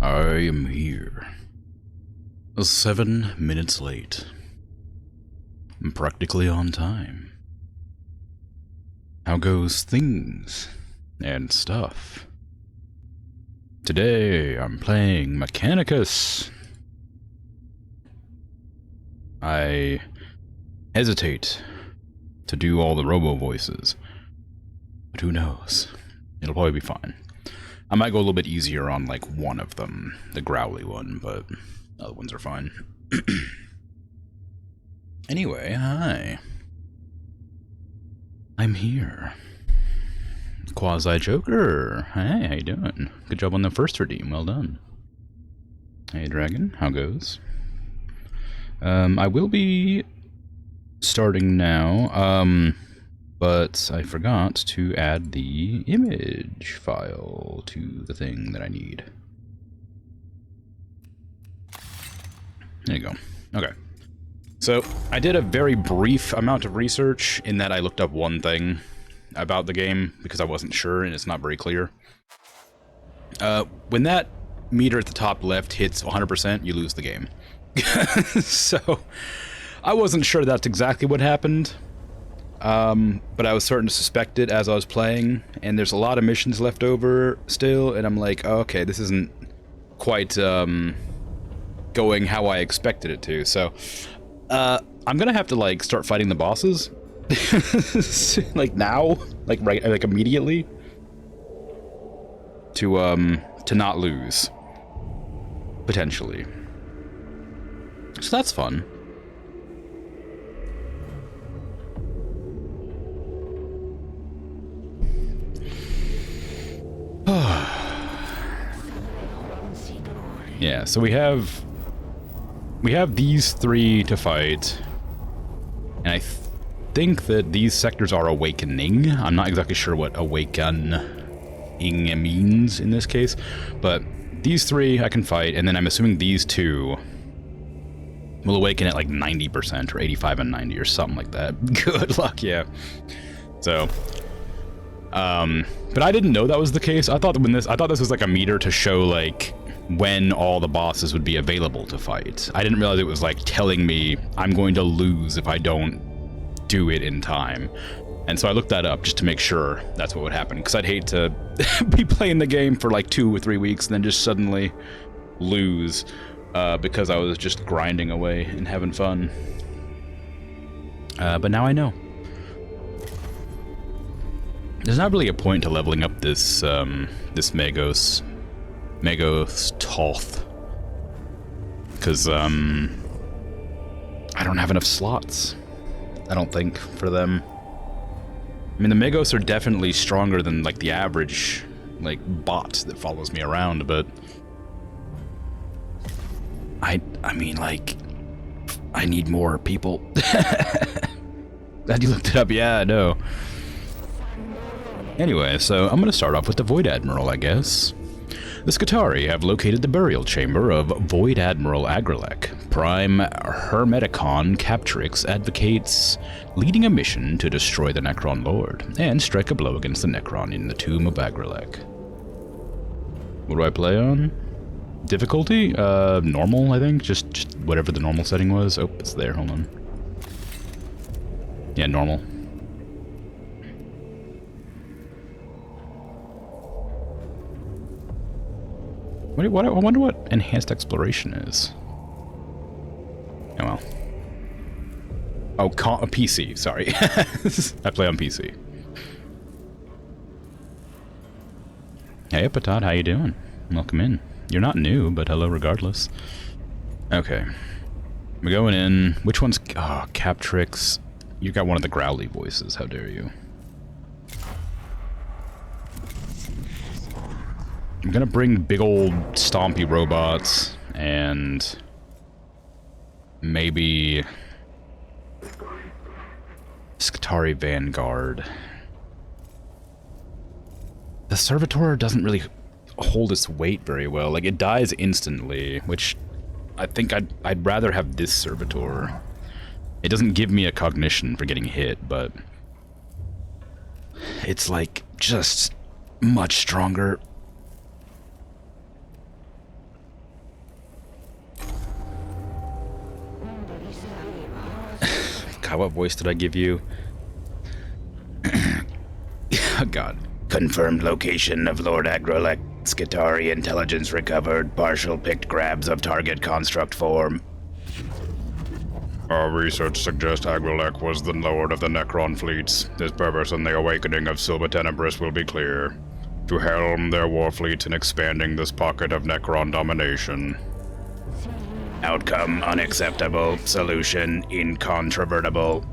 I am here. 7 minutes late. I'm practically on time. How goes things and stuff? Today I'm playing Mechanicus. I hesitate to do all the robo voices, but who knows? It'll probably be fine. I might go a little bit easier on like one of them, the growly one, but other ones are fine. Anyway, hi. I'm here. Quasi-Joker. Hey, how you doing? Good job on the first redeem, well done. Hey Dragon, how goes? I will be starting now, but I forgot to add the image file to the thing that I need. There you go. Okay. So, I did a very brief amount of research in that I looked up one thing about the game because I wasn't sure and it's not very clear. When that meter at the top left hits 100%, you lose the game. So, I wasn't sure that's exactly what happened. But I was starting to suspect it as I was playing, and there's a lot of missions left over still, and I'm like, oh, okay, this isn't quite, going how I expected it to, so, I'm gonna have to, like, start fighting the bosses, like, now, like, like, immediately, to not lose, potentially, so that's fun. Yeah, so we have these three to fight, and I think that these sectors are awakening. I'm not exactly sure what awakening means in this case, but these three I can fight, and then I'm assuming these two will awaken at like 90% or 85 and 90 or something like that. Good luck, yeah. So, but I didn't know that was the case. I thought this was like a meter to show like when all the bosses would be available to fight. I didn't realize it was like telling me I'm going to lose if I don't do it in time. And so I looked that up just to make sure that's what would happen, because I'd hate to be playing the game for like 2 or 3 weeks and then just suddenly lose because I was just grinding away and having fun. But now I know. There's not really a point to leveling up this this Magos Toth, because I don't have enough slots, I don't think, for them. I mean, the Magos are definitely stronger than like the average like bot that follows me around, but I mean, like, I need more people. Glad you looked it up. Yeah, I know. Anyway, so I'm gonna start off with the Void Admiral, I guess. The Skitarii have located the burial chamber of Void Admiral Agrilek. Prime Hermeticon Captrix advocates leading a mission to destroy the Necron Lord and strike a blow against the Necron in the tomb of Agrilek. What do I play on? Difficulty? Normal, I think. Just whatever the normal setting was. Oh, it's there. Hold on. Yeah, normal. I wonder what enhanced exploration is. Oh well. Oh, a PC, sorry. I play on PC. Hey, Patat, how you doing? Welcome in. You're not new, but hello regardless. Okay. We're going in. Which one's... Oh, Captrix. You got one of the growly voices, how dare you. I'm gonna bring big old stompy robots and maybe Skitarii Vanguard. The Servitor doesn't really hold its weight very well. Like, it dies instantly, which I think I'd rather have this Servitor. It doesn't give me a cognition for getting hit, but it's like just much stronger. what voice did I give you? Oh, God. Confirmed location of Lord Agrolek. Skitari intelligence recovered. Partial picked grabs of target construct form. Our research suggests Agrolek was the lord of the Necron fleets. His purpose in the awakening of Silva Tenebris will be clear. To helm their war fleets in expanding this pocket of Necron domination. Outcome unacceptable. Solution incontrovertible.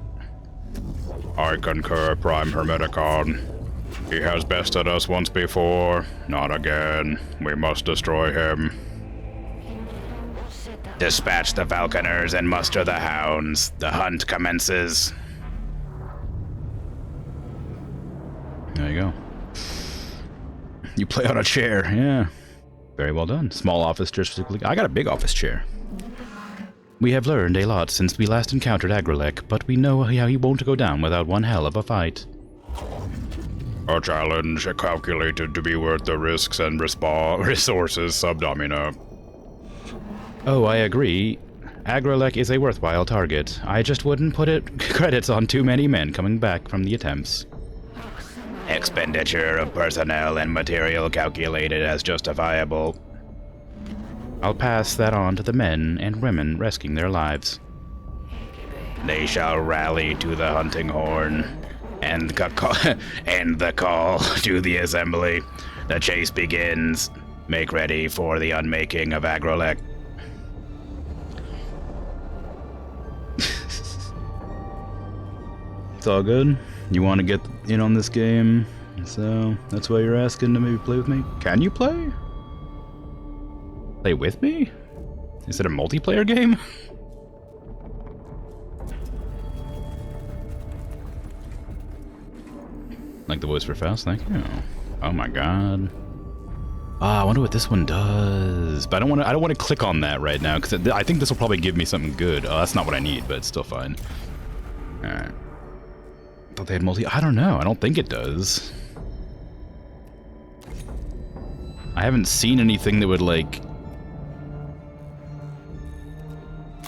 I concur, Prime Hermeticon. He has bested us once before. Not again. We must destroy him. Dispatch the falconers and muster the hounds. The hunt commences. There you go. You play on a chair, yeah. Very well done. Small office chair specifically. I got a big office chair. We have learned a lot since we last encountered Agrolek, but we know how he won't go down without one hell of a fight. A challenge calculated to be worth the risks and resources, Subdomina. Oh, I agree. Agrolek is a worthwhile target. I just wouldn't put credits on too many men coming back from the attempts. Expenditure of personnel and material calculated as justifiable. I'll pass that on to the men and women risking their lives. They shall rally to the hunting horn, and the call to the assembly. The chase begins. Make ready for the unmaking of Agrolek. It's all good. You want to get in on this game, so that's why you're asking to maybe play with me? Can you play? Play with me? Is it a multiplayer game? Like the voice for Faust, thank you. Oh my god. Ah, I wonder what this one does. But I don't want to click on that right now, because I think this will probably give me something good. Oh, that's not what I need, but it's still fine. Alright. Thought they had multi... I don't know. I don't think it does. I haven't seen anything that would, like...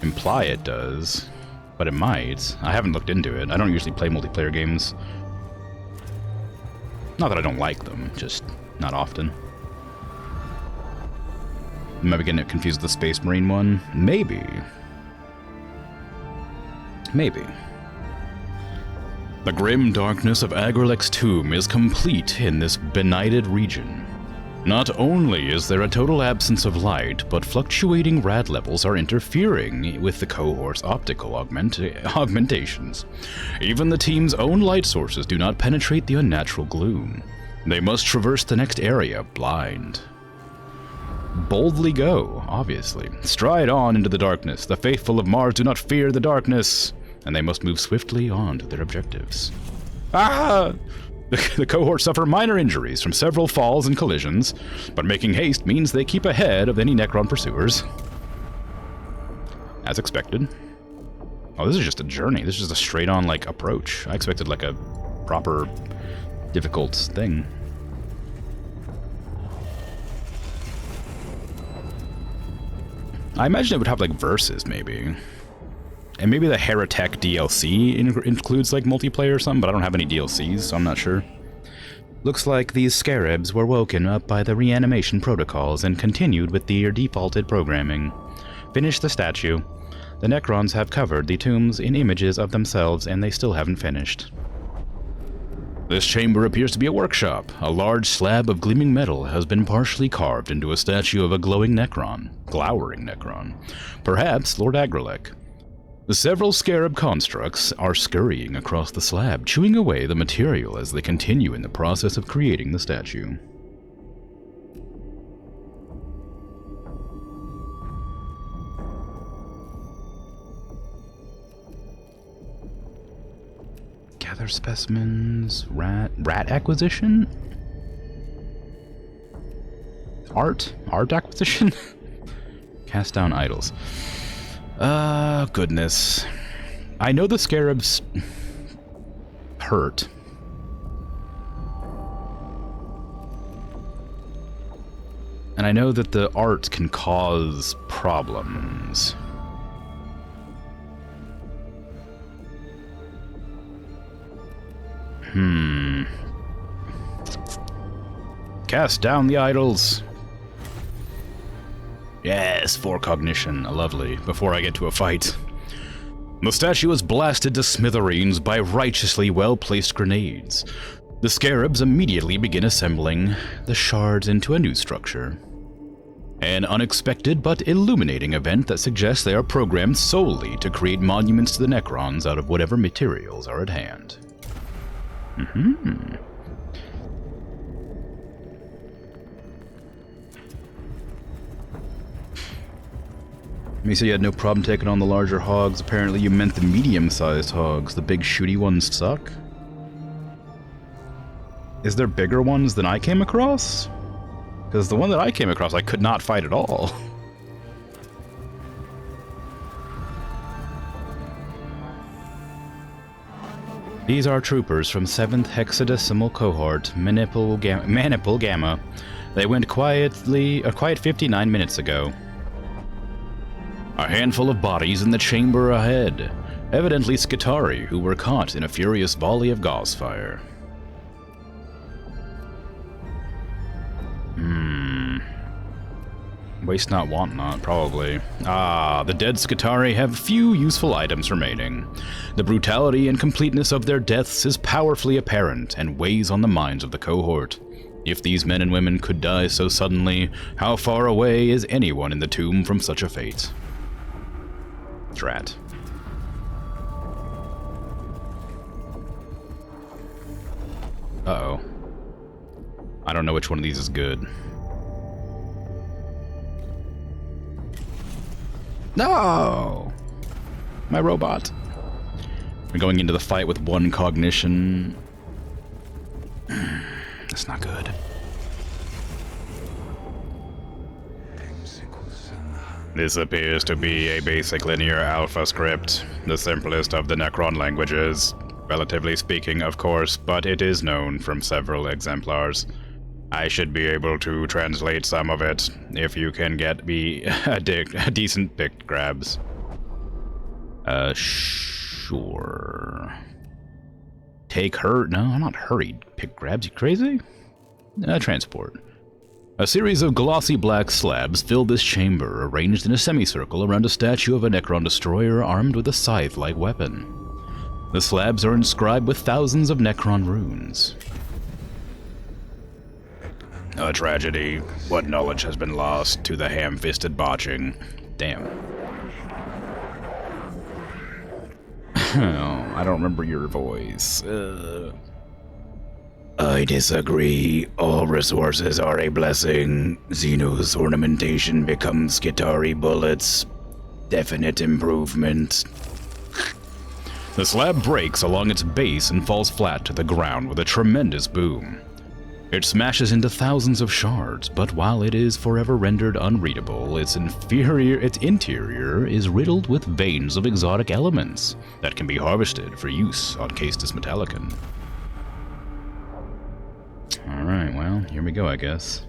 imply it does. But it might. I haven't looked into it. I don't usually play multiplayer games. Not that I don't like them, just not often. Am I getting it confused with the Space Marine one? Maybe. Maybe. The grim darkness of Agrolek's tomb is complete in this benighted region. Not only is there a total absence of light, but fluctuating rad levels are interfering with the cohort's optical augmentations. Even the team's own light sources do not penetrate the unnatural gloom. They must traverse the next area blind. Boldly go, obviously. Stride on into the darkness. The faithful of Mars do not fear the darkness, and they must move swiftly on to their objectives. Ah! The cohort suffer minor injuries from several falls and collisions, but making haste means they keep ahead of any Necron pursuers. As expected. Oh, this is just a journey. This is just a straight-on, like, approach. I expected, like, a proper, difficult thing. I imagine it would have, like, verses, maybe. And maybe the Heretic DLC includes, like, multiplayer or something, but I don't have any DLCs, so I'm not sure. Looks like these scarabs were woken up by the reanimation protocols and continued with their defaulted programming. Finish the statue. The Necrons have covered the tombs in images of themselves, and they still haven't finished. This chamber appears to be a workshop. A large slab of gleaming metal has been partially carved into a statue of a glowering Necron. Perhaps Lord Agrolek. The several scarab constructs are scurrying across the slab, chewing away the material as they continue in the process of creating the statue. Gather specimens, rat acquisition? Art acquisition? Cast down idols. Goodness. I know the scarabs hurt. And I know that the art can cause problems. Cast down the idols. Yes, forecognition. Lovely. Before I get to a fight. The statue is blasted to smithereens by righteously well-placed grenades. The scarabs immediately begin assembling the shards into a new structure. An unexpected but illuminating event that suggests they are programmed solely to create monuments to the Necrons out of whatever materials are at hand. You said you had no problem taking on the larger hogs. Apparently you meant the medium-sized hogs. The big shooty ones suck? Is there bigger ones than I came across? Because the one that I came across I could not fight at all. These are troopers from 7th Hexadecimal Cohort, Maniple Gamma. They went quiet 59 minutes ago. A handful of bodies in the chamber ahead. Evidently Skitari, who were caught in a furious volley of gauze fire. Waste not, want not, probably. The dead Skitari have few useful items remaining. The brutality and completeness of their deaths is powerfully apparent and weighs on the minds of the cohort. If these men and women could die so suddenly, how far away is anyone in the tomb from such a fate? Drat. Uh-oh. I don't know which one of these is good. No! My robot. We're going into the fight with one cognition. That's not good. This appears to be a basic linear alpha script, the simplest of the Necron languages, relatively speaking, of course, but it is known from several exemplars. I should be able to translate some of it, if you can get me a decent pick grabs. Sure. Take her? No, I'm not hurried. Pick grabs, you crazy? Transport. A series of glossy black slabs fill this chamber, arranged in a semicircle around a statue of a Necron destroyer armed with a scythe-like weapon. The slabs are inscribed with thousands of Necron runes. A tragedy. What knowledge has been lost to the ham-fisted botching? Damn. Oh, I don't remember your voice. I disagree. All resources are a blessing. Xeno's ornamentation becomes Skitari bullets. Definite improvement. The slab breaks along its base and falls flat to the ground with a tremendous boom. It smashes into thousands of shards, but while it is forever rendered unreadable, its interior is riddled with veins of exotic elements that can be harvested for use on Caestus Metallicum. Alright, well, here we go, I guess.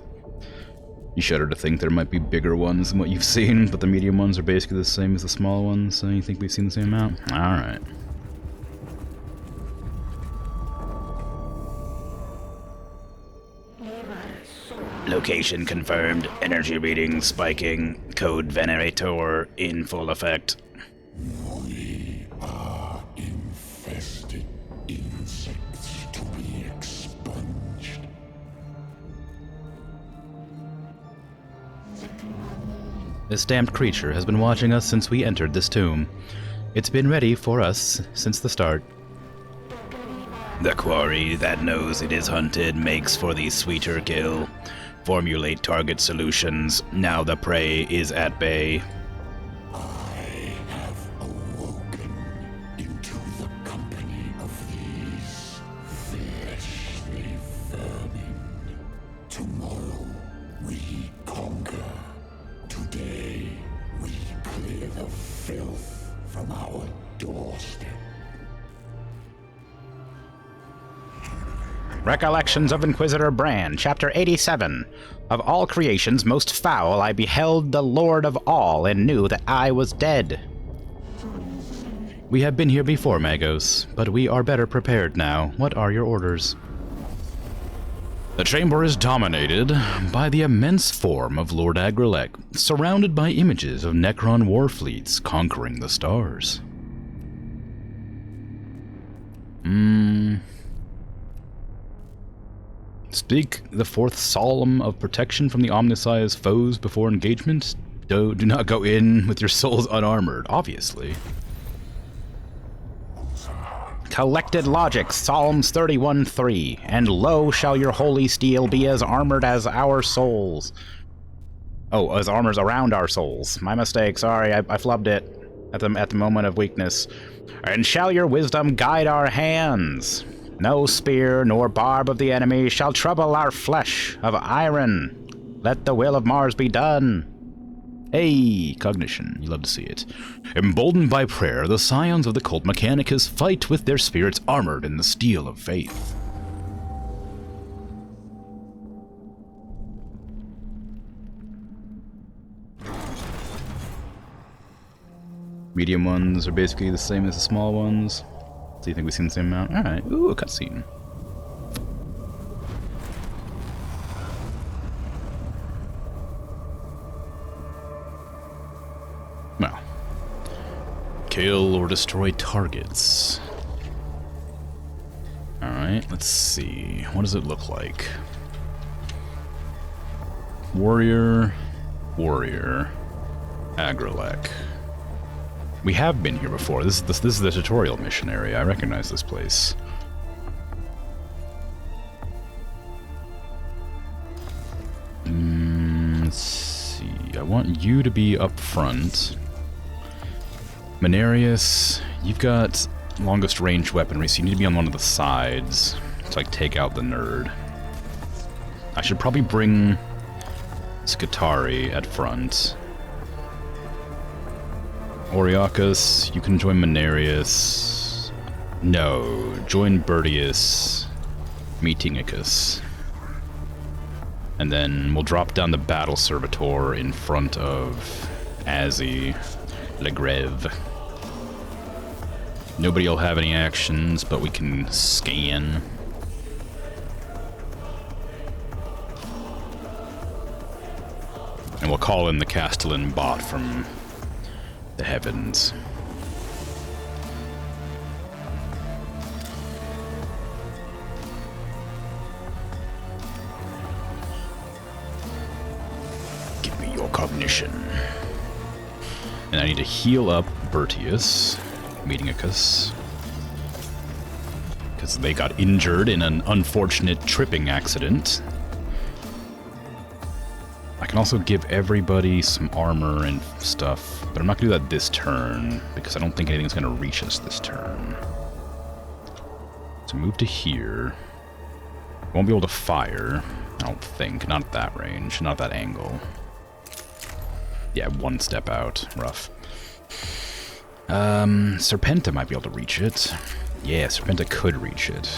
You shudder to think there might be bigger ones than what you've seen, but the medium ones are basically the same as the small ones, so you think we've seen the same amount? Alright. Location confirmed. Energy readings spiking. Code Venerator in full effect. We are infested insects to be expunged. This damned creature has been watching us since we entered this tomb. It's been ready for us since the start. The quarry that knows it is hunted makes for the sweeter kill. Formulate target solutions. Now the prey is at bay. I have awoken into the company of these fleshly vermin. Tomorrow we conquer. Today we clear the filth from our doorstep. Recollections of Inquisitor Bran, Chapter 87. Of all creations most foul, I beheld the Lord of all and knew that I was dead. We have been here before, Magos, but we are better prepared now. What are your orders? The chamber is dominated by the immense form of Lord Agrelek, surrounded by images of Necron war fleets conquering the stars. Speak the fourth solemn of protection from the Omnissiah's foes before engagement. Do not go in with your souls unarmored, obviously. Collected logic, Psalms 31:3, and lo shall your holy steel be as armored as our souls. Oh, as armors around our souls. My mistake, sorry, I flubbed it at the moment of weakness. And shall your wisdom guide our hands. No spear nor barb of the enemy shall trouble our flesh of iron. Let the will of Mars be done. Hey, cognition, you love to see it. Emboldened by prayer, the scions of the cult Mechanicus fight with their spirits armored in the steel of faith. Medium ones are basically the same as the small ones. So you think we've seen the same amount? Alright, ooh, a cutscene. Well, kill or destroy targets. Alright, let's see. What does it look like? Warrior, Agrelek. We have been here before. This is the tutorial mission area. I recognize this place. Let's see. I want you to be up front. Mechanicus, you've got longest range weaponry, so you need to be on one of the sides to like take out the nerd. I should probably bring Skatari at front. Oriakas, you can join Mechanicus. No, join Bertius, Mechanicus. And then we'll drop down the Battle Servitor in front of Azzy, Legreve. Nobody will have any actions, but we can scan. And we'll call in the Castellan bot from the heavens. Give me your cognition. And I need to heal up Bertius, Mechanicus, because they got injured in an unfortunate tripping accident. I can also give everybody some armor and stuff, but I'm not going to do that this turn, because I don't think anything's going to reach us this turn. So move to here. Won't be able to fire, I don't think. Not at that range, not at that angle. Yeah, one step out. Rough. Serpenta might be able to reach it. Yeah, Serpenta could reach it.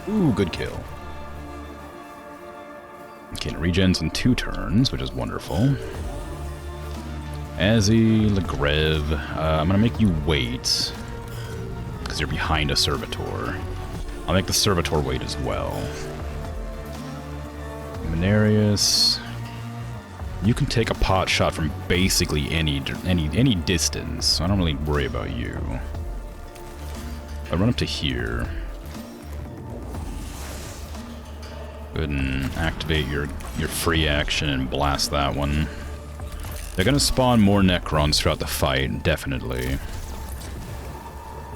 Ooh, good kill. Okay, it regens in 2 turns, which is wonderful. Azzy, Legreve, I'm gonna make you wait, because you're behind a Servitor. I'll make the Servitor wait as well. Mechanicus, you can take a pot shot from basically any distance, so I don't really worry about you. I run up to here. Go ahead and activate your free action and blast that one. They're gonna spawn more Necrons throughout the fight, definitely.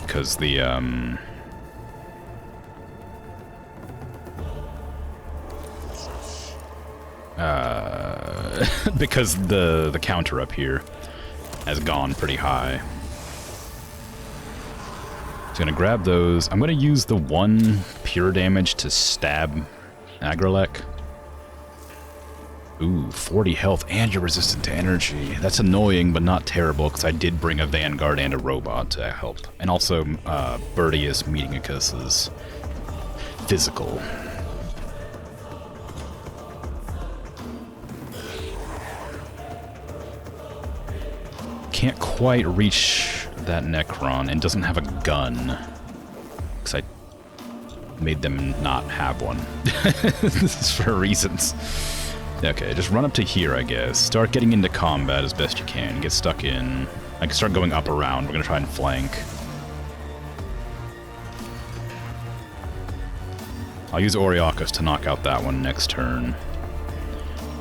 Because the, because the counter up here has gone pretty high. So I'm gonna grab those. I'm gonna use the 1 pure damage to stab Agrelek. Ooh, 40 health, and you're resistant to energy. That's annoying, but not terrible, because I did bring a Vanguard and a robot to help. And also, Bertius Mechanicus is physical. can't quite reach that Necron and doesn't have a gun. Because I made them not have one. This is for reasons. Okay, just run up to here, I guess. Start getting into combat as best you can. Get stuck in. I can start going up around. We're going to try and flank. I'll use Oriakis to knock out that one next turn.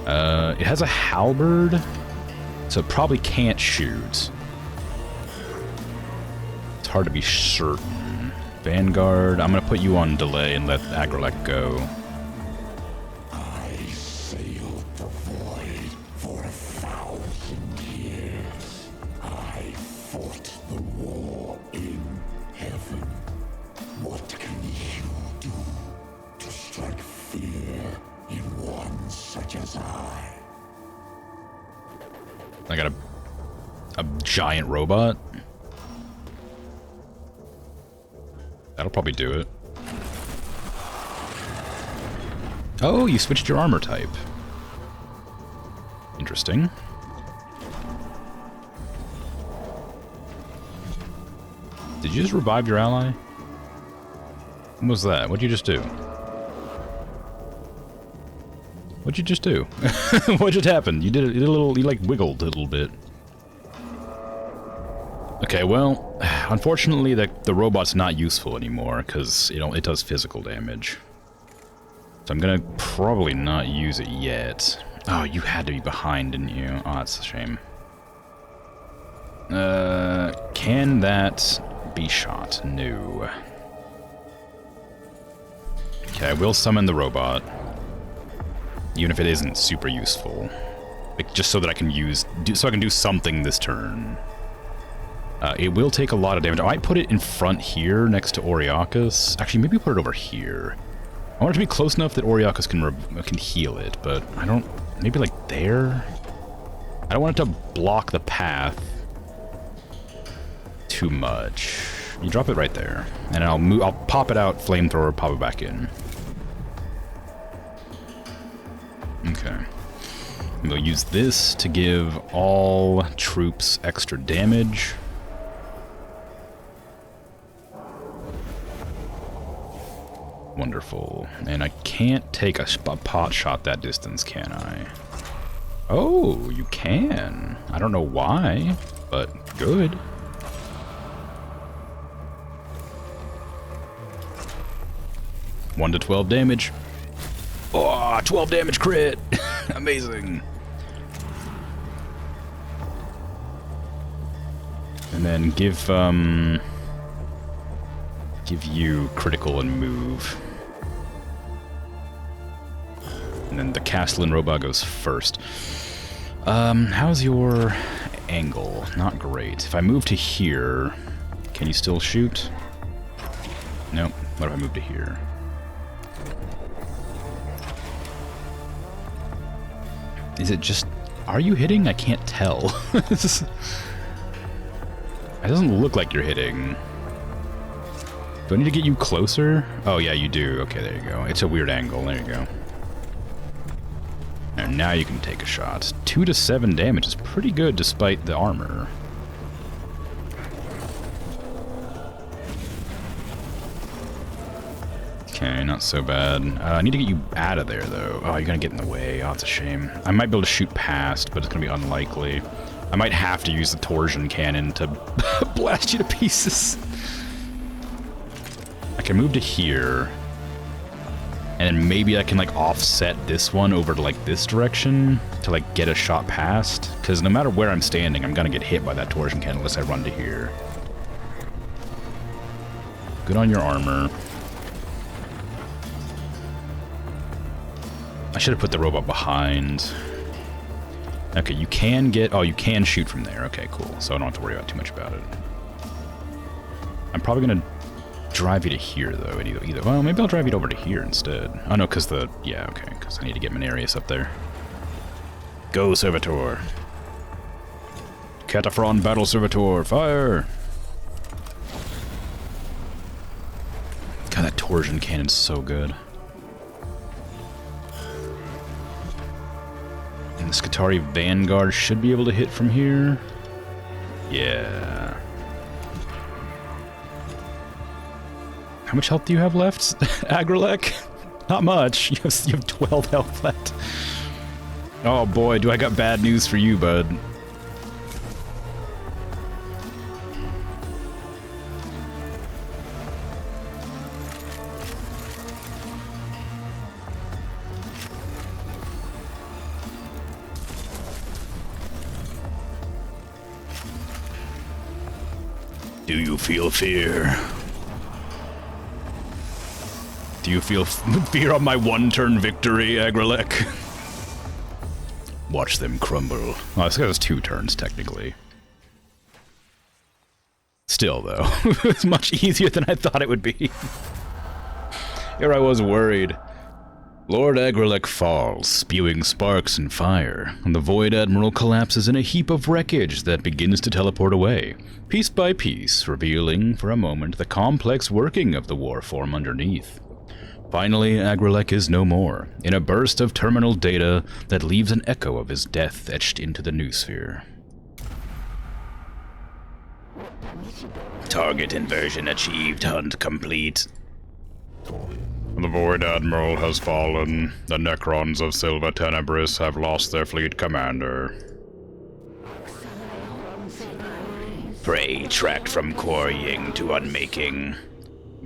It has a halberd, so it probably can't shoot. It's hard to be certain. Vanguard, I'm going to put you on delay and let Agrelek go. I sailed the void for 1,000 years. I fought the war in heaven. What can you do to strike fear in one such as I? I got a giant robot. That'll probably do it. Oh, you switched your armor type. Interesting. Did you just revive your ally? What was that? What'd you just do? What'd you just do? What just happened? You did a little, you like wiggled a little bit. Okay, well, unfortunately the robot's not useful anymore because, you know, it does physical damage. So I'm gonna probably not use it yet. Oh, you had to be behind, didn't you? Oh, that's a shame. Can that be shot? No. Okay, I will summon the robot. Even if it isn't super useful. Like, just so that I can so I can do something this turn. It will take a lot of damage. I might put it in front here next to Oriakis. Actually, maybe put it over here. I want it to be close enough that Oriakis can heal it, but I don't... Maybe like there? I don't want it to block the path too much. You drop it right there, and I'll pop it out, flamethrower, pop it back in. Okay. We'll use this to give all troops extra damage. Wonderful. And I can't take a pot shot that distance, can I? Oh, you can. I don't know why, but good. One to 12 damage. Oh, 12 damage crit. Amazing. And then give you critical and move. And then the Castellan robot goes first. How's your angle? Not great. If I move to here, can you still shoot? Nope. What if I move to here? Is it just... Are you hitting? I can't tell. It doesn't look like you're hitting. Do I need to get you closer? Oh, yeah, you do. Okay, there you go. It's a weird angle. There you go. And now you can take a shot. 2 to 7 damage is pretty good despite the armor. Okay, not so bad. I need to get you out of there, though. Oh, you're gonna get in the way. Oh, it's a shame. I might be able to shoot past, but it's gonna be unlikely. I might have to use the torsion cannon to blast you to pieces. I can move to here. And then maybe I can, like, offset this one over to, like, this direction to, like, get a shot past. Because no matter where I'm standing, I'm gonna get hit by that torsion cannon unless I run to here. Good on your armor. I should have put the robot behind. Okay, you can get... Oh, you can shoot from there. Okay, cool. So I don't have to worry about too much about it. I'm probably going to drive you to here, though. Either. Well, maybe I'll drive you over to here instead. Oh, no, because the... Yeah, okay, because I need to get Menarius up there. Go, Servitor. Cataphren battle Servitor. Fire! God, that torsion cannon's so good. And the Skitarii Vanguard should be able to hit from here. Yeah. How much health do you have left, Agrelek? Not much. You have 12 health left. Oh boy, do I got bad news for you, bud. Do you feel fear? Do you feel fear on my one-turn victory, Agrelek? Watch them crumble. Oh, this guy has 2 turns, technically. Still, though, it's much easier than I thought it would be. Here I was worried. Lord Agrelek falls, spewing sparks and fire, and the Void Admiral collapses in a heap of wreckage that begins to teleport away, piece by piece, revealing, for a moment, the complex working of the warform underneath. Finally, Agrelek is no more, in a burst of terminal data that leaves an echo of his death etched into the noosphere. Target inversion achieved, hunt complete. The Void Admiral has fallen. The Necrons of Silva Tenebris have lost their fleet commander. Prey tracked from quarrying to unmaking.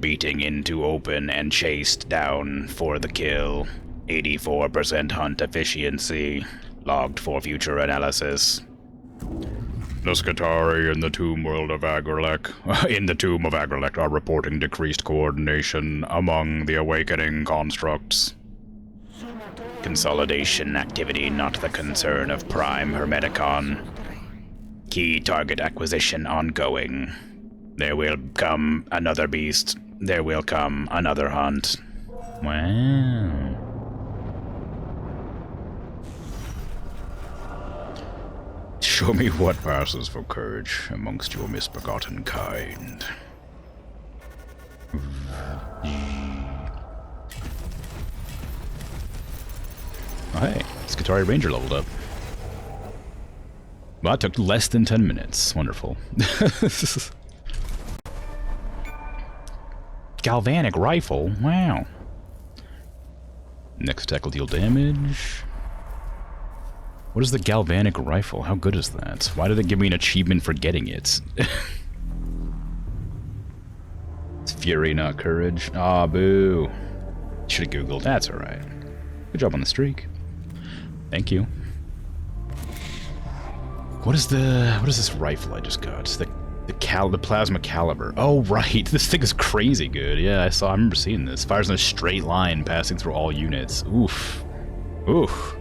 Beating into open and chased down for the kill. 84% hunt efficiency. Logged for future analysis. The Skitarii in the Tomb World of Agrelek, in the Tomb of Agrelek, are reporting decreased coordination among the awakening constructs. Consolidation activity not the concern of Prime Hermeticon. Key target acquisition ongoing. There will come another beast. There will come another hunt. Wow. Show me what passes for courage amongst your misbegotten kind. Oh, hey, Skitarii Ranger leveled up. Well, that took less than 10 minutes. Wonderful. Galvanic rifle? Wow. Next attack will deal damage. What is the galvanic rifle? How good is that? Why did it give me an achievement for getting it? It's fury, not courage. Ah, boo. Should have googled. That's alright. Good job on the streak. Thank you. What is this rifle I just got? The plasma caliber. Oh right, this thing is crazy good. Yeah, I remember seeing this. Fires in a straight line passing through all units. Oof. Oof.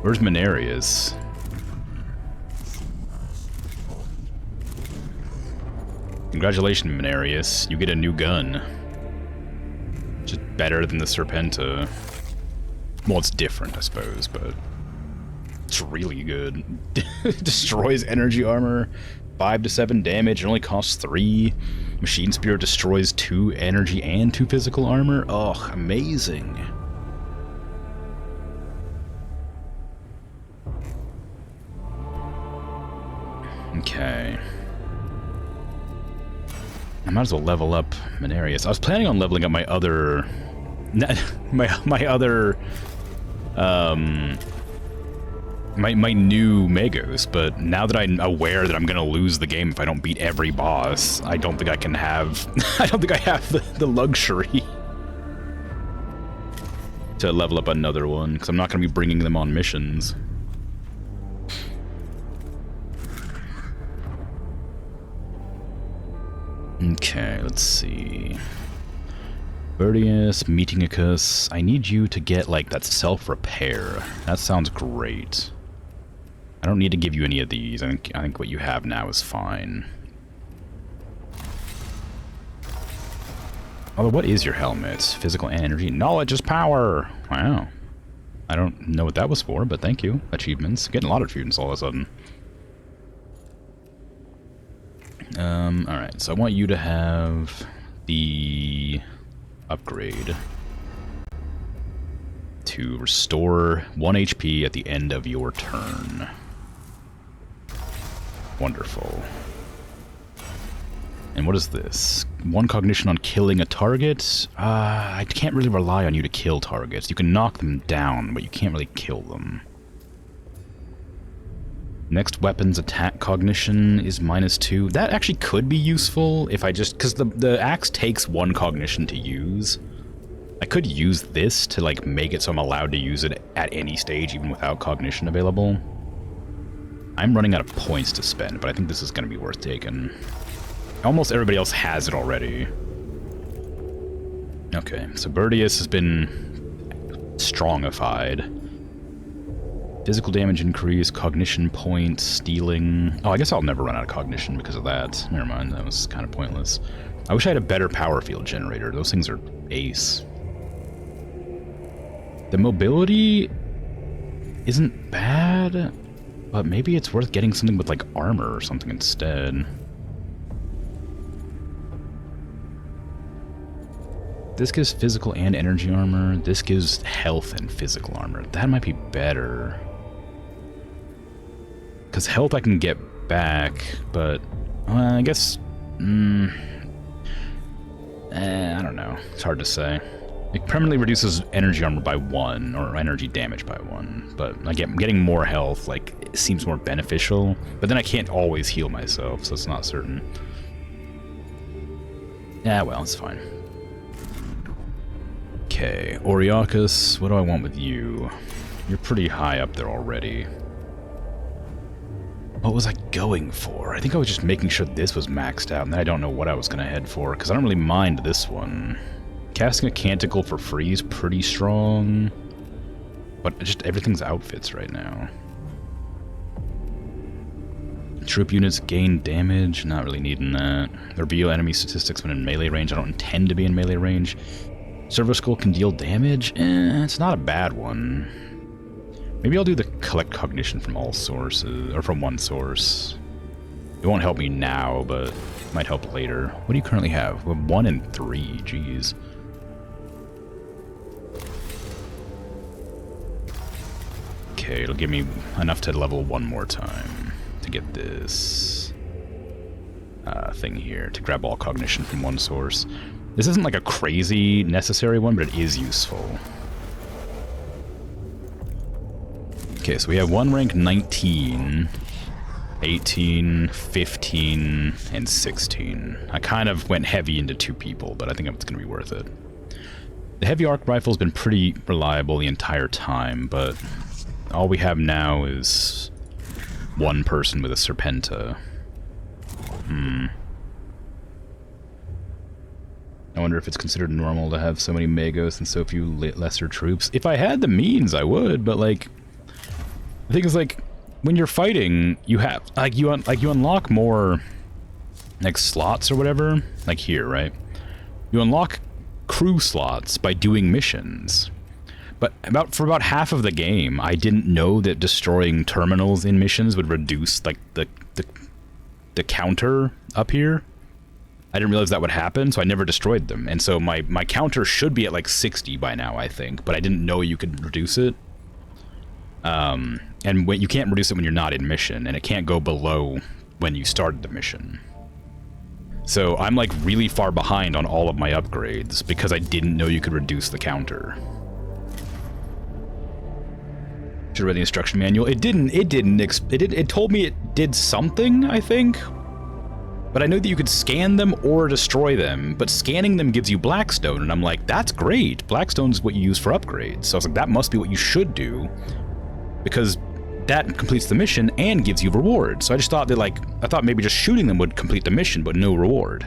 Where's Mechanicus? Congratulations, Mechanicus. You get a new gun. Just better than the Serpenta. Well, it's different, I suppose, but it's really good. Destroys energy armor, 5 to 7 damage, it only costs 3. Machine Spear destroys 2 energy and 2 physical armor. Oh, amazing. Okay. I might as well level up Mechanicus. I was planning on leveling up my other... my other... My new Magos, but now that I'm aware that I'm gonna lose the game if I don't beat every boss, I don't think I can have... I don't think I have the luxury to level up another one, because I'm not gonna be bringing them on missions. Okay, let's see. Verdius, Mechanicus. I need you to get, like, that self-repair. That sounds great. I don't need to give you any of these. I think what you have now is fine. Although, what is your helmet? Physical and energy. Knowledge is power! Wow. I don't know what that was for, but thank you. Achievements. Getting a lot of achievements all of a sudden. Alright, so I want you to have the upgrade to restore 1 HP at the end of your turn. Wonderful. And what is this? 1 cognition on killing a target? I can't really rely on you to kill targets. You can knock them down, but you can't really kill them. Next weapon's attack cognition is -2. That actually could be useful if I just... because the axe takes 1 cognition to use. I could use this to, like, make it so I'm allowed to use it at any stage, even without cognition available. I'm running out of points to spend, but I think this is going to be worth taking. Almost everybody else has it already. Okay, so Birdius has been strongified. Physical damage increase, cognition points, stealing... Oh, I guess I'll never run out of cognition because of that. Never mind, that was kind of pointless. I wish I had a better power field generator. Those things are ace. The mobility isn't bad, but maybe it's worth getting something with, like, armor or something instead. This gives physical and energy armor. This gives health and physical armor. That might be better. Because health I can get back, but I guess... I don't know. It's hard to say. It permanently reduces energy armor by 1, or energy damage by 1. But again, getting more health, like, it seems more beneficial. But then I can't always heal myself, so it's not certain. Yeah, well, it's fine. Okay, Oriakus, what do I want with you? You're pretty high up there already. What was I going for? I think I was just making sure this was maxed out, and then I don't know what I was going to head for, because I don't really mind this one. Casting a Canticle for free is pretty strong, but just everything's outfits right now. Troop units gain damage, not really needing that. Reveal enemy statistics when in melee range. I don't intend to be in melee range. Servo Skull can deal damage? It's not a bad one. Maybe I'll do the collect cognition from all sources, or from one source. It won't help me now, but it might help later. What do you currently have? We have 1 and 3, jeez. Okay, it'll give me enough to level 1 more time to get this thing here, to grab all cognition from one source. This isn't like a crazy necessary one, but it is useful. Okay, so we have one rank 19, 18, 15, and 16. I kind of went heavy into 2 people, but I think it's going to be worth it. The heavy arc rifle's been pretty reliable the entire time, but all we have now is 1 person with a Serpenta. I wonder if it's considered normal to have so many Magos and so few lesser troops. If I had the means, I would, but, like, the thing is, like, when you're fighting, you have, like, you unlock more, like, slots or whatever, like here, right? You unlock crew slots by doing missions. But for about half of the game, I didn't know that destroying terminals in missions would reduce, like, the counter up here. I didn't realize that would happen, so I never destroyed them. And so my counter should be at, like, 60 by now, I think, but I didn't know you could reduce it. And you can't reduce it when you're not in mission, and it can't go below when you started the mission. So I'm, like, really far behind on all of my upgrades because I didn't know you could reduce the counter. Should have read the instruction manual. It told me it did something, I think. But I know that you could scan them or destroy them, but scanning them gives you Blackstone, and I'm like, that's great. Blackstone's what you use for upgrades. So I was like, that must be what you should do, because that completes the mission and gives you rewards. So I just thought that, like, I thought maybe just shooting them would complete the mission, but no reward.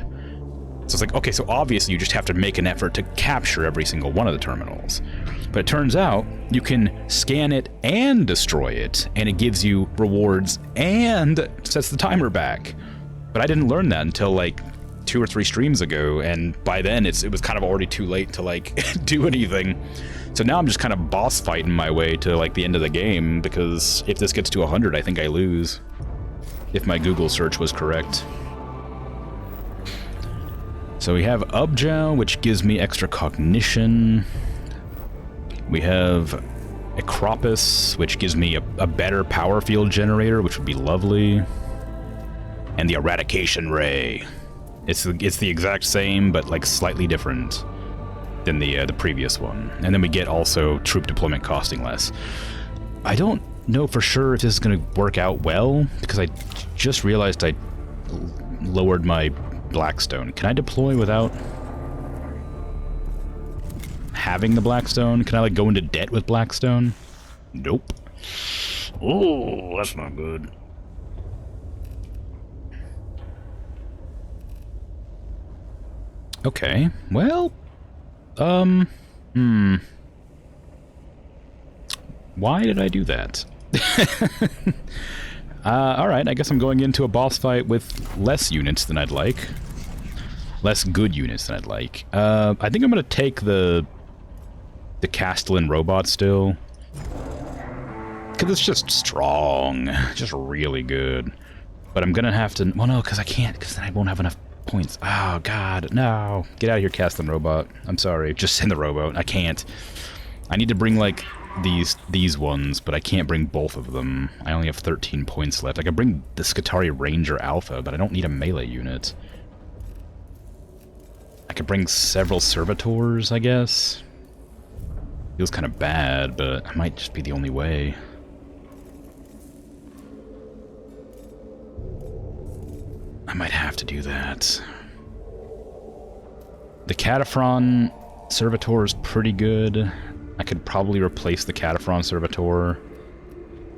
So it's like, okay, so obviously you just have to make an effort to capture every single one of the terminals. But it turns out you can scan it and destroy it, and it gives you rewards and sets the timer back. But I didn't learn that until, like, 2 or 3 streams ago, and by then it was kind of already too late to, like, do anything. So now I'm just kind of boss fighting my way to, like, the end of the game, because if this gets to 100, I think I lose. If my Google search was correct. So we have Ubjow, which gives me extra cognition. We have Acropis, which gives me a better power field generator, which would be lovely. and the Eradication Ray. It's the exact same, but like slightly different than the previous one. And then we get also troop deployment costing less. I don't know for sure if this is going to work out well, because I just realized I lowered my Blackstone. Can I deploy without having the Blackstone? Can I like go into debt with Blackstone? Nope. Oh, that's not good. Okay, well, why did I do that? Alright, I guess I'm going into a boss fight with less units than I'd like. Less good units than I'd like. I think I'm gonna take the Castellan robot still. Because it's just strong. Just really good. But I'm gonna have to... Well, no, because I can't, because then I won't have enough points. Oh, God, no. Get out of here, Castellan robot. I'm sorry, just send the rowboat. I can't. I need to bring, like, these ones, but I can't bring both of them. I only have 13 points left. I can bring the Skitarii Ranger Alpha, but I don't need a melee unit. I could bring several servitors, I guess. Feels kind of bad, but it might just be the only way. I might have to do that. The Cataphron Servitor is pretty good. I could probably replace the Cataphron Servitor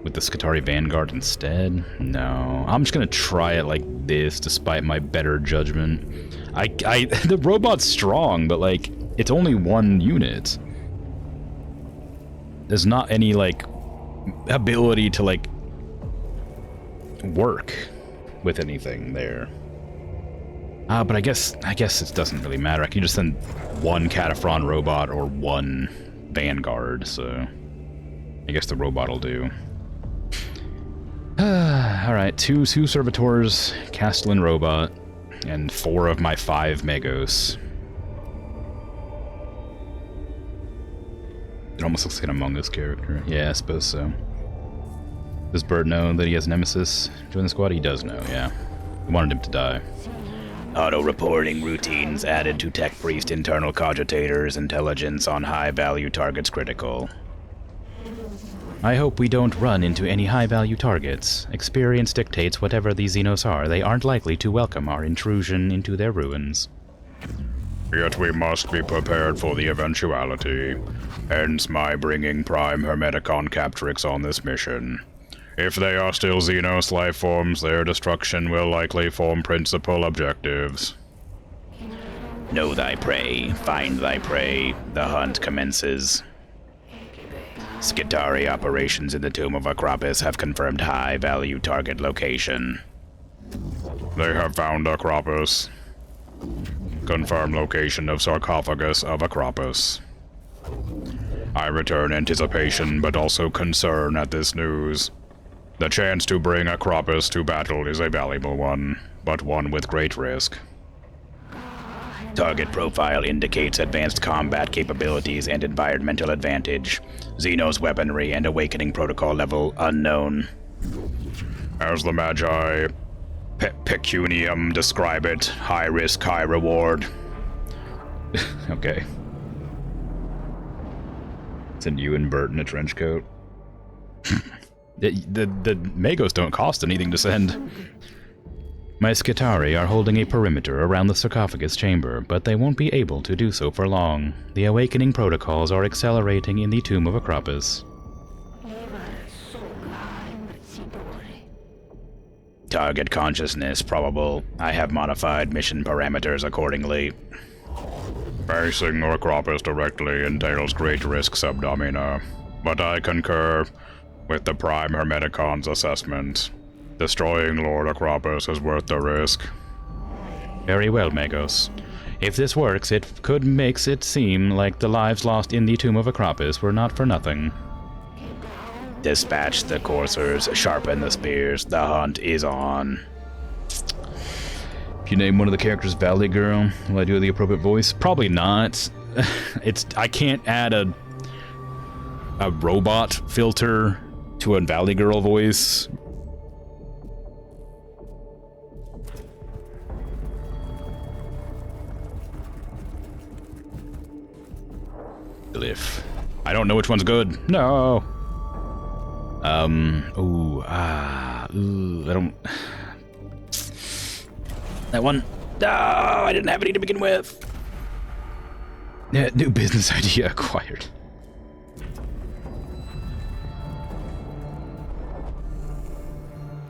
with the Skitarii Vanguard instead. No, I'm just gonna try it like this, despite my better judgment. The robot's strong, but like, it's only one unit. There's not any like ability to like work with anything there. But I guess it doesn't really matter. I can just send one Cataphron robot or one Vanguard, so I guess the robot will do. Alright, two Servitors, Castellan robot, and 4 of my 5 Magos. It almost looks like an Among Us character. Yeah, I suppose so. Does Bird know that he has Nemesis join the squad? He does know, yeah. I wanted him to die. Auto-reporting routines added to Tech Priest internal cogitators. Intelligence on high-value targets critical. I hope we don't run into any high-value targets. Experience dictates whatever these Xenos are, they aren't likely to welcome our intrusion into their ruins. Yet we must be prepared for the eventuality. Hence my bringing Prime Hermeticon Captrix on this mission. If they are still Xenos life forms, their destruction will likely form principal objectives. Know thy prey, find thy prey. The hunt commences. Skitarii operations in the Tomb of Acropis have confirmed high-value target location. They have found Acropis. Confirm location of sarcophagus of Acropis. I return anticipation, but also concern at this news. The chance to bring Acropis to battle is a valuable one, but one with great risk. Target profile indicates advanced combat capabilities and environmental advantage. Xenos weaponry and awakening protocol level unknown. As the Magi Pecunium describe it, high risk, high reward. Okay. Send you and Bert in a trench coat. The Magos don't cost anything to send. My Skitarii are holding a perimeter around the sarcophagus chamber, but they won't be able to do so for long. The awakening protocols are accelerating in the Tomb of Acropis. Target consciousness probable. I have modified mission parameters accordingly. Facing Acropis directly entails great risk, Subdomina, but I concur with the Prime Hermeticon's assessment. Destroying Lord Acropis is worth the risk. Very well, Magos. If this works, it could make it seem like the lives lost in the Tomb of Acropis were not for nothing. Dispatch the coursers, sharpen the spears, the hunt is on. If you name one of the characters Valley Girl, will I do the appropriate voice? Probably not. I can't add a robot filter to a Valley Girl voice. Glyph. I don't know which one's good. No. I don't... That one. No, I didn't have any to begin with. Yeah, new business idea acquired.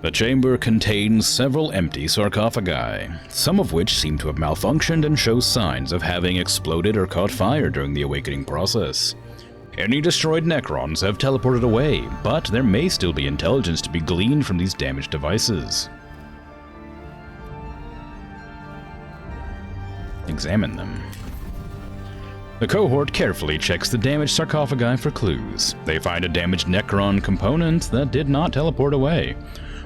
The chamber contains several empty sarcophagi, some of which seem to have malfunctioned and show signs of having exploded or caught fire during the awakening process. Any destroyed Necrons have teleported away, but there may still be intelligence to be gleaned from these damaged devices. Examine them. The cohort carefully checks the damaged sarcophagi for clues. They find a damaged Necron component that did not teleport away,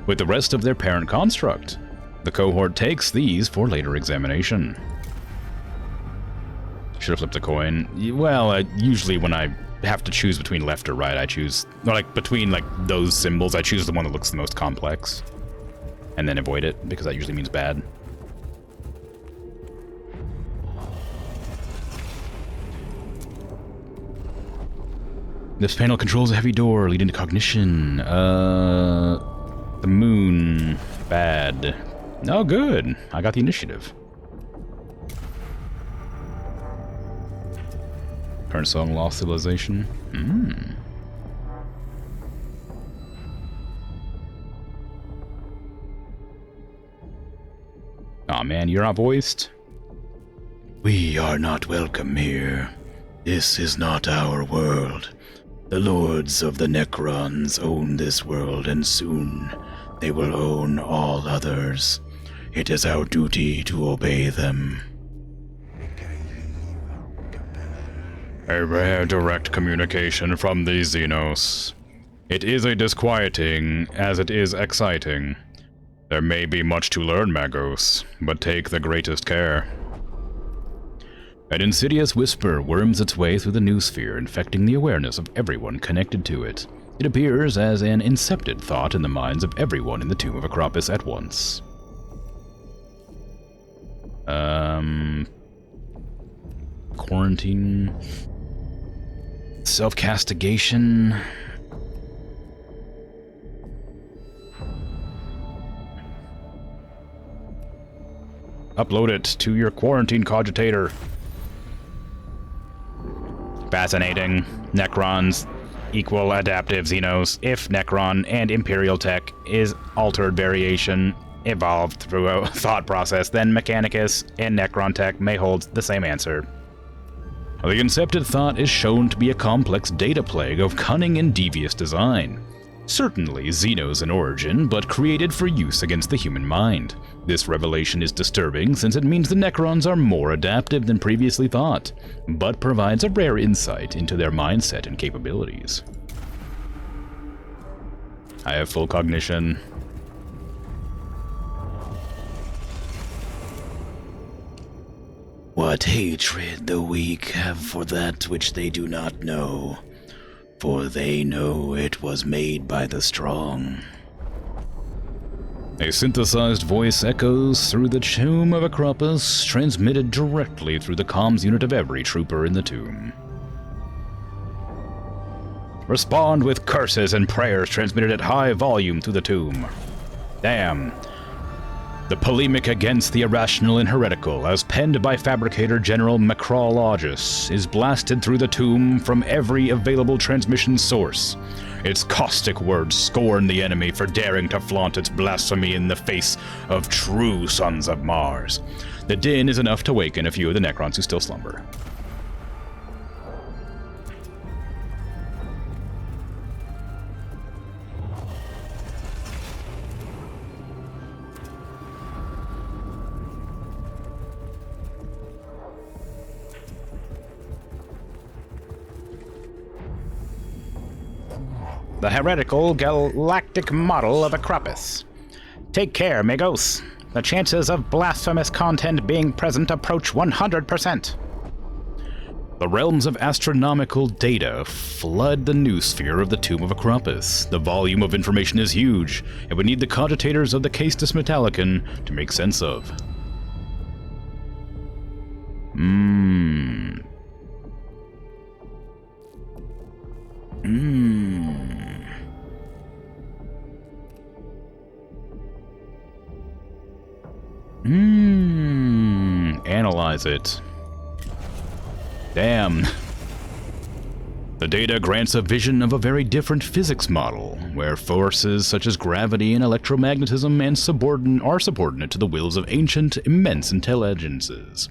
with the rest of their parent construct. The cohort takes these for later examination. Should have flipped a coin. Well, usually when I have to choose between left or right, I choose, or like between like those symbols, I choose the one that looks the most complex, and then avoid it, because that usually means bad. This panel controls a heavy door leading to cognition. The moon. Bad. Oh, good. I got the initiative. Current song, Lost Civilization. Aw, man, you're not voiced? We are not welcome here. This is not our world. The lords of the Necrons own this world, and soon they will own all others. It is our duty to obey them. A rare direct communication from the Xenos. It is a disquieting, as it is exciting. There may be much to learn, Magos, but take the greatest care. An insidious whisper worms its way through the noosphere, infecting the awareness of everyone connected to it. It appears as an incepted thought in the minds of everyone in the Tomb of Acropis at once. Quarantine. Self-castigation. Upload it to your quarantine cogitator. Fascinating. Necrons equal adaptive Xenos if Necron and Imperial tech is altered variation evolved through a thought process, then Mechanicus and Necron tech may hold the same answer. The incepted thought is shown to be a complex data plague of cunning and devious design. Certainly Xenos in origin, but created for use against the human mind. This revelation is disturbing since it means the Necrons are more adaptive than previously thought, but provides a rare insight into their mindset and capabilities. I have full cognition. What hatred the weak have for that which they do not know, for they know it was made by the strong. A synthesized voice echoes through the Tomb of Acropis, transmitted directly through the comms unit of every trooper in the tomb. Respond with curses and prayers transmitted at high volume through the tomb. Damn. The polemic against the irrational and heretical, as penned by Fabricator General Macrologis, is blasted through the tomb from every available transmission source. Its caustic words scorn the enemy for daring to flaunt its blasphemy in the face of true sons of Mars. The din is enough to waken a few of the Necrons who still slumber. The heretical galactic model of Acropis. Take care, Magos. The chances of blasphemous content being present approach 100%. The realms of astronomical data flood the noosphere of the Tomb of Acropis. The volume of information is huge, and would need the cogitators of the Caestus Metallicon to make sense of. Analyze it. Damn. The data grants a vision of a very different physics model, where forces such as gravity and electromagnetism are subordinate to the wills of ancient, immense intelligences.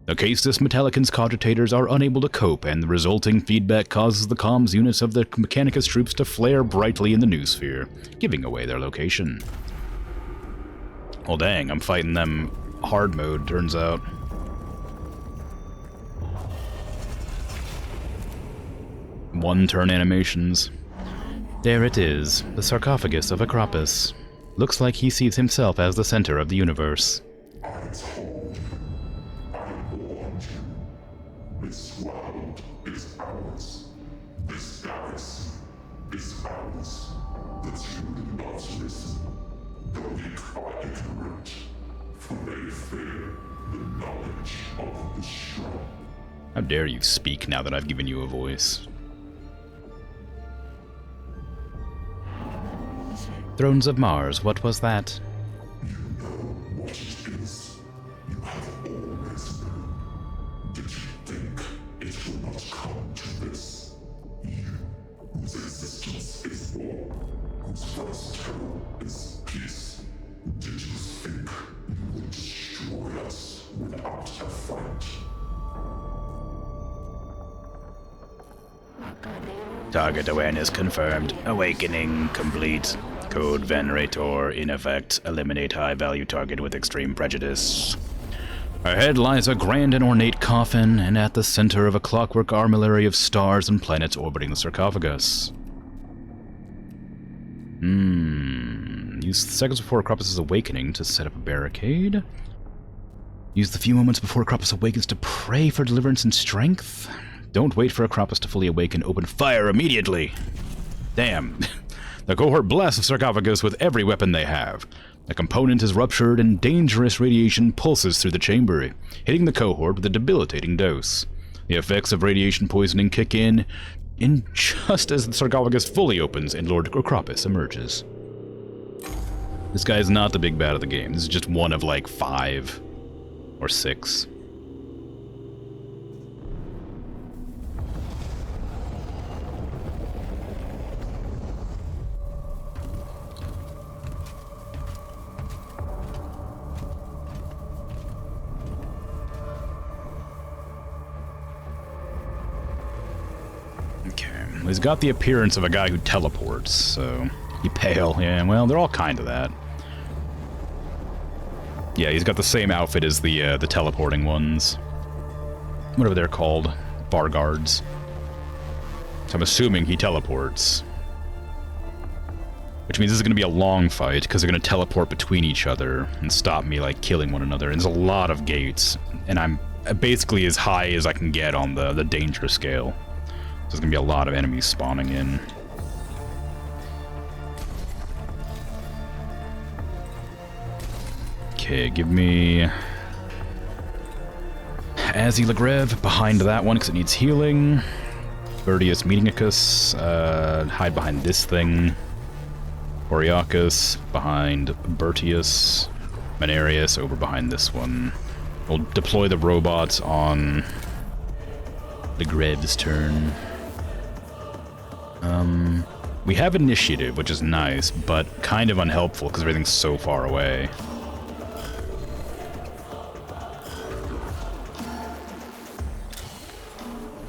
The Casus Metallicans cogitators are unable to cope, and the resulting feedback causes the comms units of the Mechanicus troops to flare brightly in the noosphere, giving away their location. Well dang, I'm fighting them hard mode, turns out. One-turn animations. There it is, the sarcophagus of Acropus. Looks like he sees himself as the center of the universe. This world is ours. This Paris is ours. The two do not listen. The weak are ignorant, for they fear the knowledge of the strong. How dare you speak now that I've given you a voice? Thrones of Mars, what was that? You know what it is. You have always known. Did you think it will not come to this? You, whose existence is war, whose first terror is peace. Did you think you would destroy us without a fight? Target awareness confirmed. Awakening complete. Code Venerator in effect. Eliminate high-value target with extreme prejudice. Ahead lies a grand and ornate coffin, and at the center of a clockwork armillary of stars and planets orbiting the sarcophagus. Use seconds before Acropus' awakening to set up a barricade. Use the few moments before Acropus awakens to pray for deliverance and strength. Don't wait for Acropus to fully awaken. Open fire immediately. Damn. The cohort blasts the sarcophagus with every weapon they have. The component is ruptured and dangerous radiation pulses through the chamber, hitting the cohort with a debilitating dose. The effects of radiation poisoning kick in just as the sarcophagus fully opens and Lord Acropus emerges. This guy is not the big bad of the game. This is just one of like 5 or 6. He's got the appearance of a guy who teleports, so... He pale, yeah, well, they're all kind of that. Yeah, he's got the same outfit as the teleporting ones. Whatever they're called. Bar guards. So I'm assuming he teleports. Which means this is going to be a long fight, because they're going to teleport between each other and stop me, like, killing one another. And there's a lot of gates, and I'm basically as high as I can get on the danger scale. There's gonna be a lot of enemies spawning in. Okay, give me Azzy Legrev behind that one because it needs healing. Vertius Mechanicus, hide behind this thing. Oriacus behind Bertius. Menarius over behind this one. We'll deploy the robots on Legrev's turn. We have initiative, which is nice, but kind of unhelpful because everything's so far away.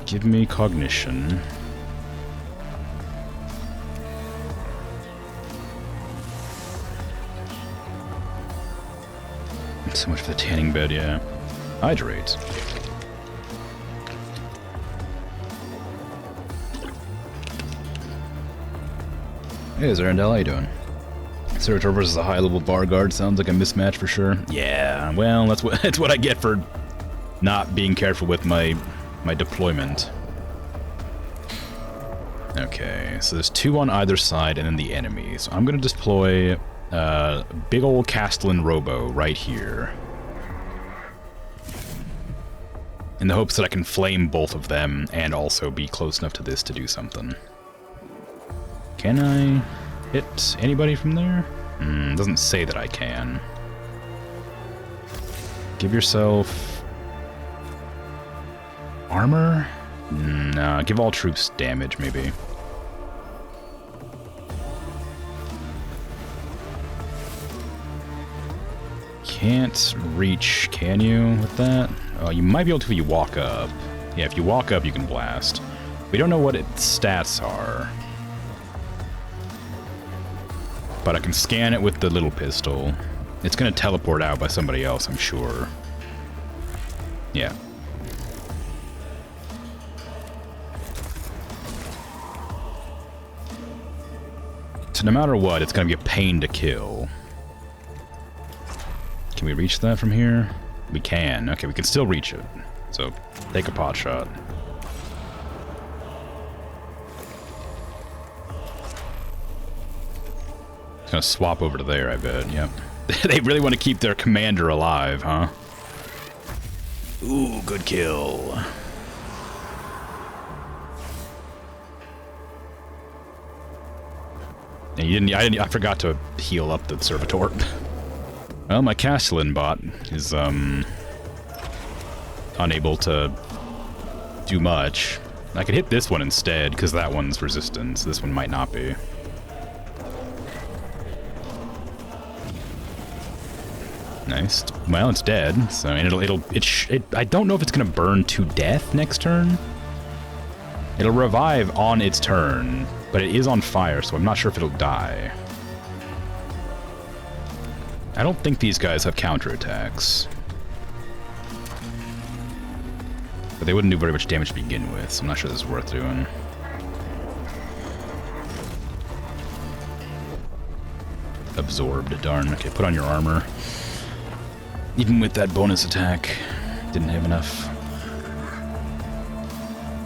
Give me cognition. So much for the tanning bed, yeah. Hydrate. Hey, Zerendel, how you doing? Searcher versus a high-level bar guard sounds like a mismatch for sure. Yeah, well, that's what I get for not being careful with my deployment. Okay, so there's 2 on either side and then the enemies. So I'm gonna deploy big old Castellan Robo right here. In the hopes that I can flame both of them and also be close enough to this to do something. Can I hit anybody from there? Doesn't say that I can. Give yourself... armor? No, give all troops damage, maybe. Can't reach, can you, with that? Oh, you might be able to if you walk up. Yeah, if you walk up, you can blast. We don't know what its stats are. But I can scan it with the little pistol. It's gonna teleport out by somebody else, I'm sure. Yeah. So no matter what, it's gonna be a pain to kill. Can we reach that from here? We can. Okay, we can still reach it. So, take a pot shot. It's gonna swap over to there, I bet. Yep. They really want to keep their commander alive, huh? Ooh, good kill. And I forgot to heal up the servitor. Well, my Castellan bot is, unable to do much. I could hit this one instead, because that one's resistant, so this one might not be. Nice. Well, it's dead, so and I don't know if it's gonna burn to death next turn. It'll revive on its turn, but it is on fire, so I'm not sure if it'll die. I don't think these guys have counterattacks. But they wouldn't do very much damage to begin with, so I'm not sure this is worth doing. Absorbed, darn. Okay, put on your armor. Even with that bonus attack, didn't have enough.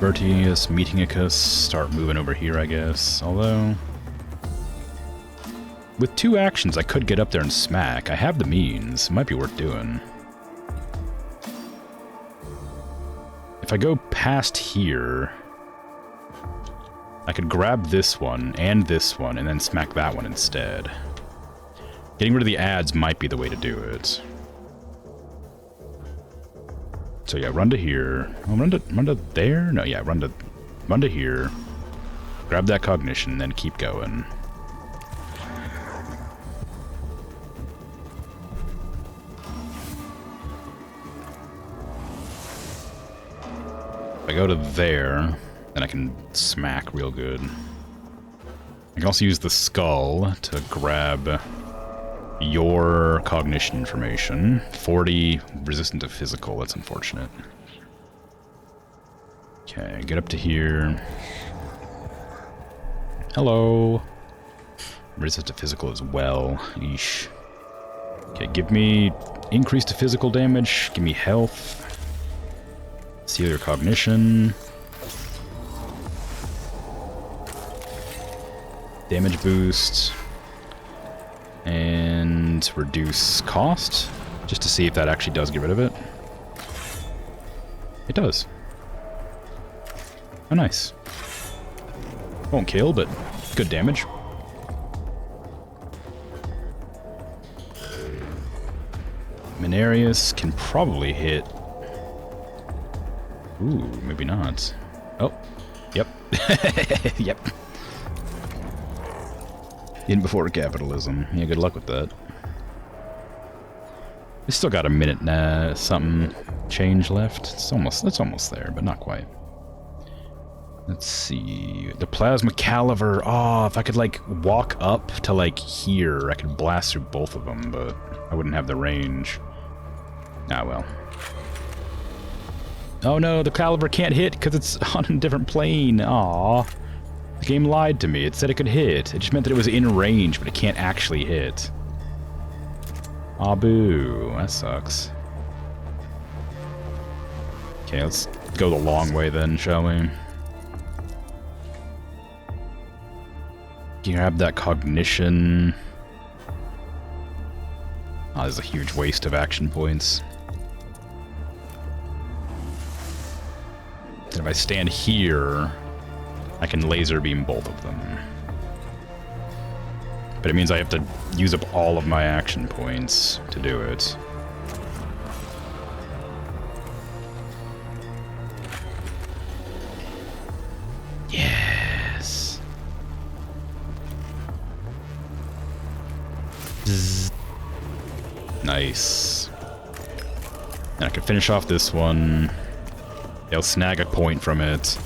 Vertius, Mechanicus, start moving over here, I guess. Although... with 2 actions, I could get up there and smack. I have the means. It might be worth doing. If I go past here, I could grab this one and then smack that one instead. Getting rid of the ads might be the way to do it. So yeah, run to here. Oh, run to there? No, yeah, run to here. Grab that cognition, then keep going. If I go to there, then I can smack real good. I can also use the skull to grab your cognition information. 40 resistant to physical, that's unfortunate. Okay, get up to here. Hello. Resistant to physical as well. Yeesh. Okay, give me increase to physical damage, give me health. Seal your cognition. Damage boost. And reduce cost, just to see if that actually does get rid of it. It does. Oh, nice. Won't kill, but good damage. Menarius can probably hit... ooh, maybe not. Oh, yep. Yep. In before capitalism. Yeah, good luck with that. We still got a minute something change left. It's almost there, but not quite. Let's see. The plasma caliver. Oh, if I could like walk up to like here, I could blast through both of them, but I wouldn't have the range. Ah, well. Oh no, the caliver can't hit because it's on a different plane. Aw. The game lied to me. It said it could hit. It just meant that it was in range, but it can't actually hit. Aw, boo. That sucks. Okay, let's go the long way then, shall we? Grab that cognition. Oh, there's a huge waste of action points. Then if I stand here, I can laser beam both of them. But it means I have to use up all of my action points to do it. Yes. Zzz. Nice. And I can finish off this one. They'll snag a point from it.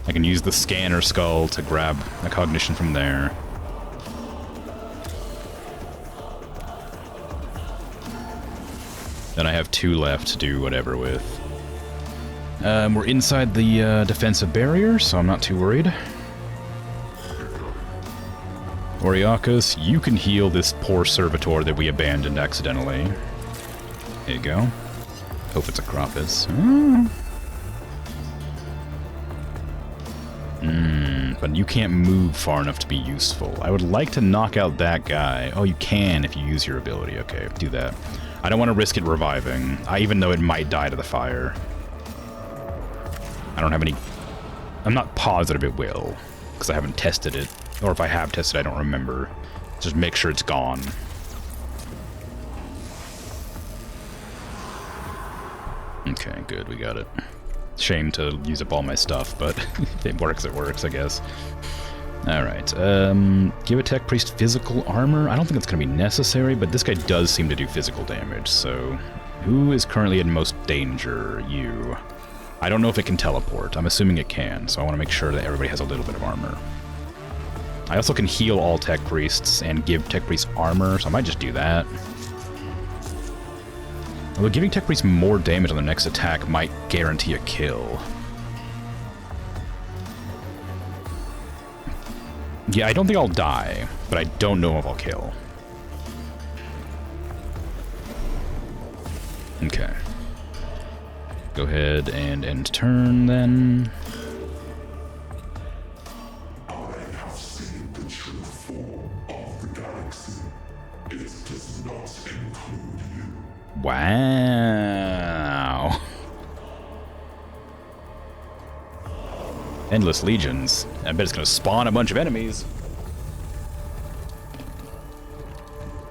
I can use the scanner skull to grab a cognition from there. Then I have 2 left to do whatever with. We're inside the defensive barrier, so I'm not too worried. Oriakos, you can heal this poor servitor that we abandoned accidentally. There you go. Hope it's a Cropus. But you can't move far enough to be useful. I would like to knock out that guy. Oh, you can if you use your ability. Okay, do that. I don't want to risk it reviving, even though it might die to the fire. I don't have any... I'm not positive it will, because I haven't tested it. Or if I have tested, I don't remember. Just make sure it's gone. Okay, good, we got it. Shame to use up all my stuff, but if it works, I guess. Alright, give a tech priest physical armor? I don't think it's going to be necessary, but this guy does seem to do physical damage, so... Who is currently in most danger? You. I don't know if it can teleport. I'm assuming it can, so I want to make sure that everybody has a little bit of armor. I also can heal all tech priests and give tech priests armor, so I might just do that. Although giving tech priests more damage on their next attack might guarantee a kill. Yeah, I don't think I'll die, but I don't know if I'll kill. Okay. Go ahead and end turn, then. I have seen the true form of the galaxy. It does not include you. Wow. Endless legions. I bet it's gonna spawn a bunch of enemies.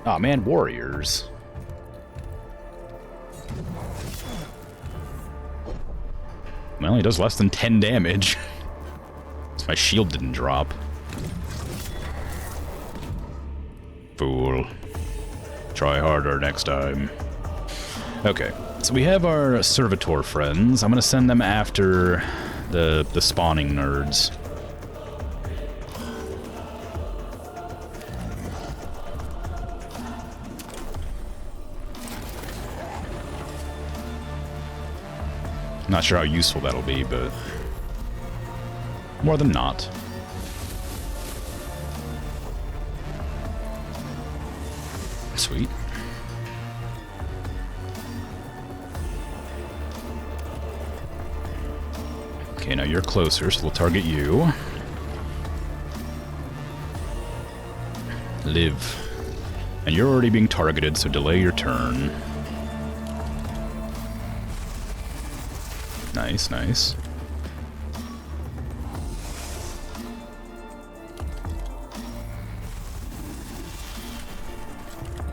Aw, man, warriors. Well, he does less than 10 damage. So my shield didn't drop. Fool. Try harder next time. Okay, so we have our servitor friends. I'm gonna send them after the spawning nerds. Not sure how useful that'll be, but more than not. Sweet. Okay, now you're closer, so we'll target you. Live. And you're already being targeted, so delay your turn. Nice, nice.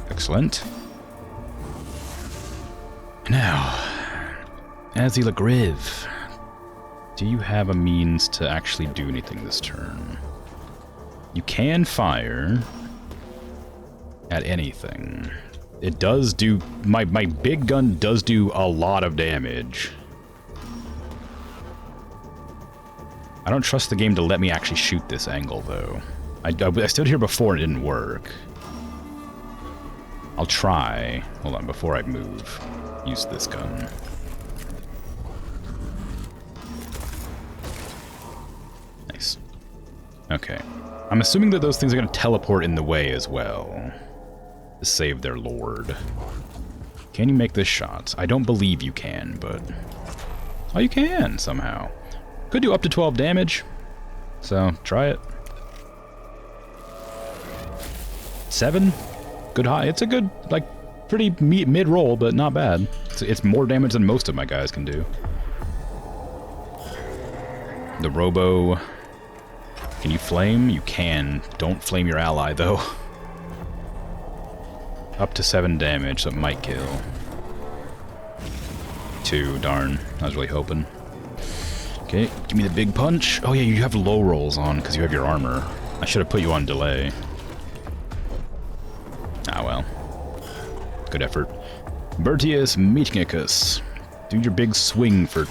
Excellent. Now, Azila Griv, do you have a means to actually do anything this turn? You can fire at anything. It does do... My big gun does do a lot of damage. I don't trust the game to let me actually shoot this angle, though. I stood here before and it didn't work. I'll try. Hold on, before I move. Use this gun. Nice. Okay. I'm assuming that those things are going to teleport in the way as well. To save their lord. Can you make this shot? I don't believe you can, but... Oh, you can, somehow. Could do up to 12 damage. So, try it. 7? Good high. It's a good, like, pretty mid-roll, but not bad. It's more damage than most of my guys can do. The Robo... Can you flame? You can. Don't flame your ally, though. up to 7 damage, so it might kill. 2, darn. I was really hoping. Okay, give me the big punch. Oh yeah, you have low rolls on because you have your armor. I should have put you on delay. Ah well. Good effort. Mechanicus. Do your big swing for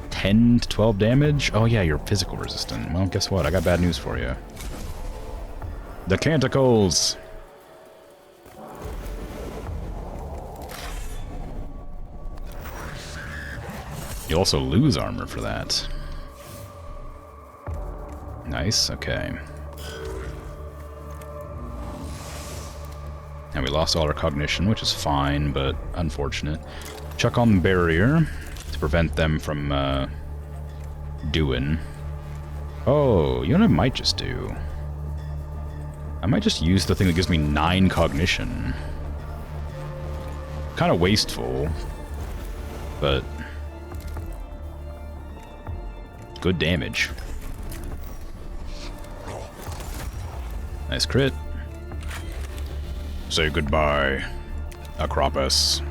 10 to 12 damage? Oh yeah, you're physical resistant. Well, guess what? I got bad news for you. The Canticles! You also lose armor for that. Nice, okay. And we lost all our cognition, which is fine, but unfortunate. Chuck on the barrier to prevent them from doing. Oh, you know what I might just do? I might just use the thing that gives me 9 cognition. Kind of wasteful, but good damage. Nice crit. Say goodbye, Acropus.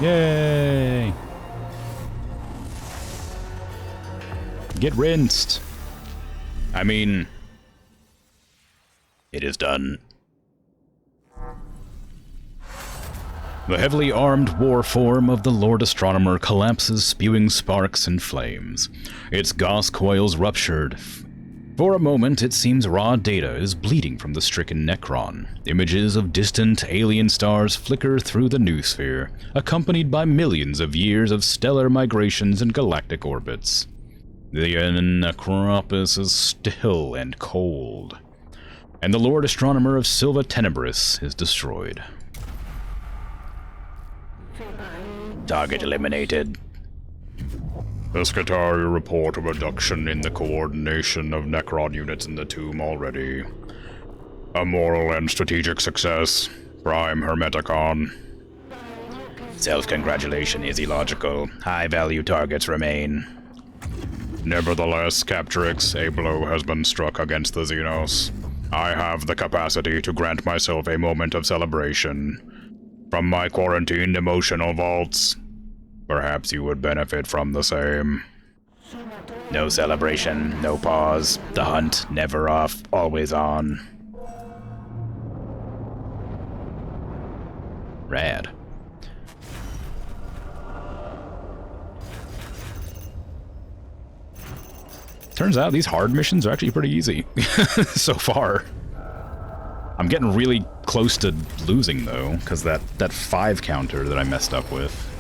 Yay! Get rinsed. I mean, it is done. The heavily armed war form of the Lord Astronomer collapses, spewing sparks and flames. Its gauze coils ruptured. For a moment, it seems raw data is bleeding from the stricken Necron. Images of distant alien stars flicker through the noosphere, accompanied by millions of years of stellar migrations and galactic orbits. The Necropus is still and cold, and the Lord Astronomer of Silva Tenebris is destroyed. Target eliminated. The Skitarii report a reduction in the coordination of Necron units in the tomb already. A moral and strategic success. Prime Hermeticon. Self-congratulation is illogical. High-value targets remain. Nevertheless, Captrix, a blow has been struck against the Xenos. I have the capacity to grant myself a moment of celebration. From my quarantined emotional vaults. Perhaps you would benefit from the same. No celebration, no pause. The hunt, never off, always on. Rad. Turns out these hard missions are actually pretty easy so far. I'm getting really close to losing though, because that 5 counter that I messed up with.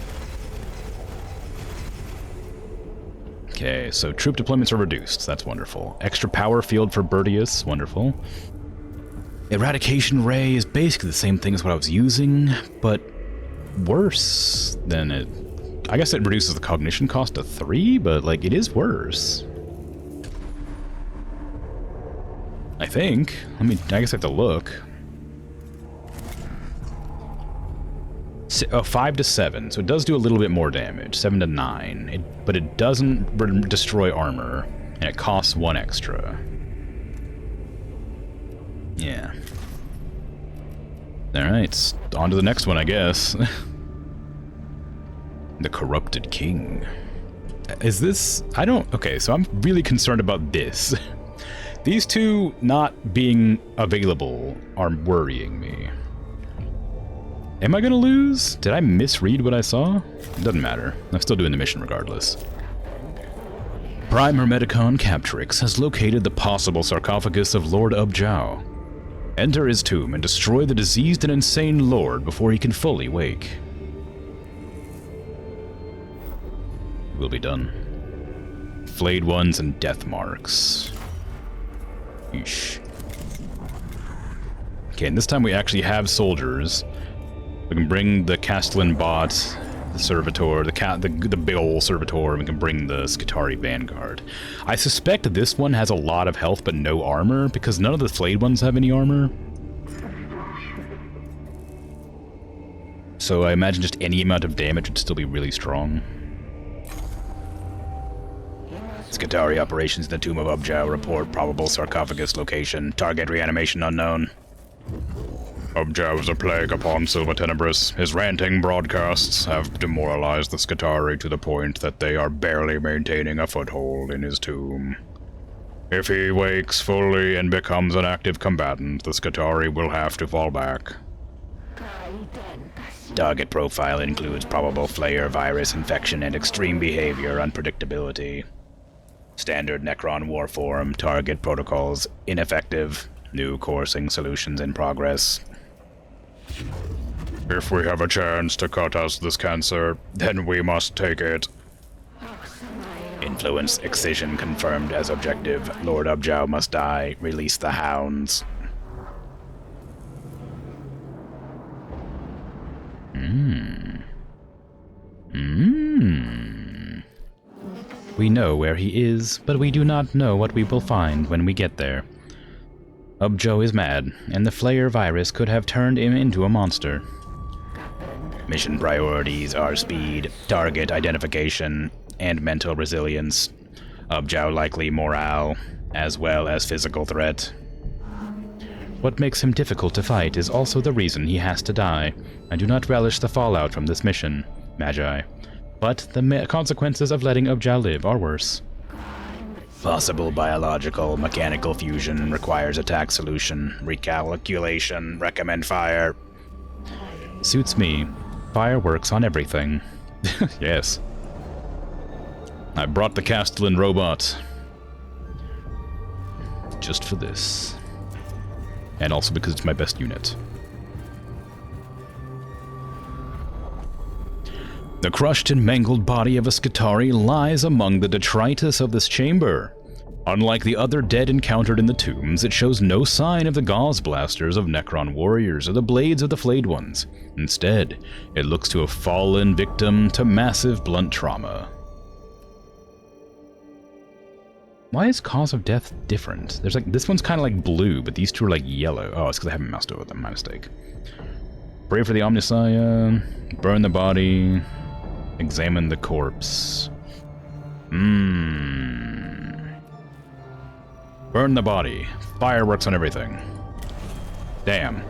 Okay, so troop deployments are reduced. That's wonderful. Extra power field for Bertius. Wonderful. Eradication Ray is basically the same thing as what I was using, but worse than it. I guess it reduces the cognition cost to 3, but like it is worse. I think. I guess I have to look. 5 to 7, so it does do a little bit more damage. 7 to 9, but it doesn't destroy armor, and it costs 1 extra. Yeah. Alright, on to the next one, I guess. The Corrupted King. Is this... Okay, so I'm really concerned about this. These two not being available are worrying me. Am I gonna lose? Did I misread what I saw? It doesn't matter. I'm still doing the mission regardless. Prime Hermeticon Captrix has located the possible sarcophagus of Lord Ubjao. Enter his tomb and destroy the diseased and insane Lord before he can fully wake. We'll be done. Flayed ones and death marks. Eesh. Okay, and this time we actually have soldiers. We can bring the Castellan bot, the Servitor, the Bill Servitor, and we can bring the Skitarii Vanguard. I suspect this one has a lot of health but no armor, because none of the flayed ones have any armor. So I imagine just any amount of damage would still be really strong. Skitarii operations in the Tomb of Ubjao report probable sarcophagus location. Target reanimation unknown. Ubjao is a plague upon Silva Tenebris. His ranting broadcasts have demoralized the Skitarii to the point that they are barely maintaining a foothold in his tomb. If he wakes fully and becomes an active combatant, the Skitarii will have to fall back. Target profile includes probable flare virus infection and extreme behavior unpredictability. Standard Necron war form. Target protocols ineffective. New coursing solutions in progress. If we have a chance to cut us this cancer, then we must take it. Influence excision confirmed as objective. Lord Ubjao must die. Release the hounds. We know where he is, but we do not know what we will find when we get there. Ubjao is mad, and the Flayer virus could have turned him into a monster. Mission priorities are speed, target identification, and mental resilience. Ubjao likely morale, as well as physical threat. What makes him difficult to fight is also the reason he has to die. I do not relish the fallout from this mission, Magi. But the consequences of letting Ubjao live are worse. Possible biological, mechanical fusion requires attack solution. Recalculation, recommend fire. Suits me. Fire works on everything. Yes. I brought the Castellan robot. Just for this. And also because it's my best unit. The crushed and mangled body of a Skitarii lies among the detritus of this chamber. Unlike the other dead encountered in the tombs, it shows no sign of the gauze blasters of Necron warriors or the blades of the flayed ones. Instead, it looks to have fallen victim to massive blunt trauma. Why is cause of death different? There's like, this one's kind of like blue, but these two are like yellow. Oh, it's because I haven't moused over them, my mistake. Pray for the Omnissiah, burn the body, examine the corpse. Burn the body. Fireworks on everything. Damn.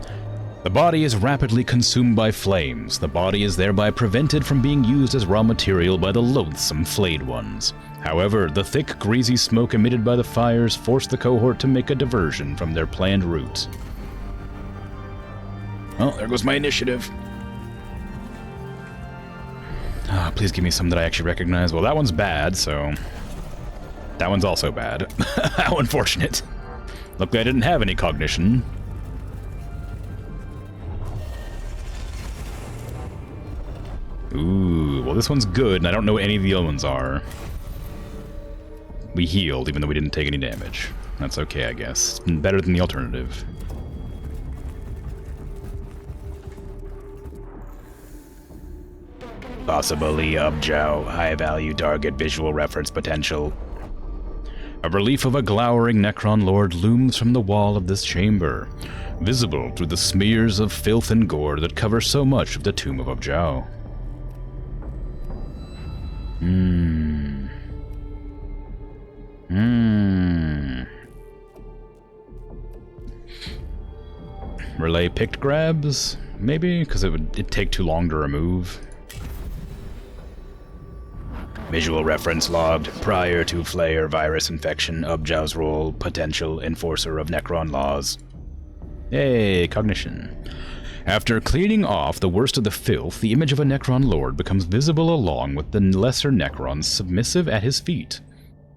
The body is rapidly consumed by flames. The body is thereby prevented from being used as raw material by the loathsome flayed ones. However, the thick, greasy smoke emitted by the fires forced the cohort to make a diversion from their planned route. Oh, there goes my initiative. Ah, please give me some that I actually recognize. Well, that one's bad, so... That one's also bad. How unfortunate. Luckily I didn't have any cognition. Ooh, well this one's good, and I don't know what any of the other ones are. We healed, even though we didn't take any damage. That's okay, I guess. Better than the alternative. Possibly Ubjao, high-value target visual reference potential. A relief of a glowering Necron Lord looms from the wall of this chamber, visible through the smears of filth and gore that cover so much of the tomb of Ubjao. Relay picked grabs? Maybe? Because it'd take too long to remove. Visual reference logged. Prior to Flayer virus infection, Ubjao's role, potential enforcer of Necron laws. Hey, cognition. After cleaning off the worst of the filth, the image of a Necron Lord becomes visible along with the lesser Necrons submissive at his feet.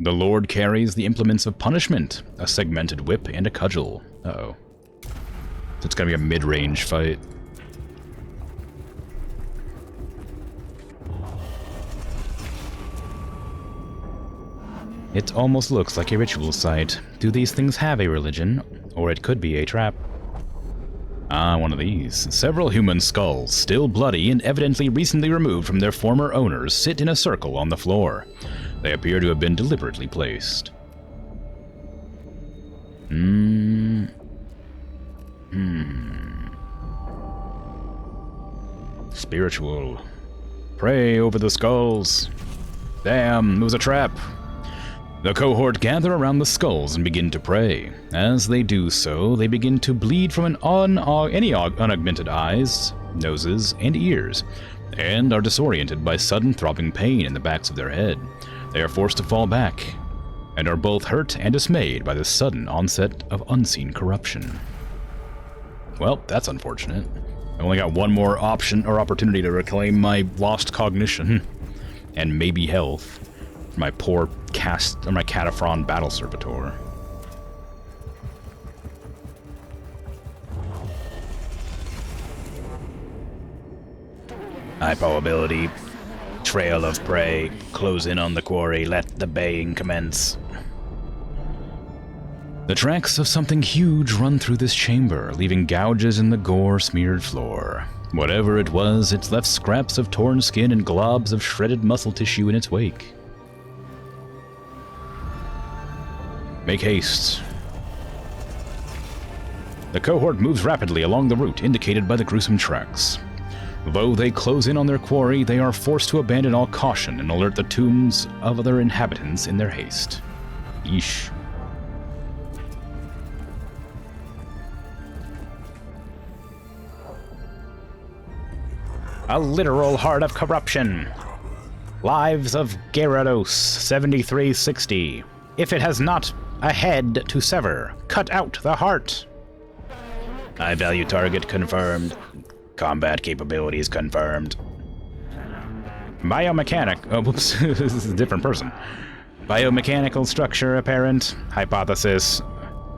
The Lord carries the implements of punishment, a segmented whip and a cudgel. Uh-oh. So it's gonna be a mid-range fight. It almost looks like a ritual site. Do these things have a religion? Or it could be a trap. Ah, one of these. Several human skulls, still bloody and evidently recently removed from their former owners, sit in a circle on the floor. They appear to have been deliberately placed. Spiritual. Pray over the skulls. Damn, it was a trap. The cohort gather around the skulls and begin to pray. As they do so, they begin to bleed from any unaugmented eyes, noses, and ears, and are disoriented by sudden throbbing pain in the backs of their head. They are forced to fall back, and are both hurt and dismayed by the sudden onset of unseen corruption. Well, that's unfortunate. I only got one more option or opportunity to reclaim my lost cognition, and maybe health. My poor my Cataphren battle servitor. High probability. Trail of prey. Close in on the quarry. Let the baying commence. The tracks of something huge run through this chamber, leaving gouges in the gore-smeared floor. Whatever it was, it's left scraps of torn skin and globs of shredded muscle tissue in its wake. Make haste. The cohort moves rapidly along the route indicated by the gruesome tracks. Though they close in on their quarry, they are forced to abandon all caution and alert the tombs of other inhabitants in their haste. Yeesh. A literal heart of corruption. Lives of Gyarados 7360. If it has not a head to sever, cut out the heart. High value target confirmed. Combat capabilities confirmed. Biomechanic. Oh, whoops. This is a different person. Biomechanical structure apparent. Hypothesis.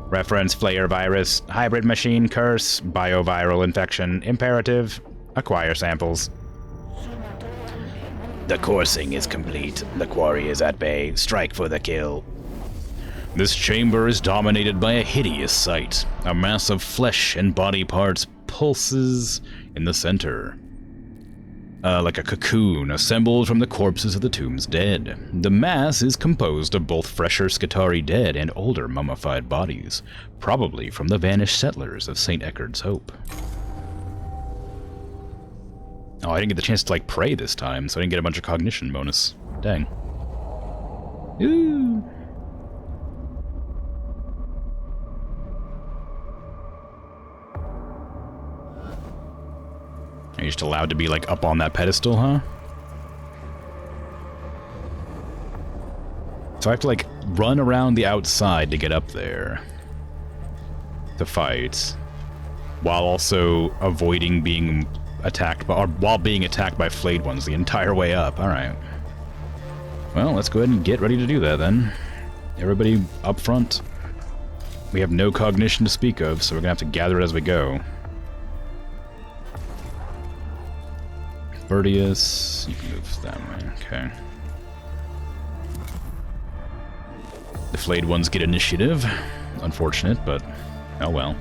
Reference Flayer virus. Hybrid machine curse. Bioviral infection. Imperative. Acquire samples. The coursing is complete. The quarry is at bay. Strike for the kill. This chamber is dominated by a hideous sight. A mass of flesh and body parts pulses in the center. Like a cocoon assembled from the corpses of the tomb's dead. The mass is composed of both fresher Skitarii dead and older mummified bodies, probably from the vanished settlers of St. Eckhard's Hope. Oh, I didn't get the chance to, pray this time, so I didn't get a bunch of cognition bonus. Dang. Ooh. Are you just allowed to be, up on that pedestal, huh? So I have to, run around the outside to get up there. To fight. While also avoiding being attacked by, or while being attacked by flayed ones the entire way up. Alright. Well, let's go ahead and get ready to do that, then. Everybody up front. We have no cognition to speak of, so we're gonna have to gather it as we go. Vertius, you can move that way, okay. The flayed ones get initiative. Unfortunate, but oh well.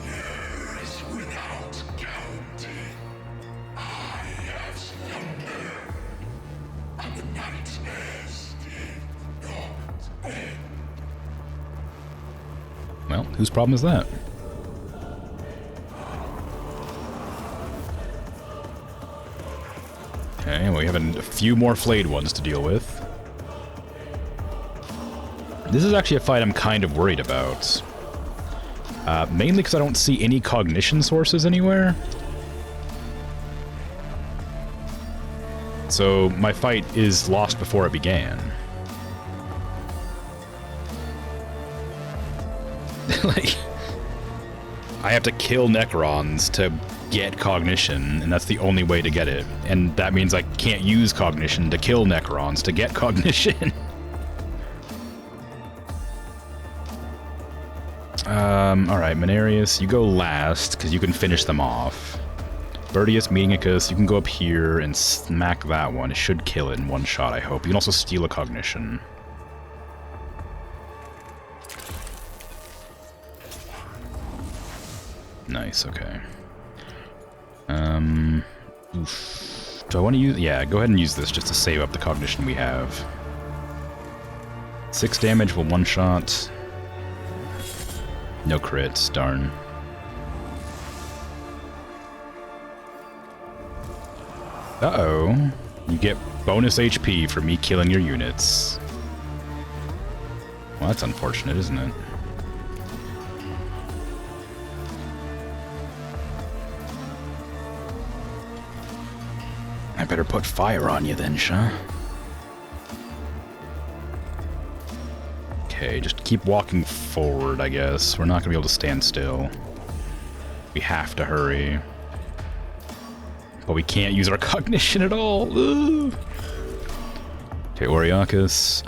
Years without counting, I have slumbered, and the nightmares did not end. Well, whose problem is that? Okay, well, we have a few more flayed ones to deal with. This is actually a fight I'm kind of worried about. Mainly because I don't see any cognition sources anywhere. So my fight is lost before it began. I have to kill Necrons to get cognition, and that's the only way to get it. And that means I can't use cognition to kill Necrons to get cognition. Alright, Menarius, you go last, because you can finish them off. Vertius, Mechanicus, you can go up here and smack that one. It should kill it in one shot, I hope. You can also steal a cognition. Nice, okay. Oof. Do I want to use... Yeah, go ahead and use this just to save up the cognition we have. 6 damage will one-shot. No crits, darn. Uh-oh. You get bonus HP for me killing your units. Well, that's unfortunate, isn't it? I better put fire on you then, Shah. Okay, just keep walking forward, I guess. We're not gonna be able to stand still. We have to hurry. But we can't use our cognition at all. Ooh. Okay, Oriakis.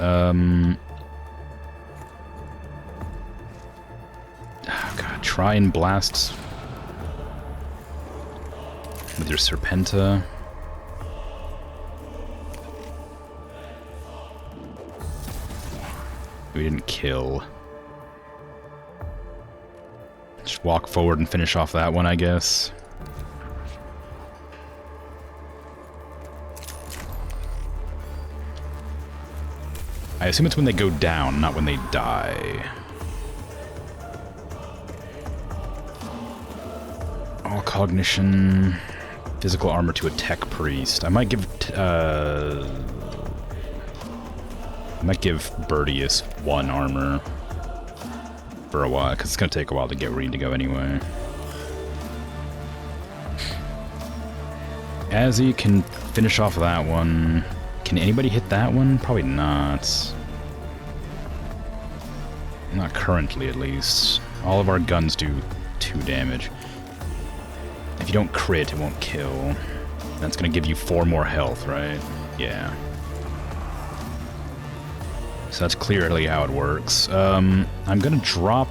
Oh God, try and blast with your Serpenta. We didn't kill. Just walk forward and finish off that one, I guess. I assume it's when they go down, not when they die. All cognition, physical armor to a tech priest. I might give Birdius 1 armor for a while, because it's going to take a while to get ready to go anyway. Azzy can finish off that one. Can anybody hit that one? Probably not. Not currently, at least. All of our guns do 2 damage. If you don't crit, it won't kill. That's going to give you 4 more health, right? Yeah. So that's clearly how it works. I'm gonna drop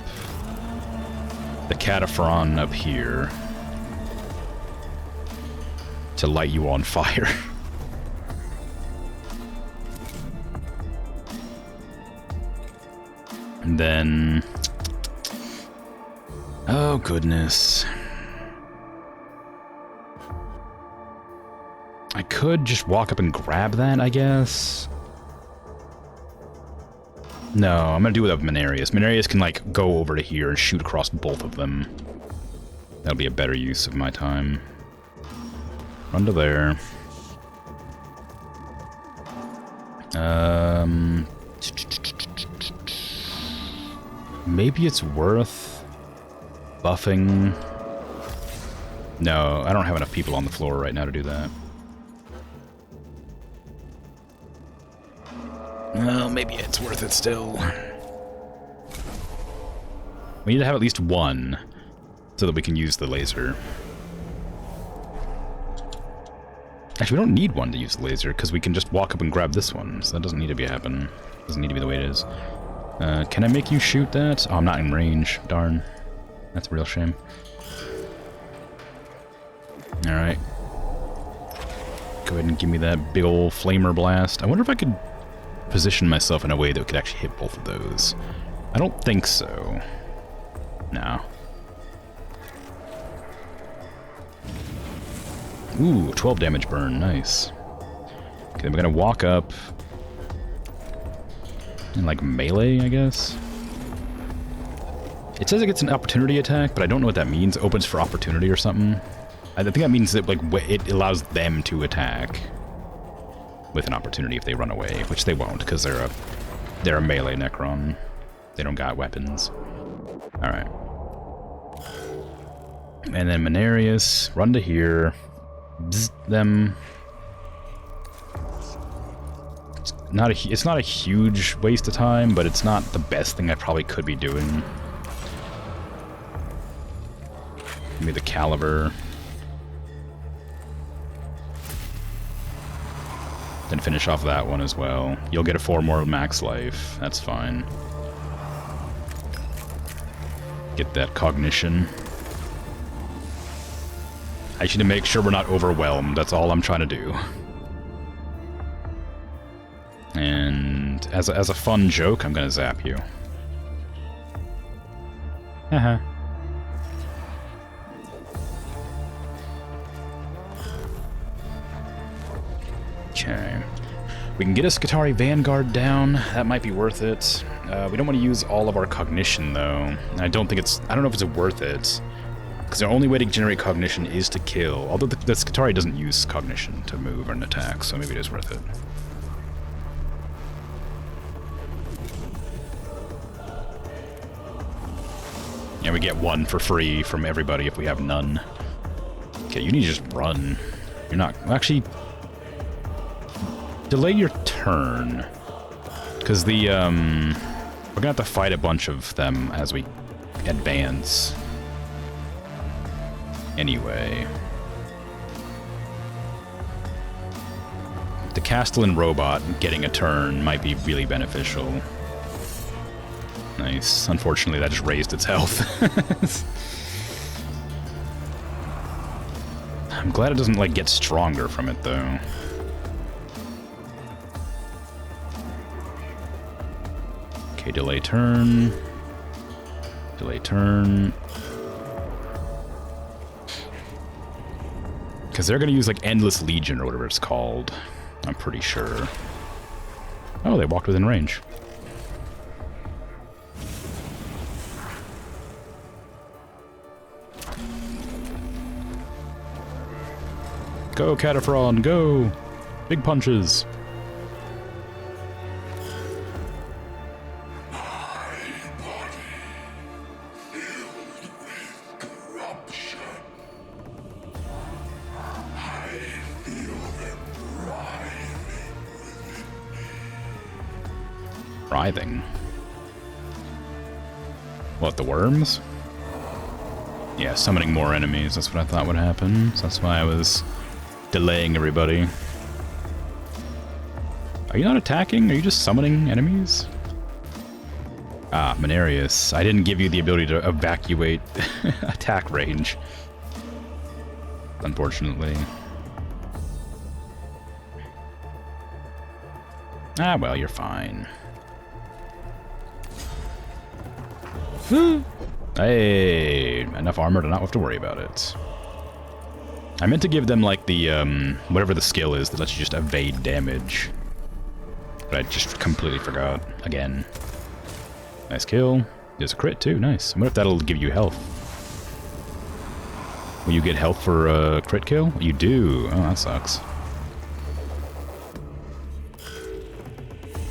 the Cataphren up here to light you on fire. And then... oh, goodness. I could just walk up and grab that, I guess. No, I'm gonna do it with Mechanicus. Mechanicus can, like, go over to here and shoot across both of them. That'll be a better use of my time. Run to there. Maybe it's worth buffing. No, I don't have enough people on the floor right now to do that. Well, maybe it's worth it still. We need to have at least 1 so that we can use the laser. Actually, we don't need 1 to use the laser because we can just walk up and grab this one, so that doesn't need to be happen. Doesn't need to be the way it is. Can I make you shoot that? Oh, I'm not in range. Darn. That's a real shame. Alright. Go ahead and give me that big old flamer blast. I wonder if I could position myself in a way that could actually hit both of those. I don't think so. No. Ooh, 12 damage burn. Nice. Okay, then we're gonna walk up and, like, melee, I guess. It says it gets an opportunity attack, but I don't know what that means. It opens for opportunity or something. I think that means that, like, it allows them to attack with an opportunity if they run away, which they won't, because they're a melee Necron. They don't got weapons. Alright. And then Mechanicus, run to here. Bzz them. It's not a huge waste of time, but it's not the best thing I probably could be doing. Give me the caliber. Then finish off that one as well. You'll get a 4 more max life. That's fine. Get that cognition. I should make sure we're not overwhelmed. That's all I'm trying to do. And as a fun joke, I'm gonna zap you. Haha. Okay. We can get a Skitarii Vanguard down. That might be worth it. We don't want to use all of our cognition, though. I don't know if it's worth it. Because the only way to generate cognition is to kill. Although the Skitarii doesn't use cognition to move or an attack, so maybe it is worth it. Yeah, we get one for free from everybody if we have none. Okay, you need to just run. You're not... Actually... Delay your turn. Because the, we're gonna have to fight a bunch of them as we advance. Anyway. The Castellan robot getting a turn might be really beneficial. Nice. Unfortunately, that just raised its health. I'm glad it doesn't, like, get stronger from it, though. Okay, delay turn. Delay turn. Because they're going to use, like, Endless Legion or whatever it's called. I'm pretty sure. Oh, they walked within range. Go, Cataphren, go! Big punches. Writhing. What, the worms? Yeah, summoning more enemies. That's what I thought would happen. So that's why I was delaying everybody. Are you not attacking? Are you just summoning enemies? Ah, Mechanicus. I didn't give you the ability to evacuate attack range. Unfortunately. Ah, well, you're fine. Hey, enough armor to not have to worry about it. I meant to give them, like, the, whatever the skill is that lets you just evade damage. But I just completely forgot. Again. Nice kill. There's a crit, too. Nice. I wonder if that'll give you health. Will you get health for a crit kill? You do. Oh, that sucks.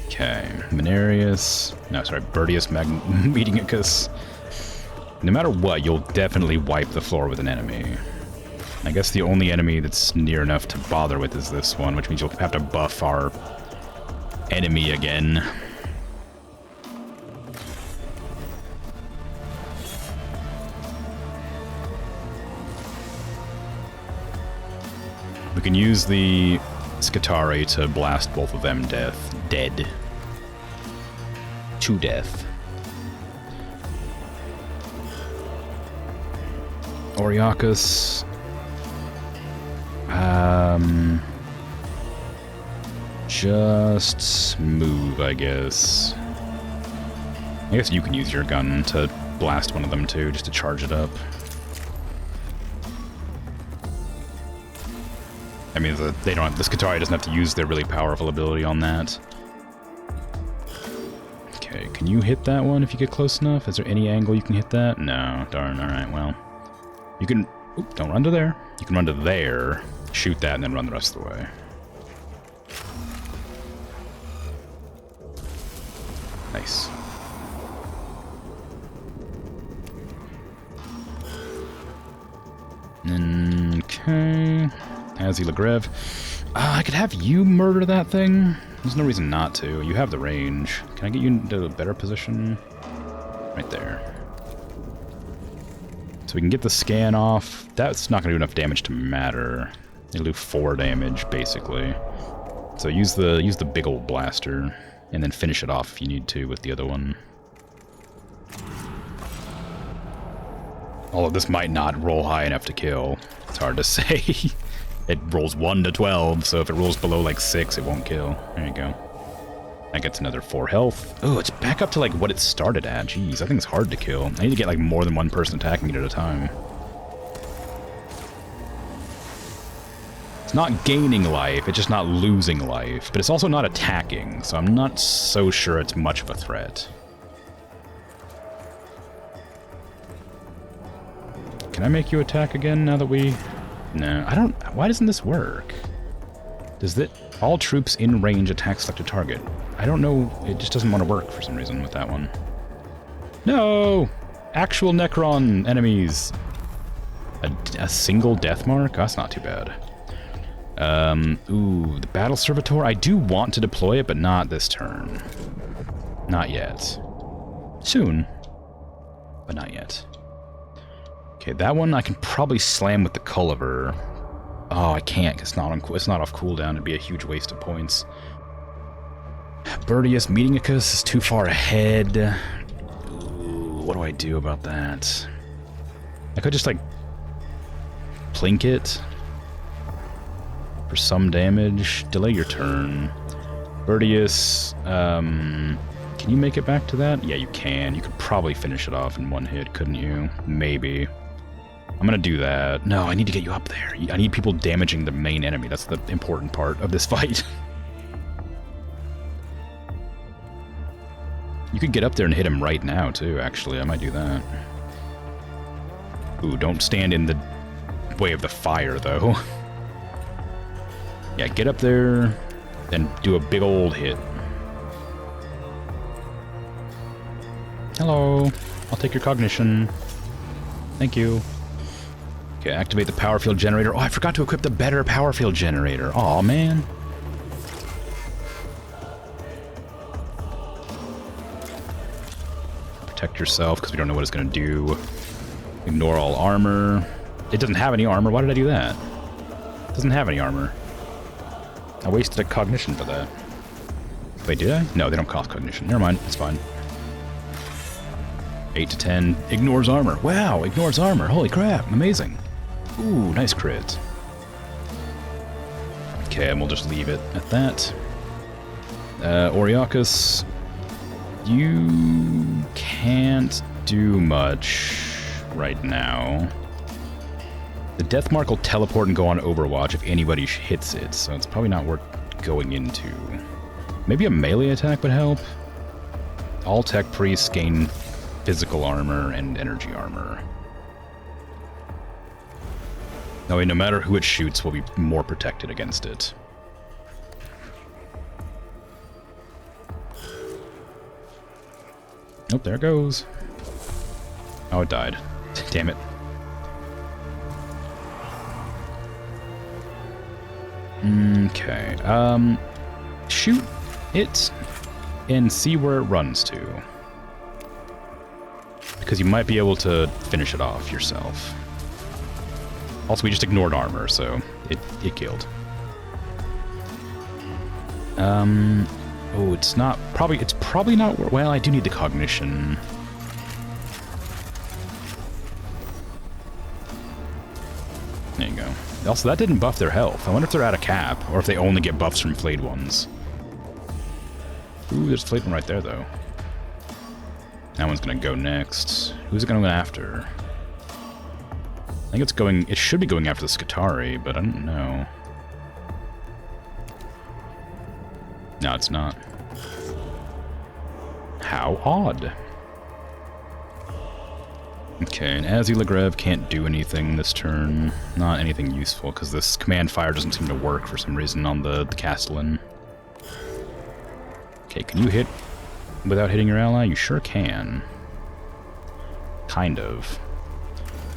Okay. Mechanicus. No, sorry. Mechanicus. No matter what, you'll definitely wipe the floor with an enemy. I guess the only enemy that's near enough to bother with is this one, which means you'll have to buff our enemy again. We can use the Skitarii to blast both of them dead. To death. Oriakus. Just move, I guess. I guess you can use your gun to blast one of them too, just to charge it up. I mean, the Skitarii doesn't have to use their really powerful ability on that. Okay, can you hit that one if you get close enough? Is there any angle you can hit that? No, darn, alright, well. You can... Oop, don't run to there. You can run to there, shoot that, and then run the rest of the way. Nice. Okay. Azzy Legrev. I could have you murder that thing. There's no reason not to. You have the range. Can I get you into a better position? Right there. So we can get the scan off. That's not going to do enough damage to matter. It'll do 4 damage, basically. So use the big old blaster, and then finish it off if you need to with the other one. Although this might not roll high enough to kill. It's hard to say. It rolls 1 to 12, so if it rolls below like 6, it won't kill. There you go. That gets another 4 health. Oh, it's back up to like what it started at. Jeez, I think it's hard to kill. I need to get like more than one person attacking it at a time. It's not gaining life, it's just not losing life. But it's also not attacking, so I'm not so sure it's much of a threat. Can I make you attack again now that we... No, I don't... Why doesn't this work? Does that... All troops in range attack selected target. I don't know. It just doesn't want to work for some reason with that one. No! Actual Necron enemies. A single death mark? That's not too bad. Ooh, the Battle Servitor. I do want to deploy it, but not this turn. Not yet. Soon. But not yet. Okay, that one I can probably slam with the Culliver. Oh, I can't, 'cause it's not off cooldown. It'd be a huge waste of points. Mechanicus is too far ahead. Ooh, what do I do about that? I could just, like, plink it for some damage. Delay your turn. Can you make it back to that? Yeah, you can. You could probably finish it off in one hit, couldn't you? Maybe. I'm gonna do that. No, I need to get you up there. I need people damaging the main enemy. That's the important part of this fight. You could get up there and hit him right now, too, actually. I might do that. Ooh, don't stand in the way of the fire, though. Yeah, get up there, then do a big old hit. Hello. I'll take your cognition. Thank you. Okay, activate the power field generator. Oh, I forgot to equip the better power field generator. Aw, man. Protect yourself, because we don't know what it's going to do. Ignore all armor. It doesn't have any armor. Why did I do that? It doesn't have any armor. I wasted a cognition for that. Wait, did I? No, they don't cost cognition. Never mind. It's fine. 8 to 10. Ignores armor. Wow, ignores armor. Holy crap. Amazing. Ooh, nice crit. Okay, and we'll just leave it at that. Oriakus, you can't do much right now. The death mark will teleport and go on Overwatch if anybody hits it, so it's probably not worth going into. Maybe a melee attack would help. All tech priests gain physical armor and energy armor. That way, no matter who it shoots, we'll be more protected against it. Oh, there it goes. Oh, it died. Damn it. Okay. Shoot it and see where it runs to. Because you might be able to finish it off yourself. Also, we just ignored armor, so it killed. Oh, it's probably not. Well, I do need the cognition. There you go. Also, that didn't buff their health. I wonder if they're out of cap, or if they only get buffs from flayed ones. Ooh, there's a flayed one right there, though. That one's gonna go next. Who's it gonna go after? I think it's going... It should be going after the Skitarii, but I don't know. No, it's not. How odd. Okay, and Azulagrev can't do anything this turn. Not anything useful, because this command fire doesn't seem to work for some reason on the Castellan. Okay, can you hit without hitting your ally? You sure can. Kind of.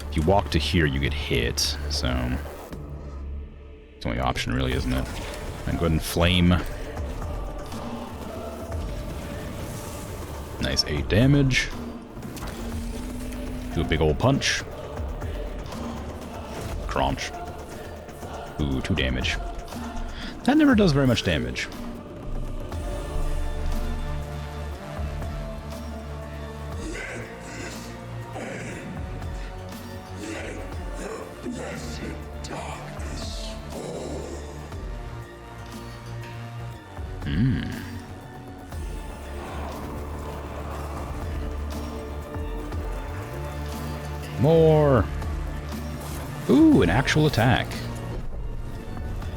If you walk to here, you get hit, so... It's the only option, really, isn't it? And go ahead and flame. Nice 8 damage. Do a big old punch. Crunch. Ooh, 2 damage. That never does very much damage. More. Ooh, an actual attack.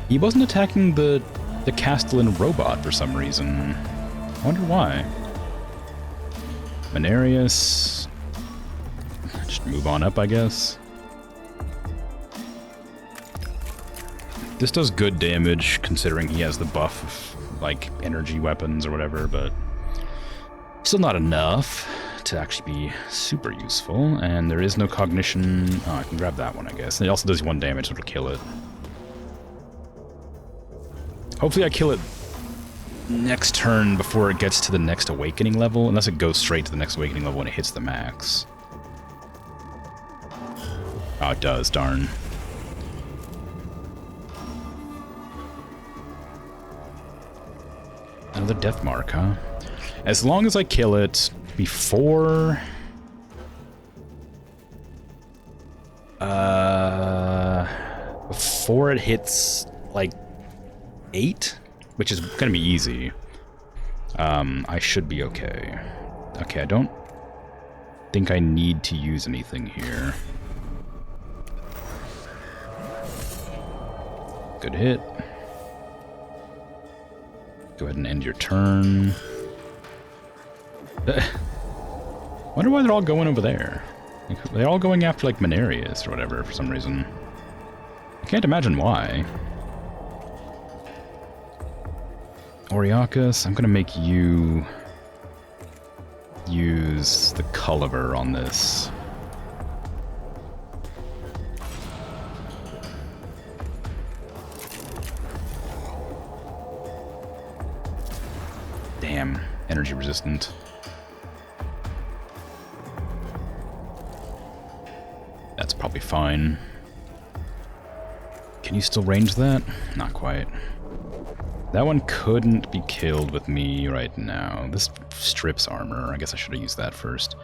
He wasn't attacking the Castellan robot for some reason. I wonder why. Menarius. Just move on up, I guess. This does good damage, considering he has the buff of, like, energy weapons or whatever, but still not enough to actually be super useful. And there is no cognition. Oh, I can grab that one, I guess. And it also does 1 damage, so it'll kill it. Hopefully I kill it next turn before it gets to the next awakening level, unless it goes straight to the next awakening level when it hits the max. Oh, it does, darn. Another death mark, huh? As long as I kill it before... before it hits, like, 8, which is gonna be easy, I should be okay. Okay, I don't think I need to use anything here. Good hit. Go ahead and end your turn. Wonder why they're all going over there. They're all going after, like, Menarius or whatever for some reason. I can't imagine why. Oriakus, I'm gonna make you use the Culliver on this. Damn, energy resistant. That's probably fine. Can you still range that? Not quite. That one couldn't be killed with me right now. This strips armor. I guess I should have used that first.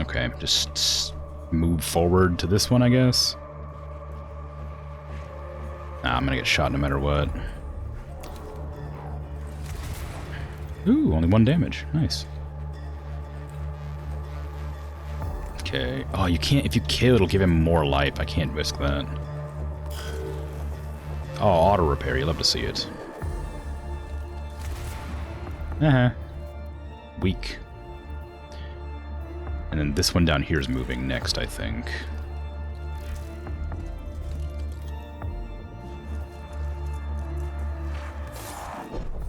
Okay, just move forward to this one, I guess. Nah, I'm gonna get shot no matter what. Ooh, only 1 damage. Nice. Okay. Oh, you can't... If you kill, it'll give him more life. I can't risk that. Oh, auto repair. You love to see it. Weak. And then this one down here is moving next, I think.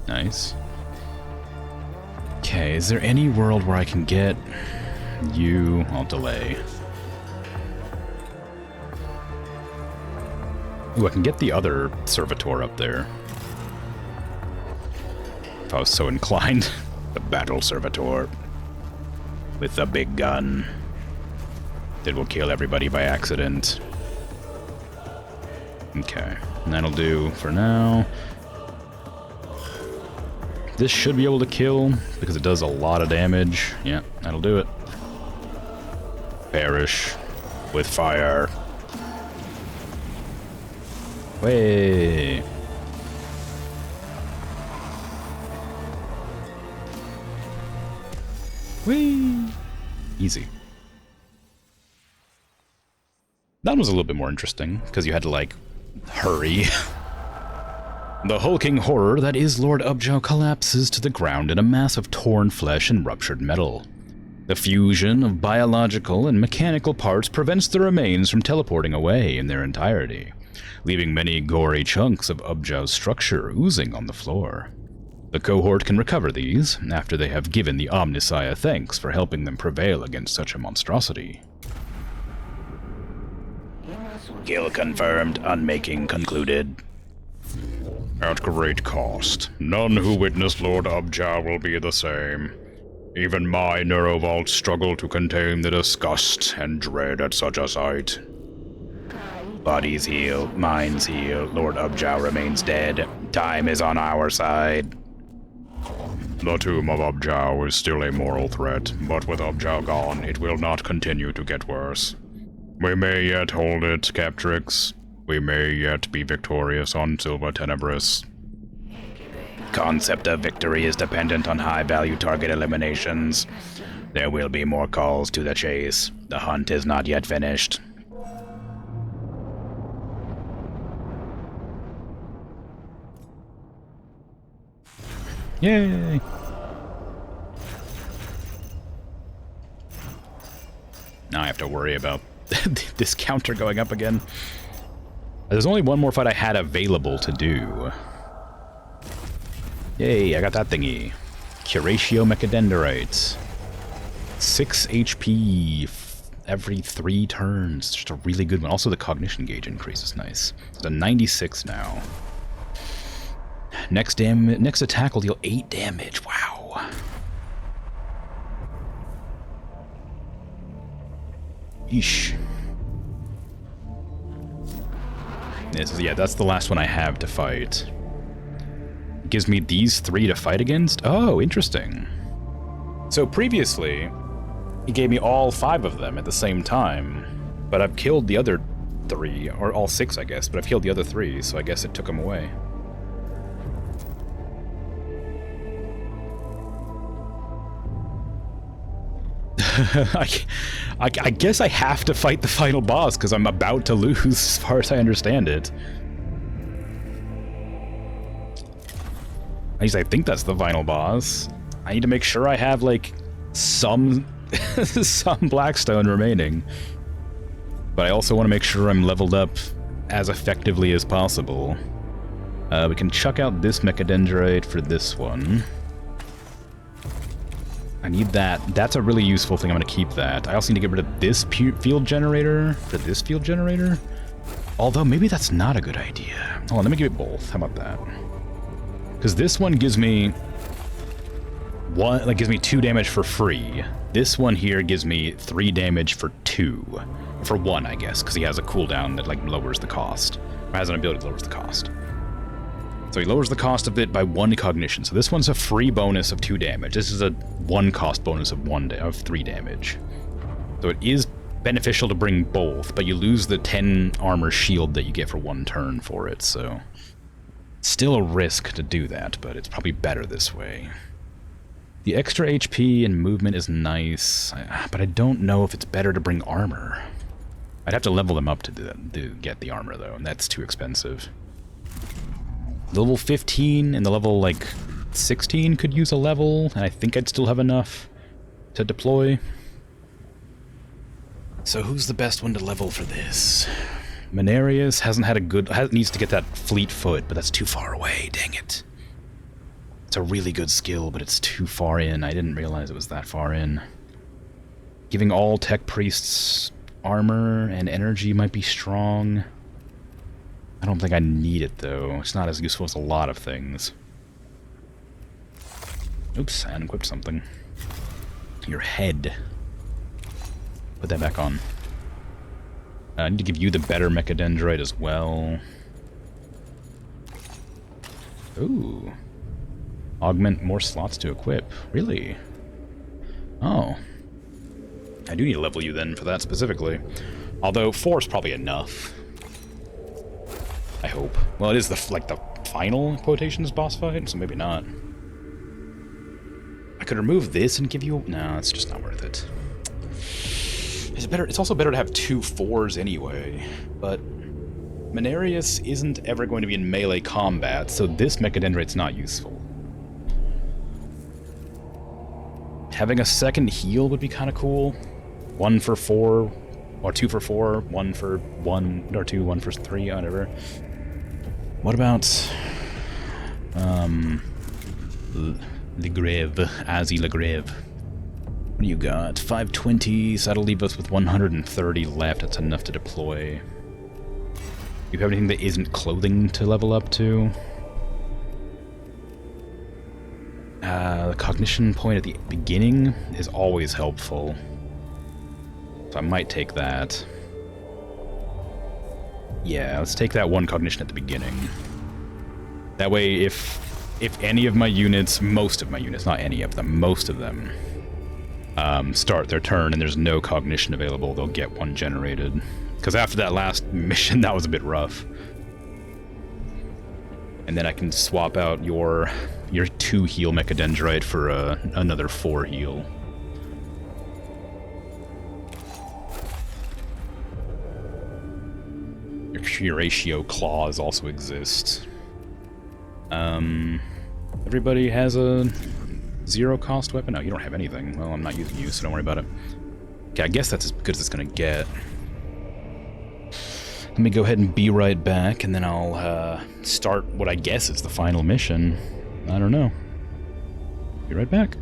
Nice. Okay, is there any world where I can get you? I'll delay. Ooh, I can get the other servitor up there. If I was so inclined. The battle servitor. With a big gun. That will kill everybody by accident. Okay, and that'll do for now. This should be able to kill, because it does a lot of damage. Yeah, that'll do it. Perish with fire. Way. Whee! Easy. That was a little bit more interesting, because you had to, like, hurry. The hulking horror that is Lord Ubjao collapses to the ground in a mass of torn flesh and ruptured metal. The fusion of biological and mechanical parts prevents the remains from teleporting away in their entirety, leaving many gory chunks of Ubjao's structure oozing on the floor. The cohort can recover these after they have given the Omnissiah thanks for helping them prevail against such a monstrosity. Kill confirmed, unmaking concluded. At great cost. None who witnessed Lord Ubjao will be the same. Even my neurovaults struggle to contain the disgust and dread at such a sight. Bodies heal, minds heal, Lord Ubjao remains dead. Time is on our side. The tomb of Ubjao is still a moral threat, but with Ubjao gone, it will not continue to get worse. We may yet hold it, Captrix. We may yet be victorious on Silva Tenebris. Concept of victory is dependent on high-value target eliminations. There will be more calls to the chase. The hunt is not yet finished. Yay! Now I have to worry about this counter going up again. There's only one more fight I had available to do. Yay, I got that thingy. Curatio Mechadendrite. 6 HP every 3 turns. Just a really good one. Also, the cognition gauge increase is nice. It's a 96 now. Next attack will deal 8 damage. Wow. Yeesh. Yeah, that's the last one I have to fight. It gives me these 3 to fight against? Oh, interesting. So previously, it gave me all 5 of them at the same time, but I've killed the other 3, or all 6, I guess, but I've killed the other 3, so I guess it took them away. I guess I have to fight the final boss because I'm about to lose, as far as I understand it. At least I think that's the final boss. I need to make sure I have, like, some Blackstone remaining. But I also want to make sure I'm leveled up as effectively as possible. We can chuck out this Mechadendrite for this one. I need that. That's a really useful thing. I'm going to keep that. I also need to get rid of this field generator for this field generator. Although, maybe that's not a good idea. Hold on, let me give it both. How about that? Because this one gives me... gives me 2 damage for free. This one here gives me 3 damage for 2. For 1, I guess, because he has a cooldown that, like, lowers the cost. Or has an ability that lowers the cost. So he lowers the cost of it by 1 cognition. So this one's a free bonus of 2 damage. This is a 1 cost bonus of 3 damage. So it is beneficial to bring both, but you lose the 10 armor shield that you get for 1 turn for it, so... Still a risk to do that, but it's probably better this way. The extra HP and movement is nice, but I don't know if it's better to bring armor. I'd have to level them up to get the armor, though, and that's too expensive. Level 15 and the level, like, 16 could use a level, and I think I'd still have enough to deploy. So who's the best one to level for this? Mechanicus hasn't had a good... needs to get that fleet foot, but that's too far away, dang it. It's a really good skill, but it's too far in. I didn't realize it was that far in. Giving all tech priests armor and energy might be strong. I don't think I need it, though. It's not as useful as a lot of things. Oops, I unequipped something. Your head. Put that back on. I need to give you the better Mechadendrite as well. Ooh. Augment more slots to equip. Really? Oh. I do need to level you then for that specifically. Although 4 is probably enough. I hope. Well, it is the final quotations boss fight, so maybe not. I could remove this and give you... No, it's just not worth it. It's also better to have 2 4s anyway, but Mechanicus isn't ever going to be in melee combat, so this Mechadendrite's not useful. Having a second heal would be kind of cool. 1 for 4, or 2 for 4, 1 for 1, or 2, 1 for 3, whatever. What about... Legrave, Azzy Legrave. What do you got? 520, so that'll leave us with 130 left. That's enough to deploy. Do you have anything that isn't clothing to level up to? The cognition point at the beginning is always helpful. So I might take that. Yeah, let's take that 1 cognition at the beginning. That way, if any of my units, most of my units, not any of them, most of them, start their turn and there's no cognition available, they'll get 1 generated. Because after that last mission, that was a bit rough. And then I can swap out your 2 heal Mechadendrite for another 4 heal. Your ratio claws also exist. Everybody has a 0 cost weapon? No, you don't have anything. Well, I'm not using you, so don't worry about it. Okay, I guess that's as good as it's gonna get. Let me go ahead and be right back, and then I'll start what I guess is the final mission. I don't know. Be right back.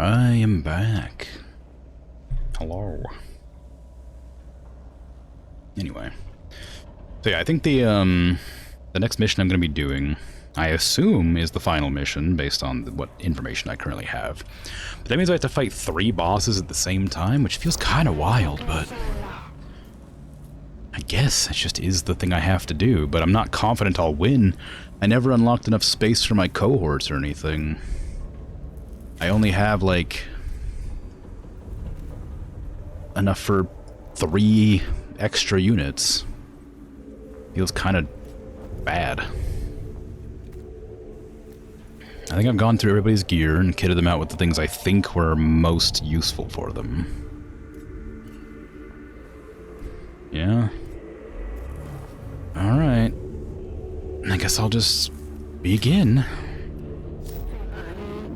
I am back. Hello. Anyway. So yeah, I think the next mission I'm going to be doing, I assume, is the final mission, based on what information I currently have. But that means I have to fight 3 bosses at the same time, which feels kind of wild, but I guess it just is the thing I have to do, but I'm not confident I'll win. I never unlocked enough space for my cohorts or anything. I only have, like, enough for 3 extra units. Feels kind of bad. I think I've gone through everybody's gear and kitted them out with the things I think were most useful for them. Yeah. Alright. I guess I'll just begin.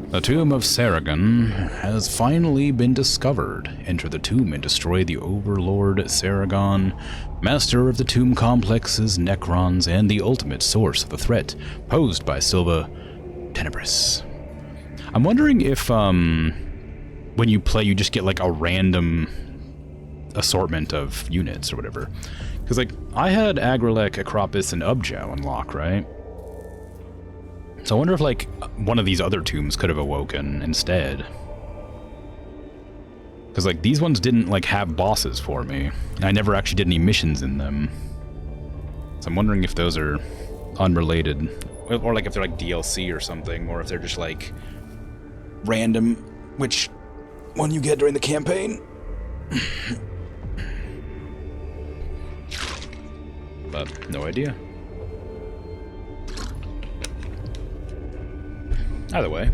The Tomb of Saragon has finally been discovered. Enter the tomb and destroy the Overlord Saragon, master of the tomb complexes, Necrons, and the ultimate source of the threat posed by Silva Tenebris. I'm wondering if, when you play, you just get, like, a random assortment of units or whatever. Because, like, I had Agrelek, Acropis, and Ubjow unlock, right? So I wonder if, like, one of these other tombs could have awoken instead. Because, like, these ones didn't, like, have bosses for me. And I never actually did any missions in them. So I'm wondering if those are unrelated. Or, like, if they're, like, DLC or something. Or if they're just, like, random, which one you get during the campaign. But, no idea. Either way.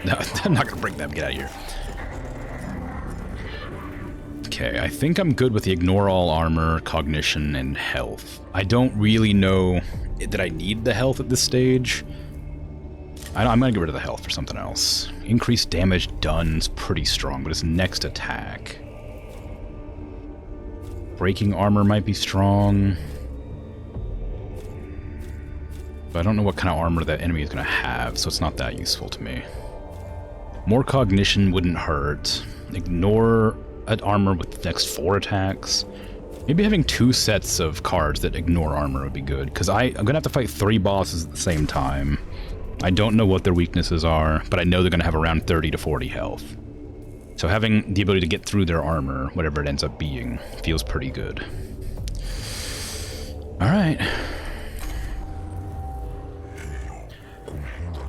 No, I'm not gonna bring them. Get out of here. Okay, I think I'm good with the ignore all armor, cognition, and health. I don't really know that I need the health at this stage. I'm gonna get rid of the health for something else. Increased damage done's pretty strong, but his next attack. Breaking armor might be strong. But I don't know what kind of armor that enemy is gonna have, so it's not that useful to me. More cognition wouldn't hurt. Ignore an armor with the next 4 attacks. Maybe having 2 sets of cards that ignore armor would be good, because I'm going to have to fight 3 bosses at the same time. I don't know what their weaknesses are, but I know they're going to have around 30 to 40 health. So having the ability to get through their armor, whatever it ends up being, feels pretty good. Alright.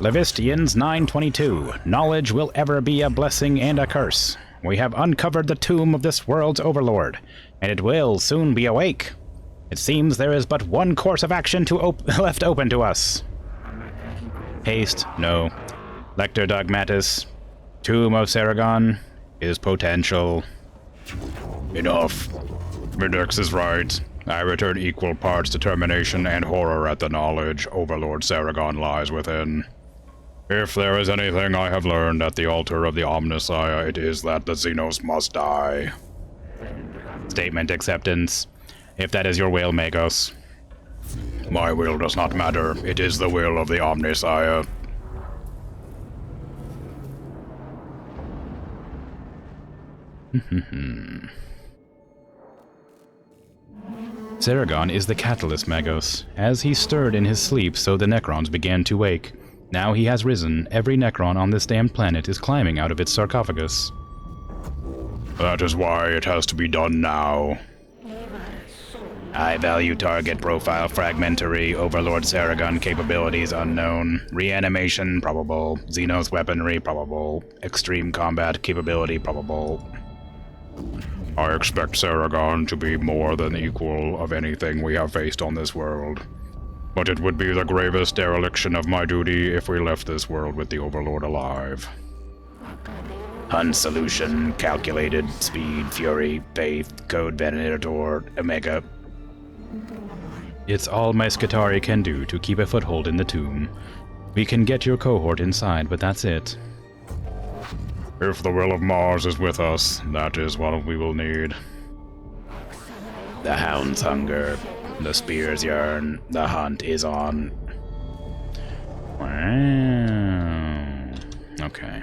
Levistians 922. Knowledge will ever be a blessing and a curse. We have uncovered the tomb of this world's overlord, and it will soon be awake. It seems there is but one course of action left open to us. Haste, no. Lector Dogmatis. Tomb of Saragon is potential. Enough. Midex is right. I return equal parts determination and horror at the knowledge Overlord Saragon lies within. If there is anything I have learned at the altar of the Omnissiah, it is that the Xenos must die. Statement acceptance. If that is your will, Magos. My will does not matter. It is the will of the Omnissiah. Saragon is the catalyst, Magos. As he stirred in his sleep, so the Necrons began to wake. Now he has risen. Every Necron on this damned planet is climbing out of its sarcophagus. That is why it has to be done now. High value target profile fragmentary. Overlord Saragon capabilities unknown. Reanimation probable. Xenos weaponry probable. Extreme combat capability probable. I expect Saragon to be more than equal of anything we have faced on this world. But it would be the gravest dereliction of my duty if we left this world with the Overlord alive. Hun solution, calculated, speed, fury, faith, code Venator, Omega. It's all my Skitarii can do to keep a foothold in the tomb. We can get your cohort inside, but that's it. If the will of Mars is with us, that is what we will need. The hounds hunger. The spears yearn. The hunt is on. Wow. Okay.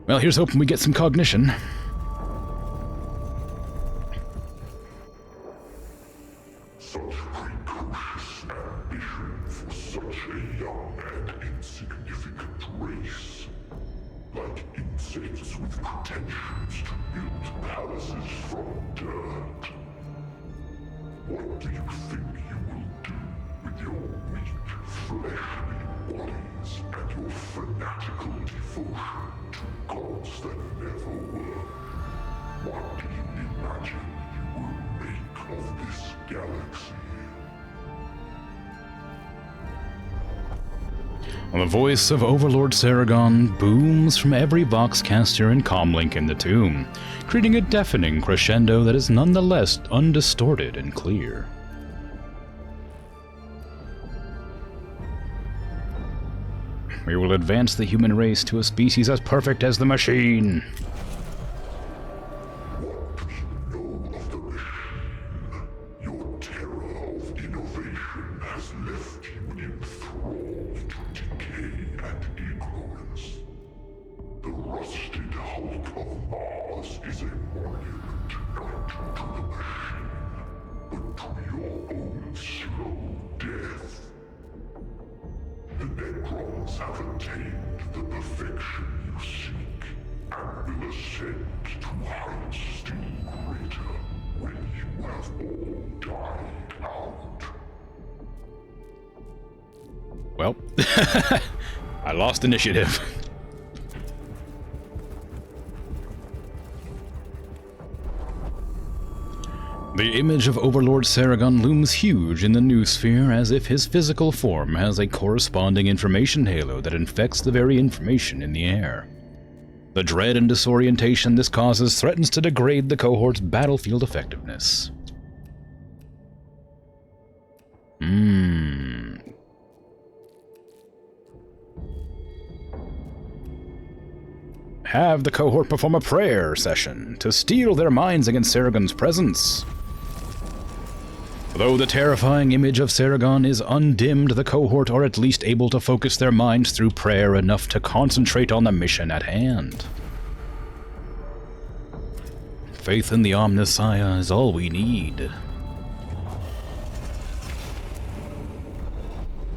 Well, here's hoping we get some cognition. Such precocious ambition for such a young and insignificant race. Like insects with pretensions to build palaces from dirt. What do you think you will do with your weak, fleshly bodies and your fanatical devotion to gods that never were? What do you imagine you will make of this galaxy? The voice of Overlord Saragon booms from every voxcaster and comlink in the tomb, creating a deafening crescendo that is nonetheless undistorted and clear. We will advance the human race to a species as perfect as the machine. What do you know of the machine? Your terror of innovation has left you enthralled to decay and ignorance. The rusted hulk of Mars is a monument not to the machine, but to your own slow Necrons have attained the perfection you seek, and will ascend to heights still greater when you have all died out. Well, I lost initiative. The image of Overlord Saragon looms huge in the noosphere, as if his physical form has a corresponding information halo that infects the very information in the air. The dread and disorientation this causes threatens to degrade the cohort's battlefield effectiveness. Have the cohort perform a prayer session to steel their minds against Saragon's presence. Though the terrifying image of Saragon is undimmed, the cohort are at least able to focus their minds through prayer enough to concentrate on the mission at hand. Faith in the Omnissiah is all we need.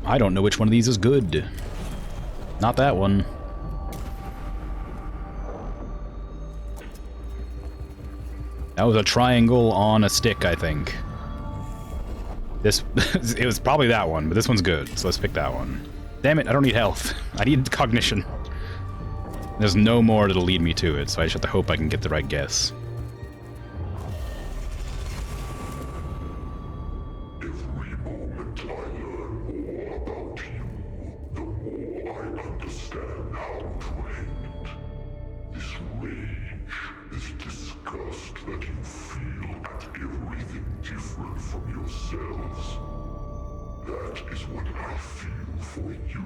I don't know which one of these is good. Not that one. That was a triangle on a stick, I think. This, it was probably that one, but this one's good, so let's pick that one. Damn it, I don't need health. I need cognition. There's no more that'll lead me to it, so I just have to hope I can get the right guess. Every moment I learn more about you, the more I understand how to hate. This rage, this disgust that you feel at everything different from yourselves. That is what I feel for you.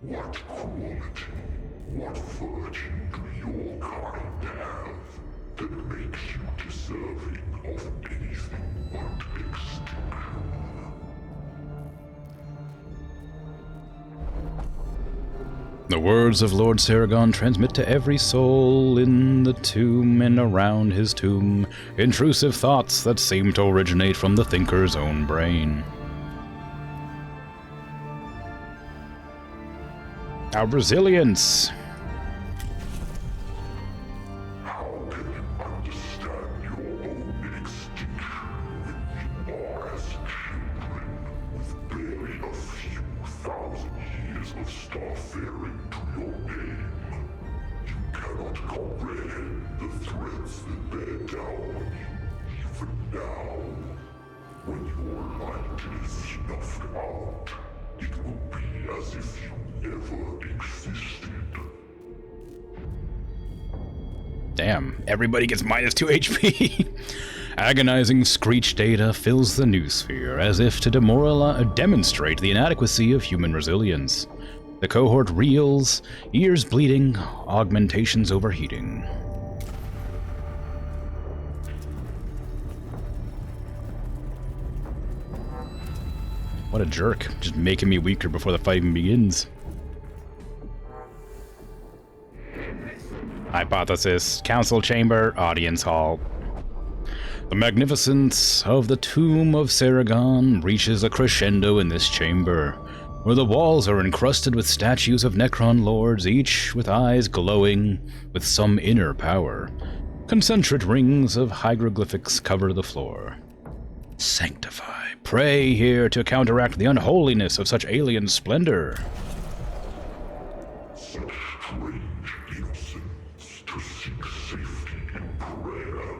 What quality, what virtue do your kind have that makes you deserving of anything but extinction? The words of Lord Saragon transmit to every soul in the tomb and around his tomb intrusive thoughts that seem to originate from the thinker's own brain. Our resilience. How can you understand your own extinction when you are as children with barely a few thousand years of starfaring to your name? You cannot comprehend the threats that bear down on you even now. When your light is snuffed out, it will be as if you never existed. Damn, everybody gets minus 2 HP. Agonizing screech data fills the noosphere as if to demonstrate the inadequacy of human resilience. The cohort reels, ears bleeding, augmentations overheating. What a jerk, just making me weaker before the fight even begins. Hypothesis, council chamber, audience hall. The magnificence of the tomb of Saragon reaches a crescendo in this chamber, where the walls are encrusted with statues of Necron lords, each with eyes glowing with some inner power. Concentric rings of hieroglyphics cover the floor. Sanctify, pray here to counteract the unholiness of such alien splendor. Such strange innocence to seek safety in prayer.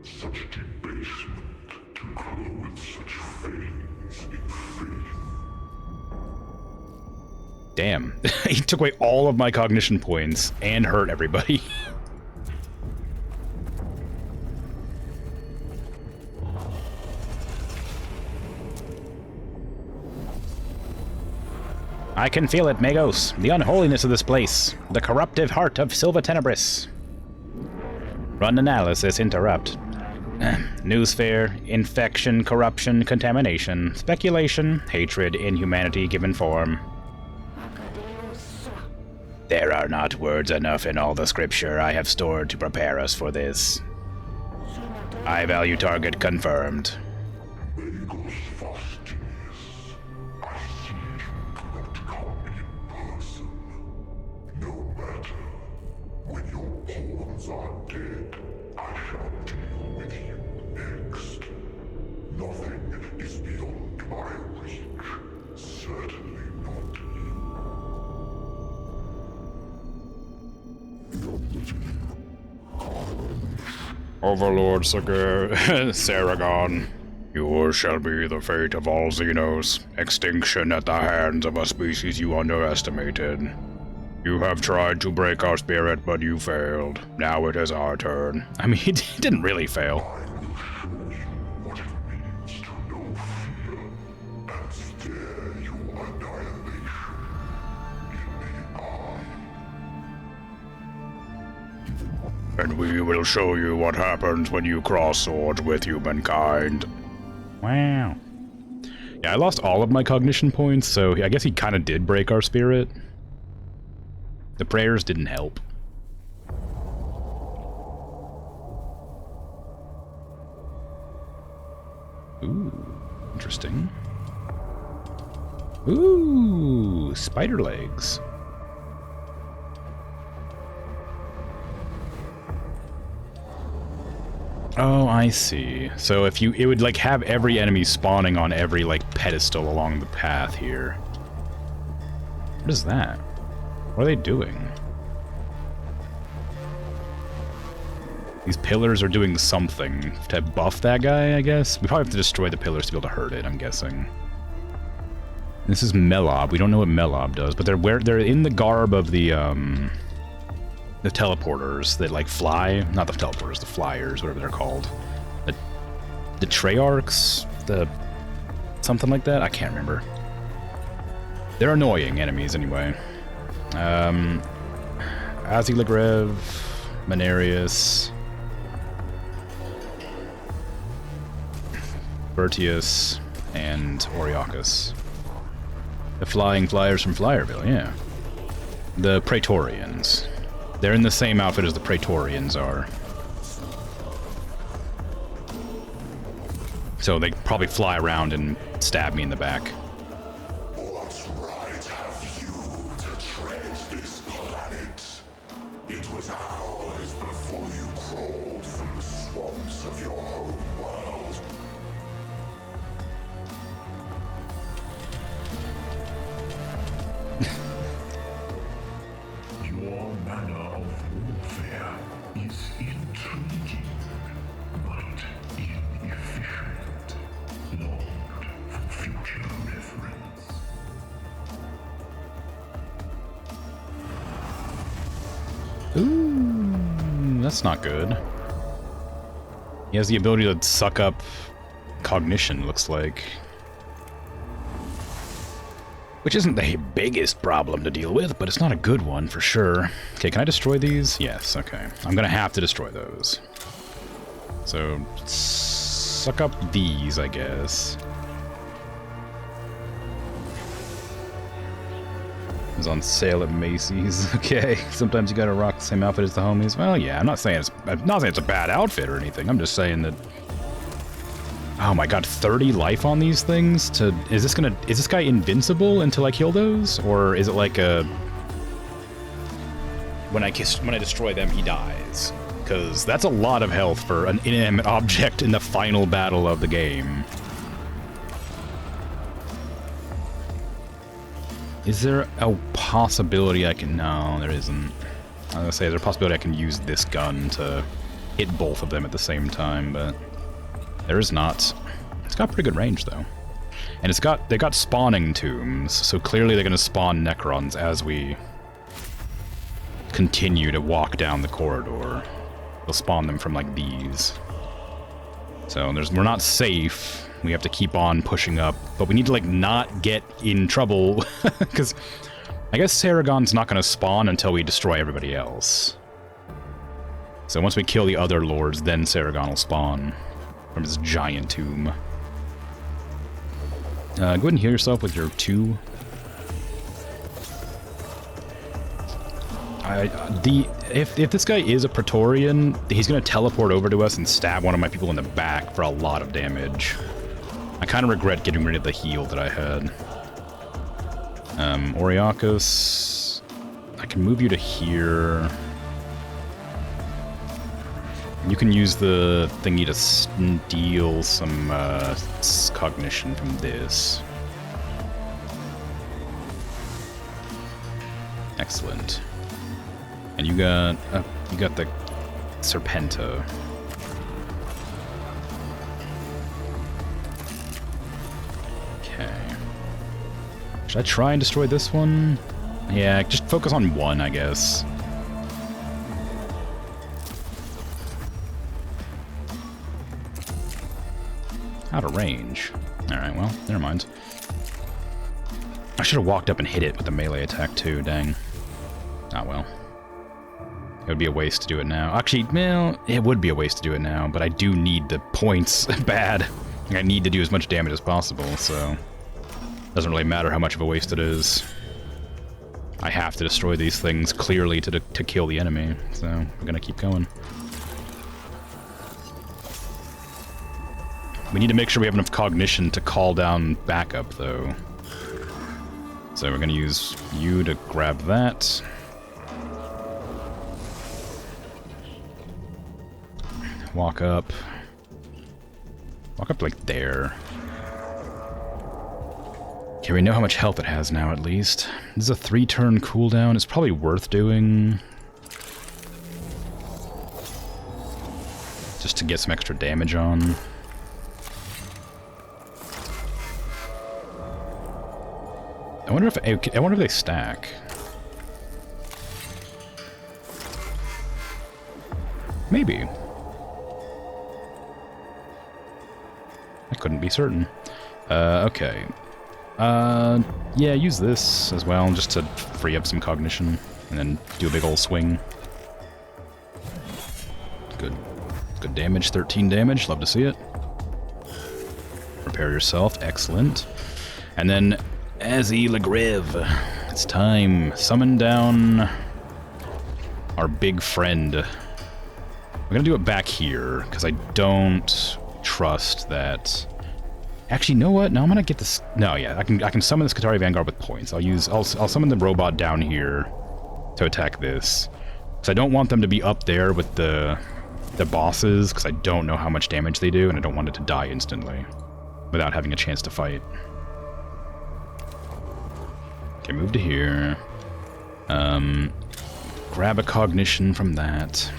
Such debasement to clothe such fanes in faith. Damn, he took away all of my cognition points and hurt everybody. I can feel it, Magos. The unholiness of this place. The corruptive heart of Silva Tenebris. Run analysis, interrupt. Noosphere, infection, corruption, contamination, speculation, hatred, inhumanity given form. There are not words enough in all the scripture I have stored to prepare us for this. High value target confirmed. Magos Fastius, I see you do not come in Overlord Saragon, yours shall be the fate of all Xenos, extinction at the hands of a species you underestimated. You have tried to break our spirit, but you failed. Now it is our turn. I mean, he didn't really fail. What it means to know fear and stare you annihilation in the eye. And we will show you what happens when you cross swords with humankind. Wow. Yeah, I lost all of my cognition points, so I guess he kind of did break our spirit. The prayers didn't help. Ooh, interesting. Ooh, spider legs. Oh, I see. So if it would like have every enemy spawning on every like pedestal along the path here. What is that? What are they doing? These pillars are doing something to buff that guy, I guess. We probably have to destroy the pillars to be able to hurt it, I'm guessing. This is Melob. We don't know what Melob does, but they're in the garb of the teleporters that like fly. Not the teleporters, the flyers, whatever they're called. The Treyarchs, something like that. I can't remember. They're annoying enemies anyway. Azilagrev, Menarius, Bertius, and Oriacus. The flying flyers from Flyerville, yeah. The Praetorians. They're in the same outfit as the Praetorians are. So they probably fly around and stab me in the back. What right have you to tread this planet? It was ours before you crawled from the swamps of your home world. Your manner of warfare is intriguing, but inefficient. Lord, for future reference. Ooh, that's not good. He has the ability to suck up cognition, looks like. Which isn't the biggest problem to deal with, but it's not a good one for sure. Okay, can I destroy these? Yes, okay. I'm gonna have to destroy those. So, suck up these, I guess. It's on sale at Macy's. Okay, sometimes you gotta rock the same outfit as the homies. Well, yeah, I'm not saying it's a bad outfit or anything. I'm just saying that. Oh my god, 30 life on these things? Is this guy invincible until I kill those? Or is it like a... When I destroy them, he dies? Because that's a lot of health for an inanimate object in the final battle of the game. Is there a possibility I can... No, there isn't. I was gonna say, is there a possibility I can use this gun to hit both of them at the same time, but... There is not. It's got pretty good range, though. And they got spawning tombs, so clearly they're going to spawn Necrons as we continue to walk down the corridor. They'll spawn them from, like, these. So we're not safe. We have to keep on pushing up. But we need to, like, not get in trouble. Because I guess Saragon's not going to spawn until we destroy everybody else. So once we kill the other lords, then Saragon will spawn from his giant tomb. Go ahead and heal yourself with your 2. If this guy is a Praetorian, he's gonna teleport over to us and stab one of my people in the back for a lot of damage. I kind of regret getting rid of the heal that I had. Oriacus, I can move you to here. You can use the thingy to steal some cognition from this. Excellent. And you got the Serpenta. Okay. Should I try and destroy this one? Yeah, just focus on one, I guess. Out of range. Alright, well, never mind. I should have walked up and hit it with the melee attack too, dang. Ah, well. It would be a waste to do it now. Actually, well, it would be a waste to do it now, but I do need the points bad. I need to do as much damage as possible, so... Doesn't really matter how much of a waste it is. I have to destroy these things clearly to kill the enemy, so we're gonna keep going. We need to make sure we have enough cognition to call down backup, though. So we're gonna use you to grab that. Walk up. Walk up like there. Okay, we know how much health it has now, at least. This is a 3-turn cooldown. It's probably worth doing. Just to get some extra damage on. I wonder if they stack. Maybe. I couldn't be certain. Okay. Yeah, use this as well, just to free up some cognition, and then do a big old swing. Good. Good damage, 13 damage, love to see it. Prepare yourself, excellent. And then, Azzy Legriv, it's time. Summon down our big friend. We're gonna do it back here, because I don't trust that... Actually, you know what? No, I'm gonna get this... No, yeah, I can summon the Skitarii Vanguard with points. I'll summon the robot down here to attack this. Because I don't want them to be up there with the bosses, because I don't know how much damage they do, and I don't want it to die instantly without having a chance to fight. Okay, move to here. Grab a cognition from that.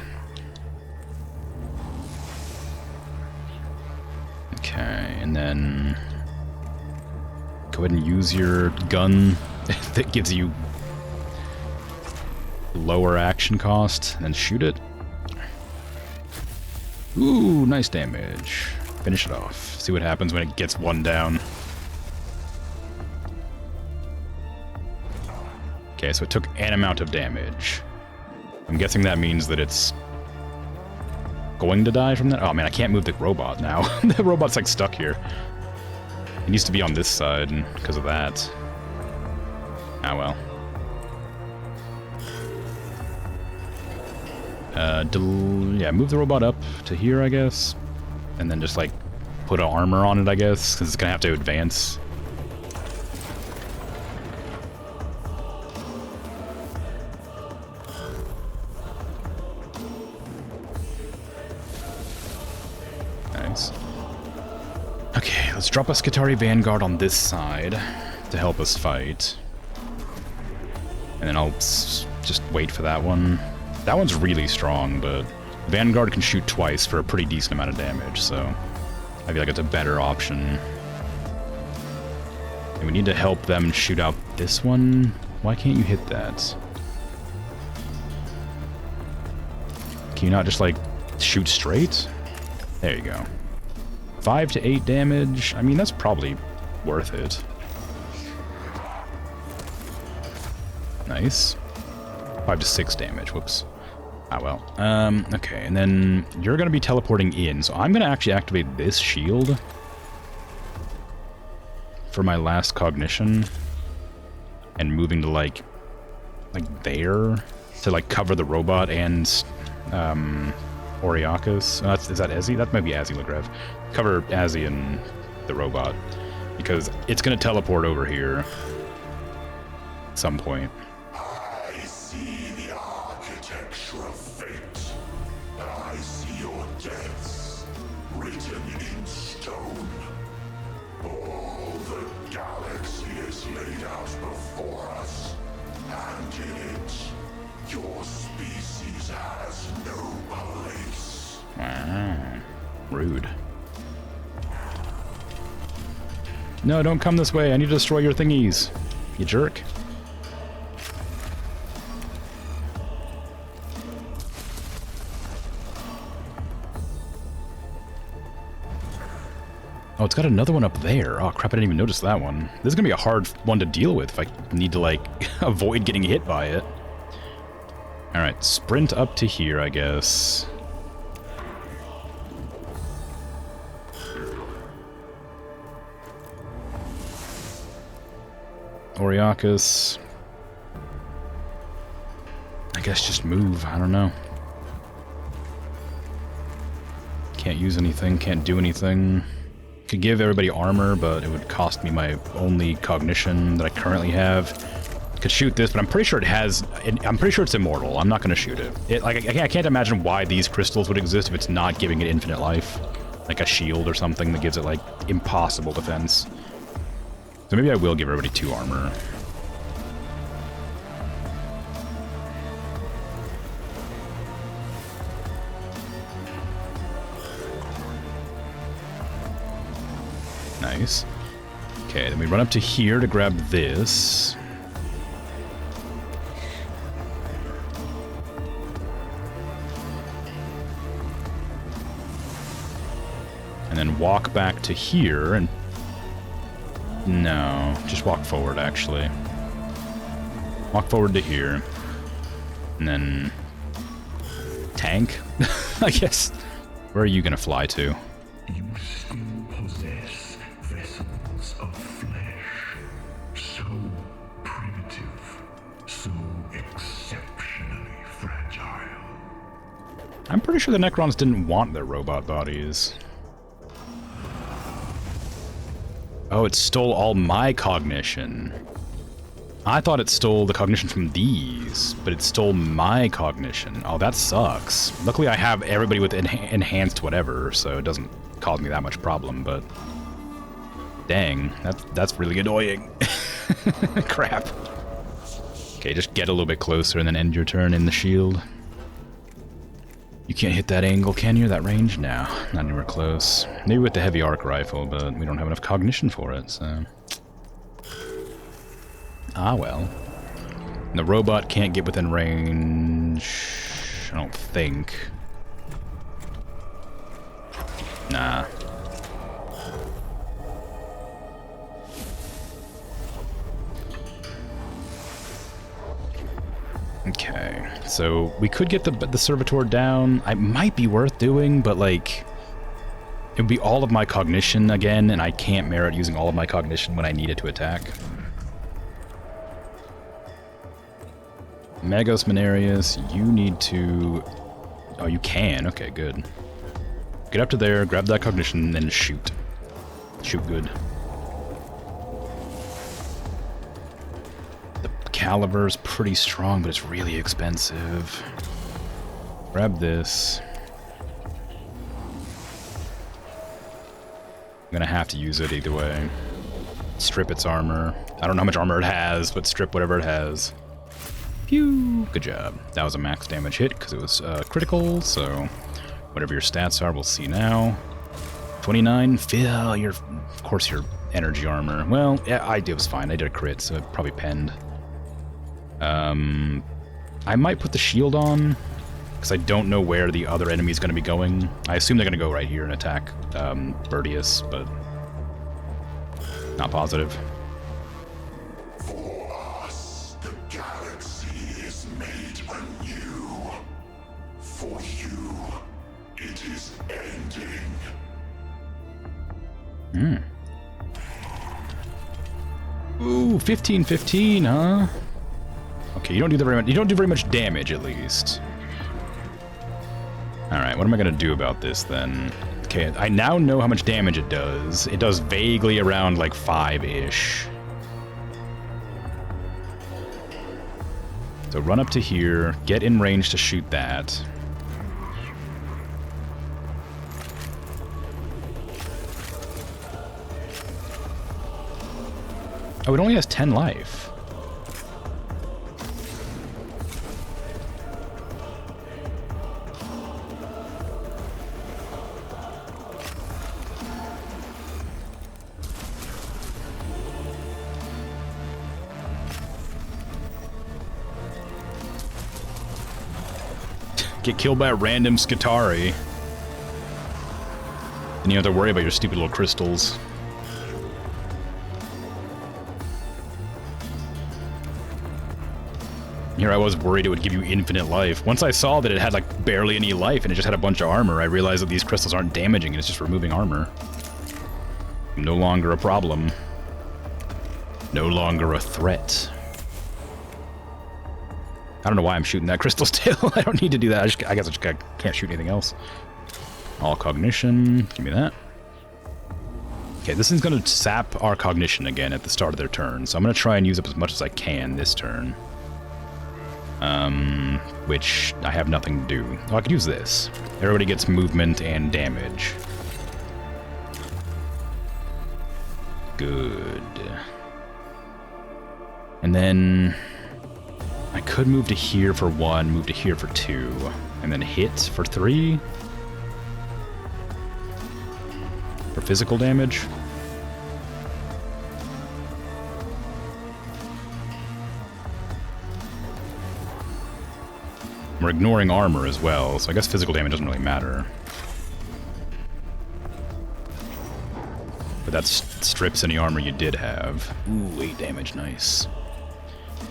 Okay, and then go ahead and use your gun that gives you lower action cost, and then shoot it. Ooh, nice damage. Finish it off. See what happens when it gets one down. Okay, so it took an amount of damage. I'm guessing that means that it's going to die from that? Oh man, I can't move the robot now. The robot's like stuck here. It needs to be on this side because of that. Ah well. Yeah, move the robot up to here, I guess. And then just like put an armor on it, I guess, because it's gonna have to advance. Nice. Okay, let's drop a Skitarii Vanguard on this side to help us fight. And then I'll just wait for that one. That one's really strong, but Vanguard can shoot twice for a pretty decent amount of damage, so I feel like it's a better option. And we need to help them shoot out this one. Why can't you hit that? Can you not just, like, shoot straight? There you go. 5 to 8 damage. I mean, that's probably worth it. Nice. 5 to 6 damage. Whoops. Ah, well. Okay, and then you're going to be teleporting in, so I'm going to actually activate this shield for my last cognition, and moving to, like there, to, like, cover the robot and, Oriakis. Is that Azzy? That might be Azzy Legrev. Cover Azzy and the robot, because it's going to teleport over here at some point. I see the architecture of fate. I see your deaths written in stone. All the galaxy is laid out before us, and in it, your species has no place. Wow. Rude. No, don't come this way. I need to destroy your thingies. You jerk. Oh, it's got another one up there. Oh, crap, I didn't even notice that one. This is going to be a hard one to deal with if I need to, like, avoid getting hit by it. Alright, sprint up to here, I guess. Oriakis. I guess just move. I don't know. Can't use anything, can't do anything. Could give everybody armor, but it would cost me my only cognition that I currently have. Could shoot this, but I'm pretty sure it has... I'm pretty sure it's immortal. I'm not going to shoot it. Like, I can't imagine why these crystals would exist if it's not giving it infinite life. Like a shield or something that gives it, like, impossible defense. So maybe I will give everybody 2 armor. Nice. Okay, then we run up to here to grab this. And then walk back to here and... No, just walk forward, actually. Walk forward to here. And then... Tank? I guess. Where are you gonna fly to? You still possess vessels of flesh, so primitive, so exceptionally fragile. I'm pretty sure the Necrons didn't want their robot bodies. Oh, it stole all my cognition. I thought it stole the cognition from these, but it stole my cognition. Oh, that sucks. Luckily, I have everybody with enhanced whatever, so it doesn't cause me that much problem, but... Dang, that's really annoying. Crap. Okay, just get a little bit closer and then end your turn in the shield. You can't hit that angle, can you? That range? No, not anywhere close. Maybe with the heavy arc rifle, but we don't have enough cognition for it, so... Ah, well. And the robot can't get within range... I don't think. Nah. Okay, so we could get the servitor down. It might be worth doing, but like... It would be all of my cognition again, and I can't merit using all of my cognition when I need it to attack. Magos Manarius, you need to... Oh, you can. Okay, good. Get up to there, grab that cognition, and then shoot. Shoot good. The caliber's pretty strong, but it's really expensive. Grab this. I'm gonna have to use it either way. Strip its armor. I don't know how much armor it has, but strip whatever it has. Phew! Good job. That was a max damage hit because it was critical, so whatever your stats are, we'll see now. 29. Fill your, of course, your energy armor. Well, yeah, it was fine. I did a crit, so it probably penned. I might put the shield on because I don't know where the other enemy is going to be going. I assume they're going to go right here and attack Bertius, but not positive. Ooh, 15-15, huh? Okay, you don't do very much damage, at least. Alright, what am I gonna do about this, then? Okay, I now know how much damage it does. It does vaguely around, like, 5-ish. So run up to here, get in range to shoot that. Oh, it only has 10 life. Get killed by a random Skitari. Then you don't have to worry about your stupid little crystals. Here I was worried it would give you infinite life. Once I saw that it had like barely any life and it just had a bunch of armor, I realized that these crystals aren't damaging and it's just removing armor. No longer a problem. No longer a threat. I don't know why I'm shooting that crystal still. I don't need to do that. I guess I just can't shoot anything else. All cognition. Give me that. Okay, this is going to sap our cognition again at the start of their turn. So I'm going to try and use up as much as I can this turn. Which I have nothing to do. Oh, I could use this. Everybody gets movement and damage. Good. And then I could move to here for 1, move to here for 2, and then hit for 3. For physical damage. We're ignoring armor as well, so I guess physical damage doesn't really matter. But that strips any armor you did have. Ooh, 8 damage, nice.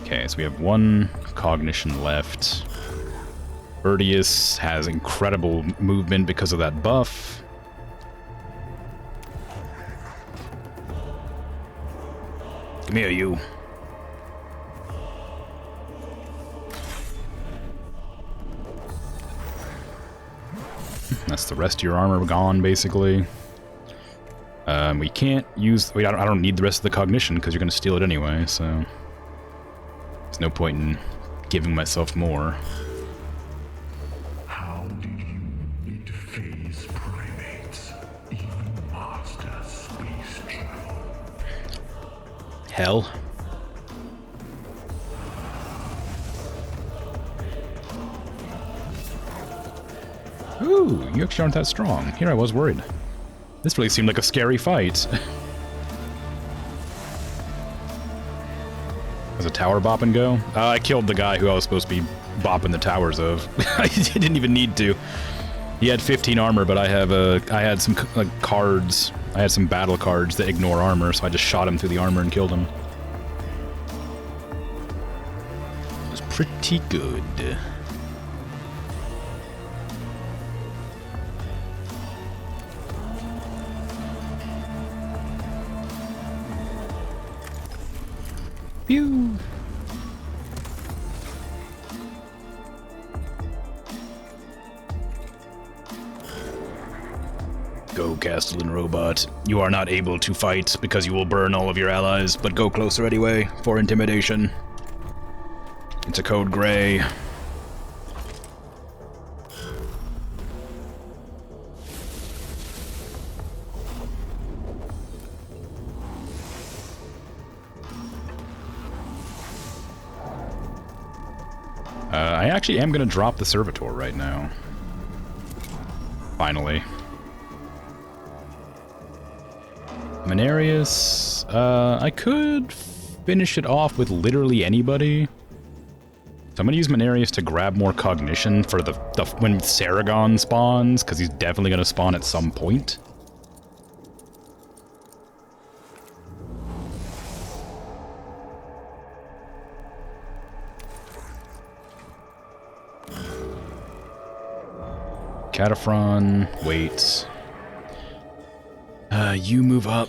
Okay, so we have 1 cognition left. Vertius has incredible movement because of that buff. Come here, you. That's the rest of your armor gone, basically. We can't use... Wait, I don't need the rest of the cognition, because you're going to steal it anyway, so... There's no point in giving myself more. How did you mid-phase primates even master space travel? Hell. Ooh, you actually aren't that strong. Here I was worried. This really seemed like a scary fight. Does a tower bop and go? I killed the guy who I was supposed to be bopping the towers of. I didn't even need to. He had 15 armor, but I had some cards. I had some battle cards that ignore armor, so I just shot him through the armor and killed him. It was pretty good. Pew! Go, Castellan Robot. You are not able to fight because you will burn all of your allies, but go closer anyway for intimidation. It's a code gray. I actually am going to drop the Servitor right now. Finally. Menarius, I could finish it off with literally anybody. So I'm going to use Menarius to grab more cognition for the when Saragon spawns, because he's definitely going to spawn at some point. Cataphren, wait. You move up,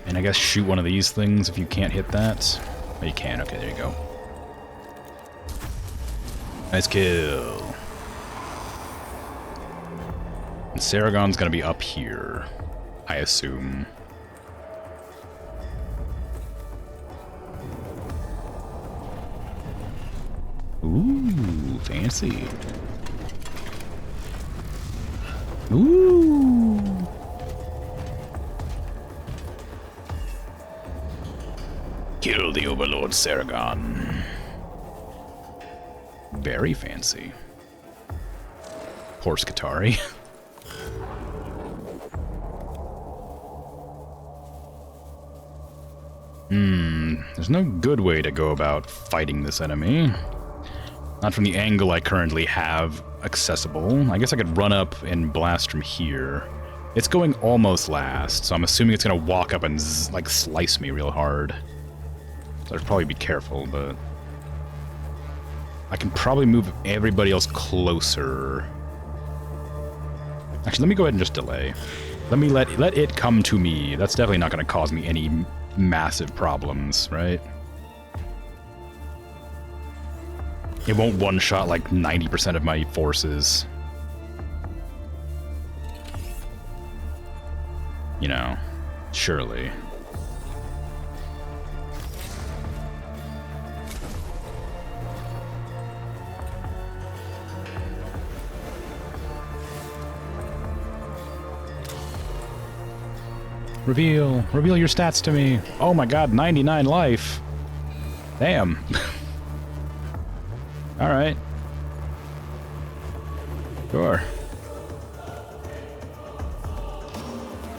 and I guess shoot one of these things if you can't hit that. Oh, you can, okay, there you go. Nice kill. And Saragon's gonna be up here, I assume. Ooh, fancy. Ooh. Kill the Overlord Saragon. Very fancy. Poor Skitari. There's no good way to go about fighting this enemy. Not from the angle I currently have accessible. I guess I could run up and blast from here. It's going almost last, so I'm assuming it's gonna walk up and like slice me real hard. So I'd probably be careful, but I can probably move everybody else closer. Actually, let me go ahead and just delay. Let it come to me. That's definitely not gonna cause me any massive problems, right? It won't one-shot like 90% of my forces. You know, surely. Reveal your stats to me. Oh my god, 99 life. Damn. Alright. Sure.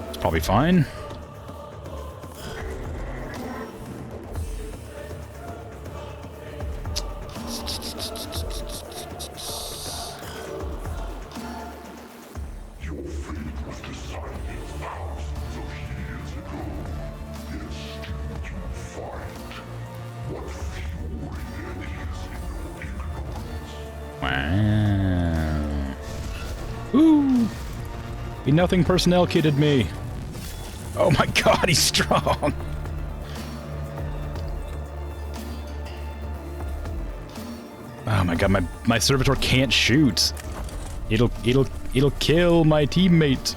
It's probably fine. Your fate was decided thousands of years ago. Yet still you fight. What fury there is in your ignorance. Wow. Ooh. He nothing personnel kitted me. Oh my god, he's strong. Oh my god, my servitor can't shoot. It'll kill my teammate.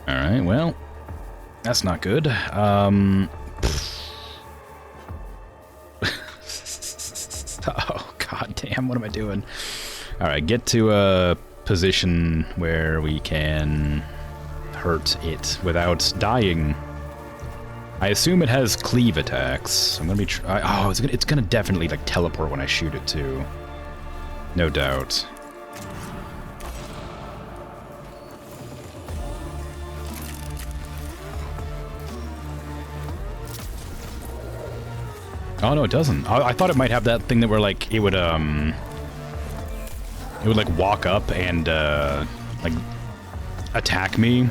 All right, well, that's not good. Oh god damn, what am I doing? All right, get to a position where we can hurt it without dying. I assume it has cleave attacks. I'm gonna be. Oh, it's gonna definitely like teleport when I shoot it too. No doubt. Oh no, it doesn't. I thought it might have that thing that where like it would like walk up and like attack me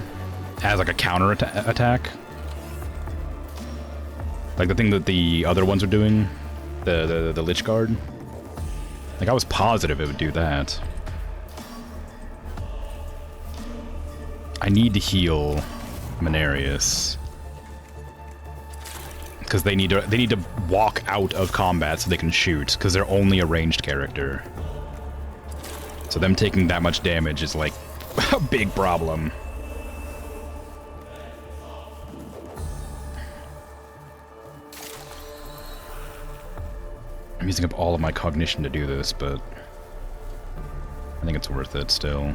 as like a counter attack. Like the thing that the other ones are doing, the Lich Guard. Like I was positive it would do that. I need to heal Mechanicus because they need to walk out of combat so they can shoot because they're only a ranged character. So them taking that much damage is like a big problem. I'm using up all of my cognition to do this, but I think it's worth it still.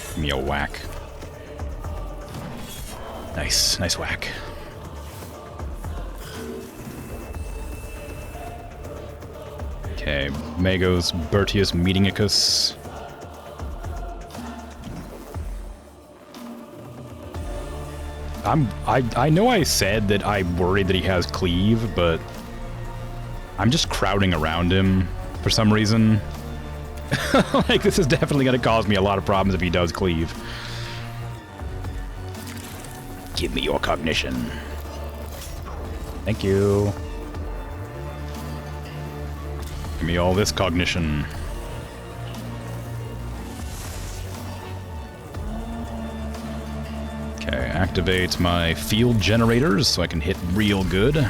Give me a whack. Nice whack. Okay, Magos, Bertius, Mechanicus. I know I said that I'm worried that he has cleave, but I'm just crowding around him for some reason. Like, this is definitely going to cause me a lot of problems if he does cleave. Give me your cognition. Thank you. Give me all this cognition. Okay, activate my field generators so I can hit real good.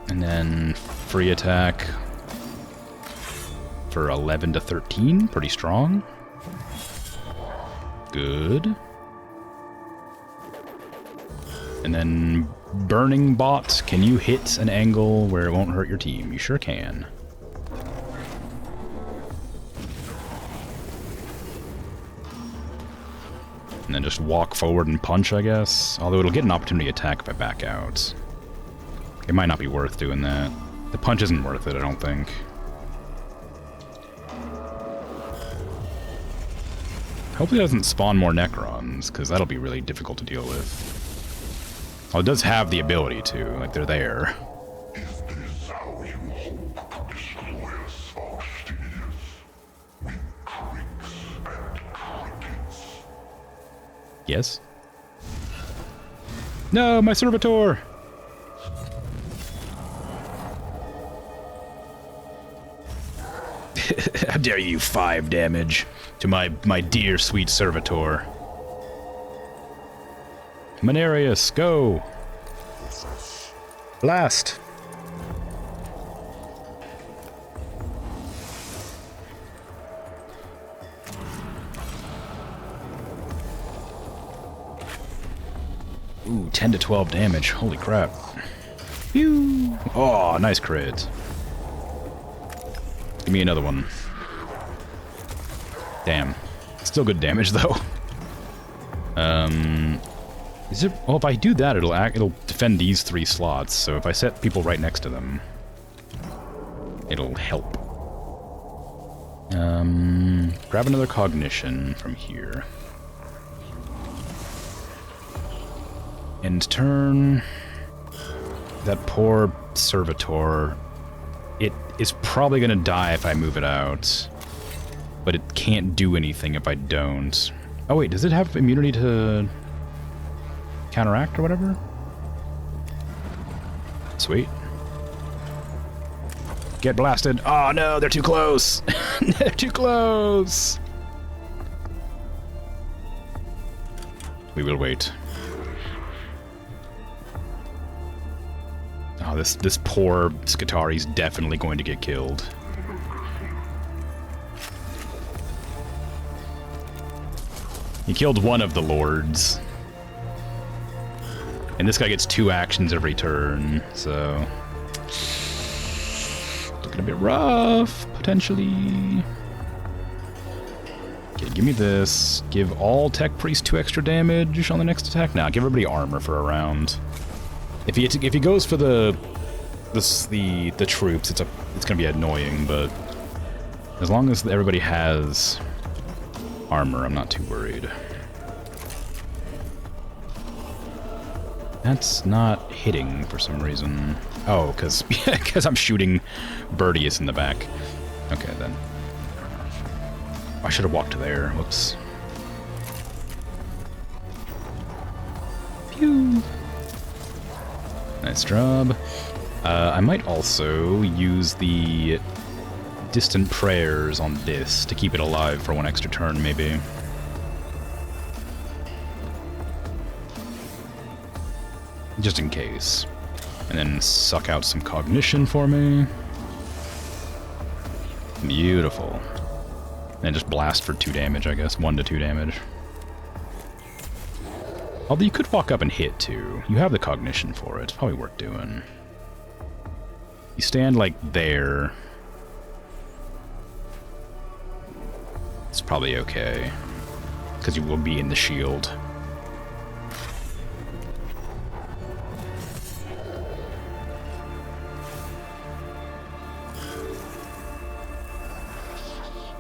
And then free attack for 11 to 13, pretty strong. Good. And then burning bot, can you hit an angle where it won't hurt your team? You sure can. And then just walk forward and punch, I guess. Although it'll get an opportunity attack if I back out. It might not be worth doing that. The punch isn't worth it, I don't think. Hopefully it doesn't spawn more Necrons, because that'll be really difficult to deal with. Well, it does have the ability to, like, they're there. Is this how you hope to destroy us, Archdius? With tricks and crickets? Yes? No, my servitor! How dare you 5 damage to my dear sweet servitor. Manarius, go! Blast! Ooh, 10 to 12 damage. Holy crap. Phew! Oh, nice crit. Give me another one. Damn. Still good damage, though. Is it... Well, if I do that, it'll defend these 3 slots, so if I set people right next to them, it'll help. Grab another cognition from here. End turn. That poor servitor. It is probably gonna die if I move it out. But it can't do anything if I don't. Oh wait, does it have immunity to counteract or whatever? Sweet. Get blasted. Oh no, they're too close. They're too close. We will wait. Oh, this poor Skitari's definitely going to get killed. He killed one of the lords. And this guy gets 2 actions every turn, so... Looking a bit rough, potentially. Okay, give me this. Give all Tech Priest 2 extra damage on the next attack. Now, give everybody armor for a round. If he goes for the troops, it's gonna be annoying, but as long as everybody has armor, I'm not too worried. That's not hitting for some reason. Oh, because I'm shooting Birdius in the back. Okay, then. I should have walked to there. Whoops. Pew! Nice job. I might also use the distant prayers on this to keep it alive for 1 extra turn, maybe. Just in case. And then suck out some cognition for me. Beautiful. And just blast for 2 damage, I guess. 1 to 2 damage. Although you could walk up and hit, too. You have the cognition for it. It's probably worth doing. You stand, like, there. It's probably okay. Because you will be in the shield.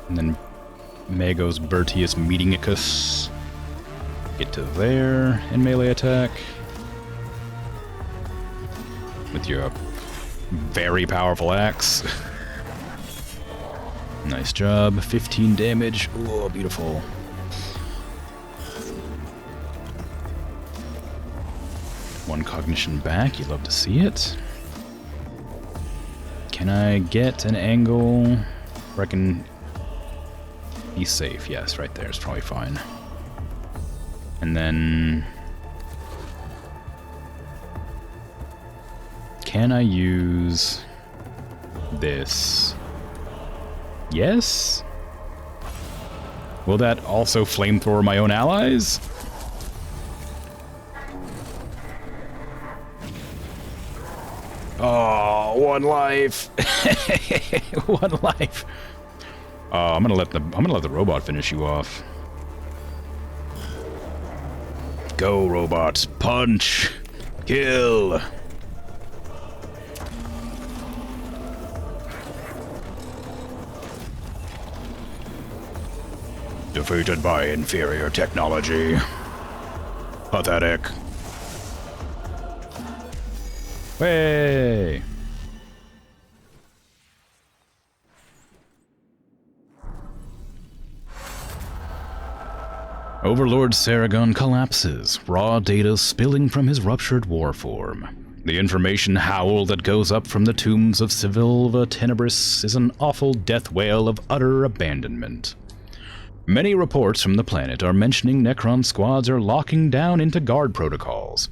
And then Magos Bertius Mechanicus. Get to there in melee attack. With your very powerful axe. Nice job. 15 damage. Oh, beautiful. One cognition back. You love to see it. Can I get an angle where I can be safe? Yes, right there is probably fine. And then... Can I use this? Yes? Will that also flamethrower my own allies? Oh, 1 life. 1 life. I'm gonna let the robot finish you off. Go, robots. Punch. Kill. Defeated by inferior technology. Pathetic. Way! Overlord Saragon collapses, raw data spilling from his ruptured warform. The information howl that goes up from the tombs of Silva Tenebris is an awful death wail of utter abandonment. Many reports from the planet are mentioning Necron squads are locking down into guard protocols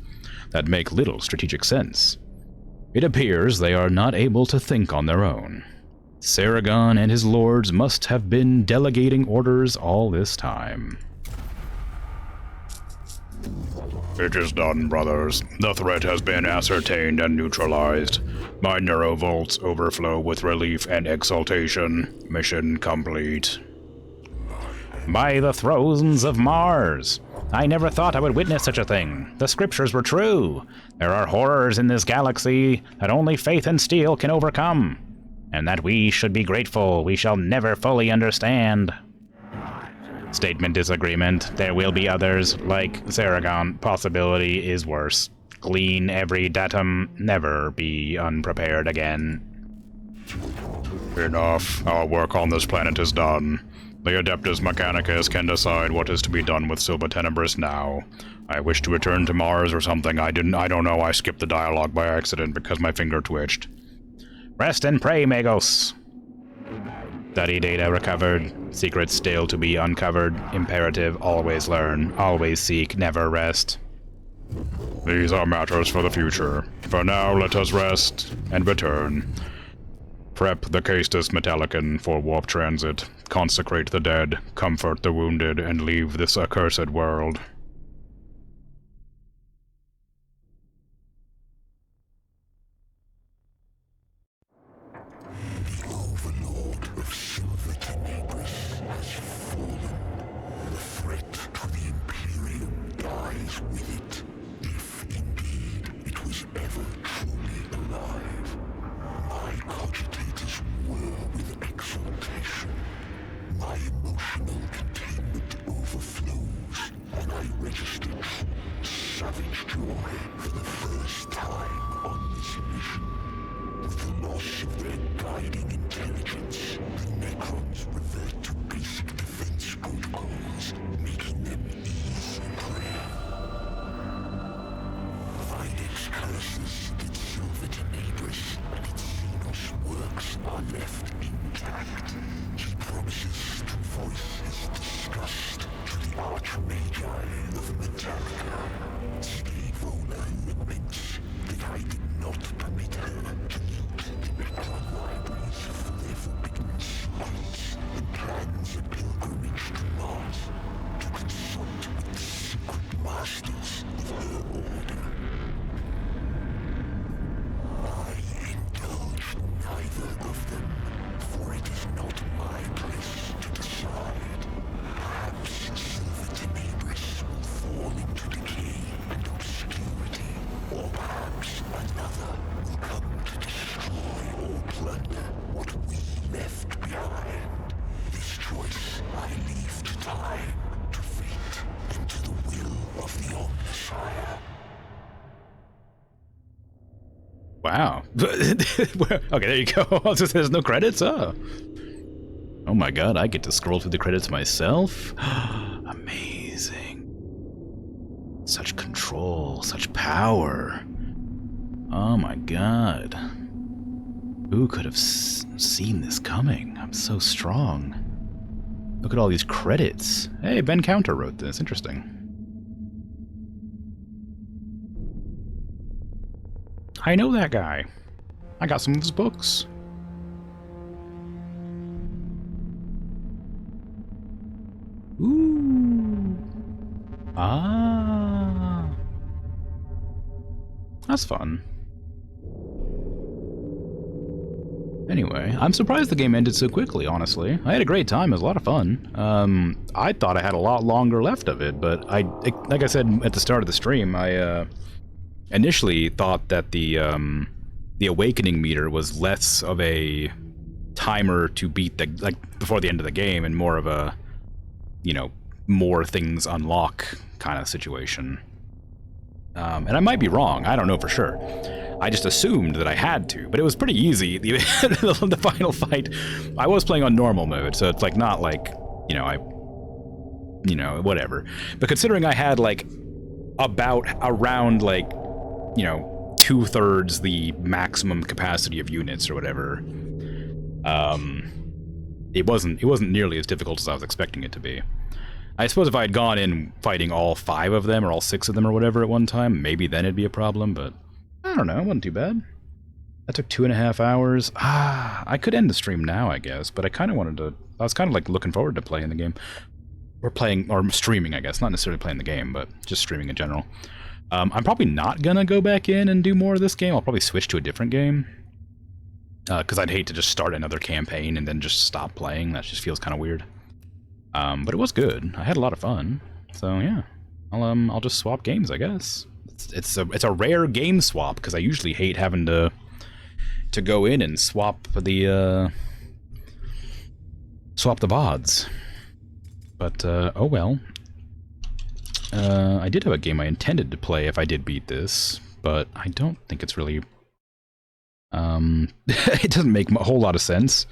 that make little strategic sense. It appears they are not able to think on their own. Saragon and his lords must have been delegating orders all this time. It is done, brothers. The threat has been ascertained and neutralized. My neurovolts overflow with relief and exultation. Mission complete. By the thrones of Mars! I never thought I would witness such a thing. The scriptures were true. There are horrors in this galaxy that only faith and steel can overcome. And that we should be grateful we shall never fully understand. Statement disagreement. There will be others, like Saragon. Possibility is worse. Glean every datum. Never be unprepared again. Enough. Our work on this planet is done. The Adeptus Mechanicus can decide what is to be done with Silva Tenebris now. I wish to return to Mars or something. I don't know. I skipped the dialogue by accident because my finger twitched. Rest and pray, Magos. Study data recovered. Secrets still to be uncovered. Imperative, always learn. Always seek, never rest. These are matters for the future. For now, let us rest and return. Prep the Castus Metallicon for warp transit. Consecrate the dead, comfort the wounded, and leave this accursed world. The overlord of Silva Tenebris has fallen. The threat to the Imperium dies with it, if indeed it was ever truly alive. My cogitators whir with exultation. My emotional containment overflows, and I register true savage joy for the first time on this mission. With the loss of their guiding intelligence, the Necrons revert to basic defense protocols, making them easy prey. Videx curses that Silva Tenebris and its Xenos works are left intact. He promises to voice his disgust to the Archmagi of Metallica. Scaevola laments that I did not permit her to loot the Necron libraries for their forbidden secrets, and plans a pilgrimage to Mars to consult with the secret masters of her order. I indulge neither of them, for it is not my place to decide. Perhaps Silva Tenebris will fall into decay and obscurity, or perhaps another will come to destroy or plunder what we left behind. This choice I leave to time, to fate, and to the will of the Omnissiah. Wow. Okay, there you go. There's no credits? Oh my god, I get to scroll through the credits myself? Amazing. Such control, such power. Oh my god. Who could have seen this coming? I'm so strong. Look at all these credits. Hey, Ben Counter wrote this. Interesting. I know that guy. I got some of his books. Ooh. Ah. That's fun. Anyway, I'm surprised the game ended so quickly, honestly. I had a great time. It was a lot of fun. I thought I had a lot longer left of it, but like I said at the start of the stream, I initially thought that the awakening meter was less of a timer to beat the before the end of the game and more of a you know, more things unlock kind of situation. And I might be wrong. I don't know for sure. I just assumed that I had to, but it was pretty easy. The final fight, I was playing on normal mode, so it's like not like, you know, whatever. But considering I had like around like, you know, 2/3 the maximum capacity of units or whatever, it wasn't nearly as difficult as I was expecting it to be. I suppose if I had gone in fighting all 5 of them or all 6 of them or whatever at one time, maybe then it'd be a problem, but I don't know, it wasn't too bad. That took 2.5 hours. I could end the stream now, I guess, but I kind of wanted to... I was kind of like looking forward to playing the game. Or streaming, I guess. Not necessarily playing the game, but just streaming in general. I'm probably not gonna go back in and do more of this game. I'll probably switch to a different game. Because I'd hate to just start another campaign and then just stop playing. That just feels kind of weird. But it was good. I had a lot of fun. So yeah, I'll just swap games, I guess. It's a rare game swap because I usually hate having to go in and swap the VODs. But oh well. I did have a game I intended to play if I did beat this, but I don't think it's really. It doesn't make a whole lot of sense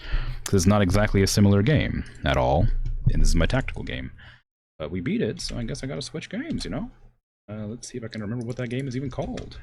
because it's not exactly a similar game at all. And this is my tactical game. But we beat it, so I guess I gotta switch games, you know? Let's see if I can remember what that game is even called.